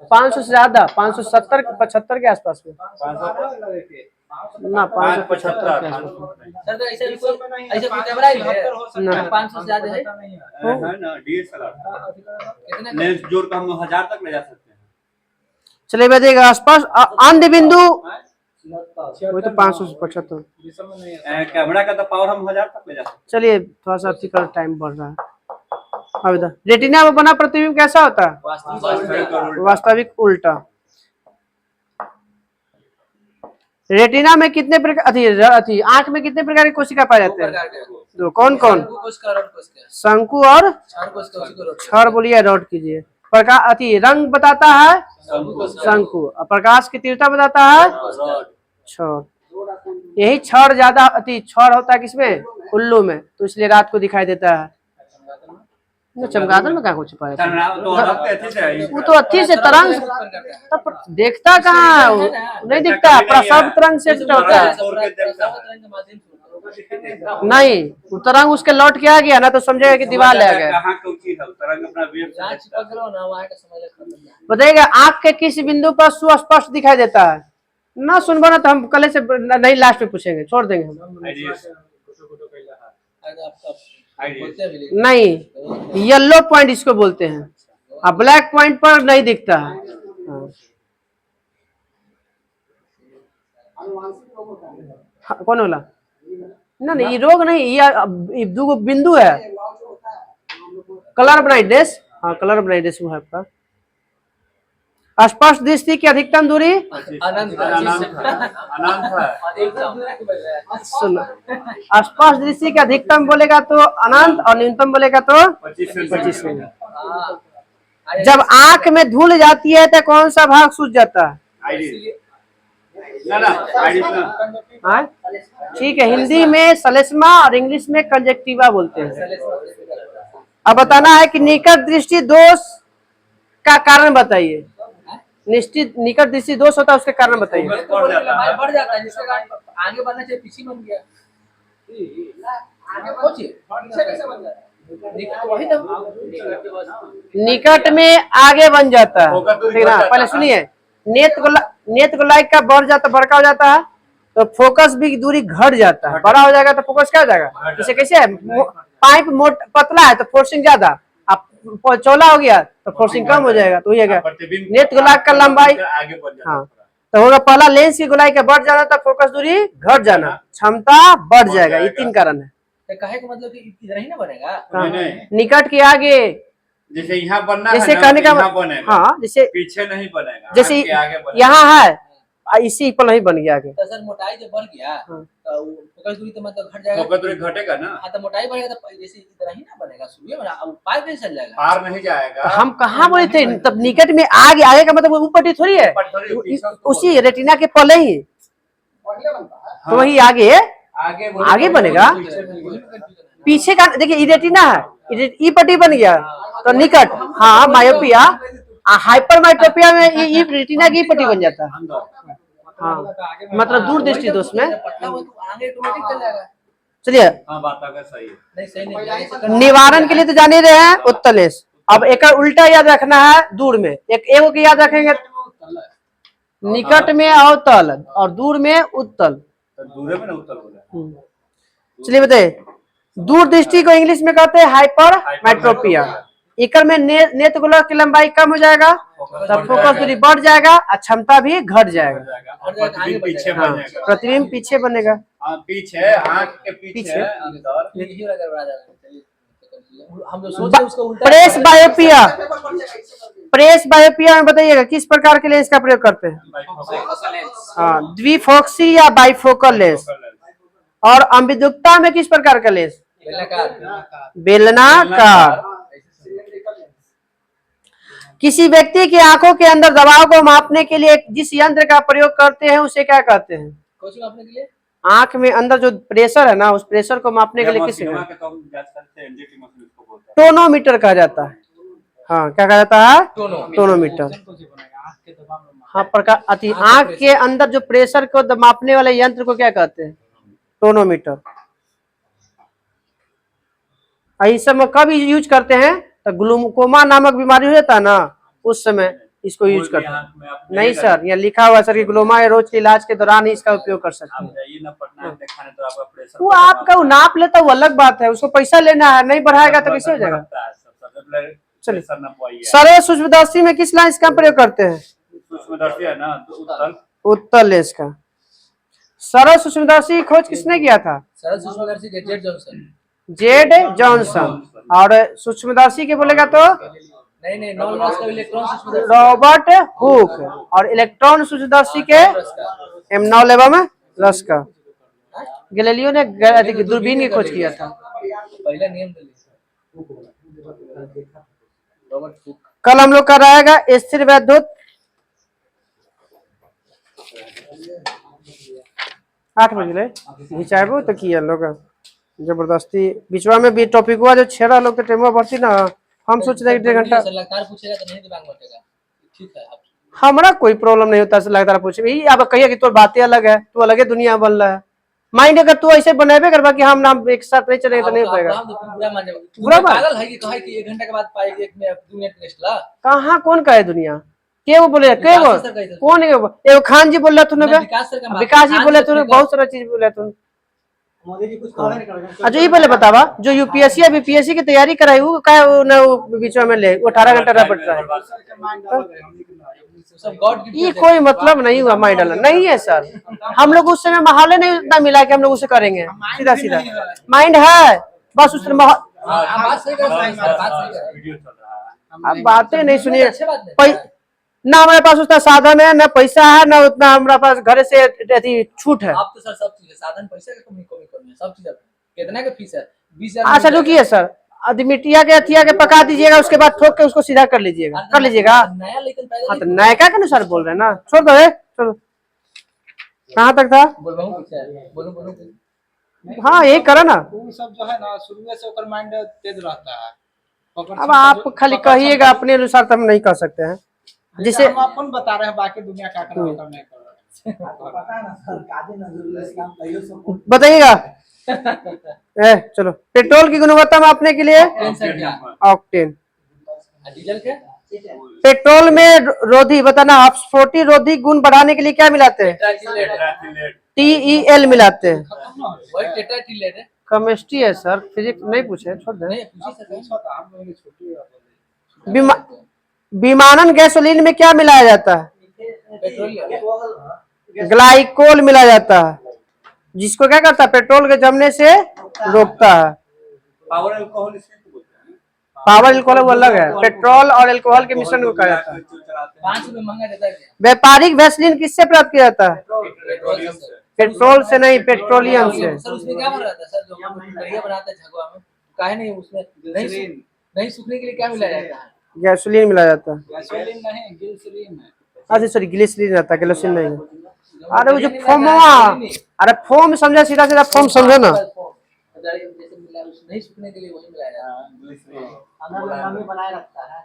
[SPEAKER 1] 500 से ज्यादा, 570 75 के आसपास में ना, 575 के आसपास।
[SPEAKER 3] सर तो ऐसा कोई कैमरा ही है
[SPEAKER 1] ना।
[SPEAKER 3] 500 से ज्यादा है?
[SPEAKER 2] है ना DSLR
[SPEAKER 3] कितना?
[SPEAKER 2] लेंस जोड़ कर हम 1000 तक ले जा सकते हैं।
[SPEAKER 1] चलिए बताइएगा आसपास अंध बिंदु, वही तो 575।
[SPEAKER 2] कैमरा का तो पावर हम 1000 तक ले जा सकते हैं।
[SPEAKER 1] चलिए थोड़ा सा आपसी टाइम बढ़ रहा है। अब इधर रेटिना में बना प्रतिबिंब कैसा होता है? वास्तविक उल्टा। रेटिना में कितने प्रकार आंख में कितने प्रकार की कोशिका पाए जाते हैं? तो कौन कौन? शंकु और क्षर बोलिए, नोट कीजिए। प्रकाश रंग बताता है शंकु, और प्रकाश की तीव्रता बताता है क्षर। यही क्षर ज्यादा क्षर होता है किसमें? उल्लू में, तो इसलिए रात को दिखाई देता है। चमगादड़ में क्या कुछ पाया? वो तो अच्छी से तरंग तब देखता कहाँ, नहीं दिखता, प्रसव तरंग से होता है। नहीं, वो तरंग उसके लौट के आ गया ना, तो समझेगा कि दीवार ले गया। बताइएगा आंख के किस बिंदु पर सुस्पष्ट दिखाई देता है? ना सुनबो ना तो हम कल से नहीं, लास्ट में पूछेंगे, छोड़ देंगे हम। नहीं, येलो पॉइंट इसको बोलते हैं, अब ब्लैक पॉइंट पर नहीं दिखता है। हाँ, कौन बोला? ना नहीं, ये रोग नहीं, ये दो बिंदु है। कलर ब्राइटनेस, हाँ कलर ब्राइटनेस वो है आपका। स्पष्ट दृष्टि की अधिकतम दूरी सुनो, स्पष्ट दृष्टि की अधिकतम बोलेगा तो अनंत, और न्यूनतम बोलेगा तो 25 सेंट। जब आंख में धूल जाती है तो कौन सा भाग सूज जाता है? ठीक है, हिंदी में सलेस्मा और इंग्लिश में कंजक्टिवा बोलते हैं। अब बताना है कि निकट दृष्टि दोष का कारण बताइए। निकट दृष्टि दोष होता है, उसके कारण बताइए।
[SPEAKER 3] बढ़ जाता है, जिसके कारण आगे बढ़ना चाहिए, पीछे बन गया।
[SPEAKER 1] निकट में आगे बन जाता है, ठीक ना? पहले सुनिए, नेत्र गोलाई का बढ़ जाता, बड़का हो जाता है तो फोकस भी दूरी घट जाता है। बड़ा हो जाएगा तो फोकस क्या हो जाएगा? इसे कैसे है, पाइप पतला है तो फोर्सिंग ज्यादा, अब चौला हो गया तो फोर्सिंग कम हो जाएगा, तो ये नेत्र गोलाई का लंबाई। हाँ, तो होगा पहला लेंस की गोलाई का बढ़ जाना था, फोकस दूरी घट जाना, क्षमता बढ़ जाएगा। ये 3 कारण है।
[SPEAKER 3] कहे का मतलब कि इधर ही ना बनेगा,
[SPEAKER 1] निकट के आगे,
[SPEAKER 2] जैसे यहाँ बनना
[SPEAKER 1] जैसे
[SPEAKER 2] है
[SPEAKER 1] कहने का
[SPEAKER 2] बनेगा।
[SPEAKER 1] हाँ, जैसे
[SPEAKER 2] पीछे नहीं बनेगा,
[SPEAKER 1] जैसे
[SPEAKER 2] आगे बनेगा।
[SPEAKER 1] यहाँ है, इसी पर नहीं बन गया आगे।
[SPEAKER 3] तो सर मोटाई जब बढ़ गया तो फोकस दूरी तो मतलब घट जाएगा।
[SPEAKER 2] फोकस दूरी घटेगा ना।
[SPEAKER 3] हाँ, तो मोटाई बढ़ेगा तो जैसे इधर ही ना बनेगा, शुरू में अब पार कैसे चल जाएगा?
[SPEAKER 2] पार नहीं जाएगा।
[SPEAKER 1] हम कहाँ बोले थे, तब निकट में आगे, आगे का मतलब वो पट्टी थोड़ी है, उसी रेटिना के पहले ही, तो वही आगे आगे बनेगा। पीछे का देखिए, रेटिना है, ई पट्टी बन गया तो निकट, हाँ मायोपिया, हाइपर माइट्रोपिया में ये रेटिना की पट्टी बन जाता है। हाँ, मतलब दूर दृष्टि दोष में। चलिए, निवारण के लिए तो जान ही रहे हैं उत्तलेश। अब एक उल्टा याद रखना है, दूर में एक को याद रखेंगे, निकट में अवतल और दूर में उत्तल। चलिए बताइए, दूर दृष्टि को इंग्लिश में कहते हैं हाइपर माइट्रोपिया। इकर में नेत्र गोलक की लंबाई कम हो जाएगा, तब फोकस दूरी बढ़ जाएगा और क्षमता भी घट जाएगा। प्रतिबिंब पीछे बनेगा,
[SPEAKER 2] पीछे आंख के पीछे
[SPEAKER 1] प्रेस बायोपिया। प्रेस बायोपिया में बताइएगा किस प्रकार के लेंस का प्रयोग करते हैं? हाँ, द्विफोक्सी या बाइफोकल लेंस। और अम्बिदुक्ता में किस प्रकार का लेंस? बेलनाकार। किसी व्यक्ति की आंखों के अंदर दबाव को मापने के लिए जिस यंत्र का प्रयोग करते हैं उसे क्या कहते हैं?
[SPEAKER 3] मापने के लिए
[SPEAKER 1] आंख में अंदर जो प्रेशर है ना, उस प्रेशर को मापने के लिए किस
[SPEAKER 2] मशीनवा के तो हम जांच करते हैं, एनजीटी मशीन उसको बोलते हैं।
[SPEAKER 1] टोनोमीटर कहा जाता है। हाँ, क्या कहा जाता है? टोनोमीटर।
[SPEAKER 4] आँख के दबाव में
[SPEAKER 1] हाँ, प्रकार अति आंख के अंदर जो प्रेशर को मापने वाले यंत्र को क्या कहते हैं? टोनोमीटर। इस समय कब यूज करते हैं? तो ग्लूकोमा नामक बीमारी हो जाता है ना, उस समय इसको यूज करते हैं। नहीं सर, यहाँ लिखा हुआ है सर कि ग्लूकोमा रोज के इलाज के दौरान ही इसका उपयोग कर सकते हैं।
[SPEAKER 2] जाइए ना पटना दिखाने तो आपका प्रेशर
[SPEAKER 1] वो आपका वो नाप लेता, वो अलग बात है, उसको पैसा लेना है, नहीं बढ़ाएगा तो कैसे हो जाएगा? चलिए, सरल सूक्ष्मदर्शी में किस लेंस का प्रयोग करते हैं?
[SPEAKER 2] सूक्ष्मदर्शी है ना,
[SPEAKER 1] उत्तल लेंस का। सरल सूक्ष्मदर्शी की खोज किसने किया था?
[SPEAKER 3] सरल सूक्ष्मदर्शी जेड जॉनसन।
[SPEAKER 1] Z Johnson. और सूक्ष्मदर्शी के बोलेगा तो
[SPEAKER 3] नहीं नॉन रस का इलेक्ट्रॉन सूक्ष्मदर्शी
[SPEAKER 1] रॉबर्ट हुक। और इलेक्ट्रॉन सूक्ष्मदर्शी के M911 रस का। गैलीलियो ने दूरबीन की खोज किया था।
[SPEAKER 3] पहला नियम रॉबर्ट हुक।
[SPEAKER 1] कल हम लोग का रहेगा स्थिर वैद्युत 8 बजे घिंचाबो तो किया लोग जबरदस्ती बीचवा में भी टॉपिक हुआ जो छेड़ा लोग तो टेमो भरती ना, हम सोच रहे 1.5 घंटा
[SPEAKER 3] लगातार पूछेगा तो नहीं दिमाग बटेगा। ठीक है, आप
[SPEAKER 1] हमारा कोई प्रॉब्लम नहीं होता लगातार पूछे भाई। आप कहिए कि तोर बातें अलग है, तू अलग दुनिया बन रहा है। माइंड अगर तू ऐसे बनाबे करवा कि हम नाम एक साथ नहीं चलेंगे तो नहीं होगा।
[SPEAKER 3] बुरा मान जाओ।
[SPEAKER 1] बुरा मान
[SPEAKER 3] पागल है कि कहे कि 1 घंटा के बाद पाएगी 1 मिनट 2 मिनट नेक्स्ट ला।
[SPEAKER 1] कहाँ कौन कहे दुनिया के वो बोले के वो कौन है? एगो खान जी बोल रहा तूने, विकास जी बोले तूने, बहुत सारा चीज बोले तूने। अच्छा ये पहले बतावा, जो यूपीएससी या बीपीएससी की तैयारी कराई वो का बीच में ले 18 घंटा रह पड़ रहा है। ये कोई मतलब नहीं हुआ माइंड डालना नहीं है सर। हम लोग उस समय माहौल नहीं उतना मिला कि हम लोग उसे करेंगे। सीधा सीधा माइंड है बस उस समय। अब बातें नहीं सुनिए, ना हमारे पास उतना साधन है, ना पैसा है, ना उतना हमारे पास घर से छूट है।
[SPEAKER 3] आप तो सर सब चीज साधन पैसे का कमी है, सब चीज कितना का फीस है? 20,000।
[SPEAKER 1] अच्छा रुकिए सर, मिट्टिया के अथिया के पका दीजिएगा, उसके बाद ठोक के उसको सीधा कर लीजिएगा, कर लीजिएगा।
[SPEAKER 3] नया लेकिन पैदा
[SPEAKER 1] हाँ तो नयका के अनुसार बोल रहे हैं ना, छोड़ दो चलो। कहाँ तक था?
[SPEAKER 3] बोलो
[SPEAKER 1] हाँ यही करा ना।
[SPEAKER 4] वो सब जो है ना शुरू से ओकर माइंड तेज रहता है।
[SPEAKER 1] अब आप खाली कहिएगा अपने अनुसार तो हम नहीं कर सकते हैं। जिसे
[SPEAKER 4] हम अपन बता रहे हैं, बाकी दुनिया क्या कर रहा है
[SPEAKER 1] बताइएगा। चलो, पेट्रोल की गुणवत्ता मापने के लिए ऑक्टेन।
[SPEAKER 3] डीजल के
[SPEAKER 1] पेट्रोल में रोधी बताना, स्फोटी रोधी गुण बढ़ाने के लिए क्या मिलाते हैं? TEL मिलाते हैं।
[SPEAKER 3] वही टेट्राटिलेट है।
[SPEAKER 1] केमिस्ट्री है सर, फिजिक्स नहीं पूछे, छोड़ दे।
[SPEAKER 3] नहीं पूछी सर।
[SPEAKER 1] विमानन गैसोलीन में क्या मिलाया जाता है?
[SPEAKER 3] पेट्रोल
[SPEAKER 1] ग्लाइकोल मिलाया जाता है, जिसको क्या करता है? पेट्रोल के जमने से रोकता है।
[SPEAKER 2] पावर अल्कोहल इसको बोलते हैं।
[SPEAKER 1] पावर अल्कोहल वो अलग है, पेट्रोल और अल्कोहल के मिश्रण को कहा जाता है।
[SPEAKER 3] 5 रुपए महंगा देता है।
[SPEAKER 1] व्यापारिक वैसलीन किससे प्राप्त किया जाता है? पेट्रोल से नहीं, पेट्रोलियम से।
[SPEAKER 3] सर उसमें क्या बन रहा था सर, जो हम कढ़िया बनाते हैं झगवा में, काहे नहीं उसमें नहीं सूखने के लिए क्या मिलाया जाता है?
[SPEAKER 1] गैसोलीन मिलाया जाता है।
[SPEAKER 4] गैसोलीन नहीं, ग्लिसरीन है।
[SPEAKER 1] अच्छा सॉरी, ग्लिसरीन रहता है, गैसोलीन नहीं है। अरे वो जो फोम, अरे फोम समझा, सीधा सीधा फोम समझो ना।
[SPEAKER 3] नहीं सूखने के लिए वही मिलाया जाता है।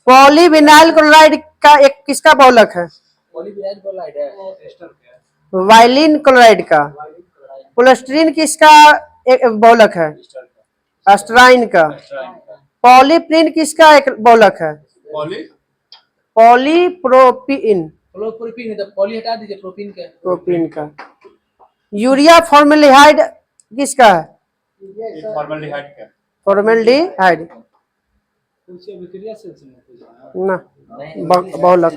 [SPEAKER 1] पॉलीविनाइल क्लोराइड का एक किसका बहुलक है?
[SPEAKER 3] पॉलीविनाइल क्लोराइड है।
[SPEAKER 1] वाइलिन क्लोराइड का। पोलिस्टीरीन किसका एक बहुलक है? एस्ट्राइन का। पॉलीप्रीन किसका एक बहुलक है? पॉलीप्रोपीन।
[SPEAKER 3] प्रोपीन है तो पॉली हटा दीजिए, प्रोपीन का।
[SPEAKER 1] प्रोपीन का। यूरिया फॉर्मेल्डिहाइड किसका है?
[SPEAKER 2] फॉर्मल्डिहाइड का।
[SPEAKER 1] फॉर्मेल्डिहाइड ना, बहुलक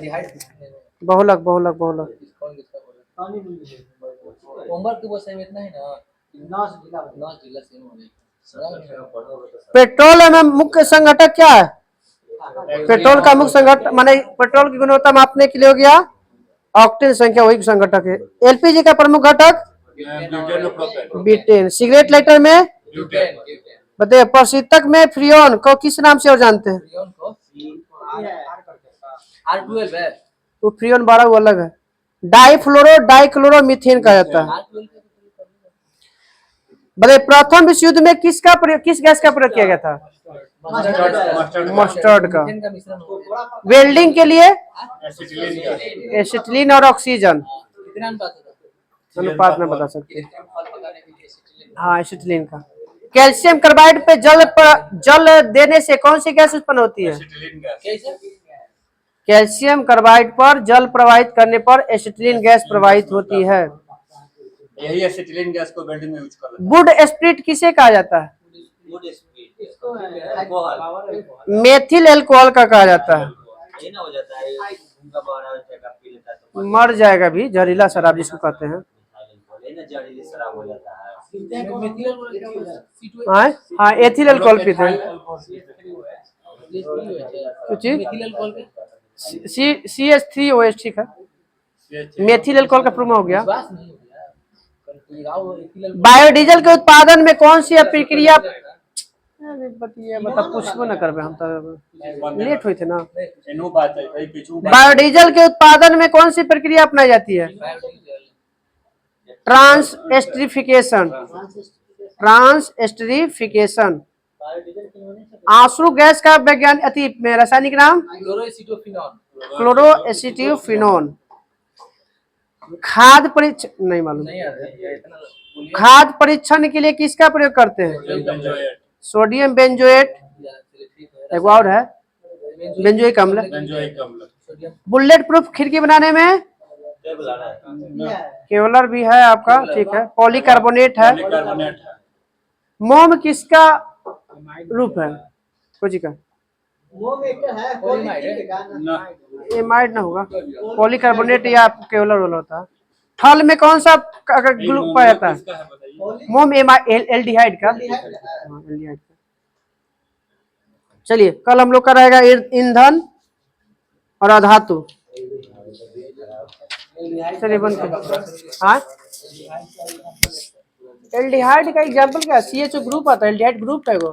[SPEAKER 1] बहुलक बहुलक बहुलक।
[SPEAKER 3] उम्र के वो सेम इतना है ना, 9 जिला सेम हो गए।
[SPEAKER 1] पेट्रोल में मुख्य संघटक क्या है? पेट्रोल का मुख्य संघटक माने पेट्रोल की गुणवत्ता मापने के लिए हो गया ऑक्टेन संख्या, वही संघटक है। एलपीजी का प्रमुख घटक ब्यूटेन। सिगरेट लाइटर में बताइए। प्रशीतक में फ्रियोन को किस नाम से और जानते हैं?
[SPEAKER 3] फ्रियोन को R12 है।
[SPEAKER 1] वो फ्रियोन 12 वो अलग है। डाइफ्लोरो डाइक्लोरोमीथेन कहा जाता है। बताइए प्रथम विश्व युद्ध में किस गैस का प्रयोग किया गया था? मस्टर्ड का।
[SPEAKER 3] का मिश्रण हो गया।
[SPEAKER 1] वेल्डिंग के लिए
[SPEAKER 2] एसिटिलीन का।
[SPEAKER 1] एसिटिलीन और ऑक्सीजन
[SPEAKER 3] कितना अनुपात होता है?
[SPEAKER 1] अनुपात में बता सकते हैं।
[SPEAKER 3] फल पकाने के लिए एसिटिलीन।
[SPEAKER 1] हाँ एसिटिलीन का। कैल्शियम कार्बाइड पे जल देने से कौन सी गैस उत्पन्न होती है?
[SPEAKER 2] Acetylene gas.
[SPEAKER 3] कैसे?
[SPEAKER 1] कैल्शियम कार्बाइड पर जल प्रवाहित करने पर एसिटिलीन गैस प्रवाहित होती है।
[SPEAKER 2] यही एसिटिलीन गैस को वेल्डिंग में यूज कर लेते
[SPEAKER 1] वुड स्प्रिट किसे कहा जाता है?
[SPEAKER 5] गुड स्पीड इसको अल्कोहल
[SPEAKER 1] मेथिल एल्कोहल का कहा जाता है।
[SPEAKER 5] ये ना हो जाता है उनका बड़ा जगह पी लेता है तो
[SPEAKER 1] मर जाएगा भी, जहरीला शराब जिसको कहते हैं।
[SPEAKER 5] ये ना जहरीली शराब हो जाता है।
[SPEAKER 3] मेथिल अल्कोहल क्या होता है? C2H।
[SPEAKER 1] हाँ हाँ एथिल अल्कोहल पीते हैं। कुछ
[SPEAKER 3] मेथिल अल्कोहल के
[SPEAKER 1] CH3OH ठीक है। मेथिल अल्कोहल का प्रूफ हो गया।
[SPEAKER 3] विश्वास नहीं हो गया। कल गाँव एथिल अल्कोहल।
[SPEAKER 1] बायोडीजल के उत्पादन में कौन सी प्रक्रिया? अरे बता पूछबो ना करबे, हम तो लेट हुए थे ना।
[SPEAKER 2] एनु बात है भाई पिछु बात।
[SPEAKER 1] बायोडीजल के उत्पादन में कौन सी प्रक्रिया अपनाई जाती है? ट्रांसएस्टरिफिकेशन। ट्रांसएस्टरिफिकेशन। आंसू गैस का वैज्ञानिक रासायनिक नाम?
[SPEAKER 3] क्लोरोएसिटोफिनॉन।
[SPEAKER 1] क्लोरोएसिटियोफिनोन। खाद परीक्षण नहीं मालूम।
[SPEAKER 3] नहीं आता है इतना बोलिए।
[SPEAKER 1] खाद परीक्षण के लिए किसका प्रयोग करते हैं?
[SPEAKER 2] बेंजोएट।
[SPEAKER 1] Sodium benzoate. एक और है बेंजोइक अम्ल।
[SPEAKER 2] बेंजोइक अम्ल।
[SPEAKER 3] सोडियम।
[SPEAKER 1] बुलेट प्रूफ खिड़की बनाने में केवलर भी है आपका, ठीक है। पॉलीकार्बोनेट है।
[SPEAKER 2] पॉलीकार्बोनेट है।
[SPEAKER 1] मोम किसका रूप है? खोजी का
[SPEAKER 2] ना
[SPEAKER 1] एमाइड ना होगा, पॉलीकार्बोनेट या केवलर वाला होता है। थल में कौन सा ग्लूकोज पाया जाता है?
[SPEAKER 2] किसका है बताइए।
[SPEAKER 1] मोम एल्डिहाइड का। हाँ, एल्डिहाइड का। चलिए कल हम लोग का रहेगा ईंधन और अधातु। चलिए बंद कर। हाँ एल्डिहाइड का एग्जाम्पल क्या? CHO ग्रुप आता है, एल्डिहाइड ग्रुप है वो।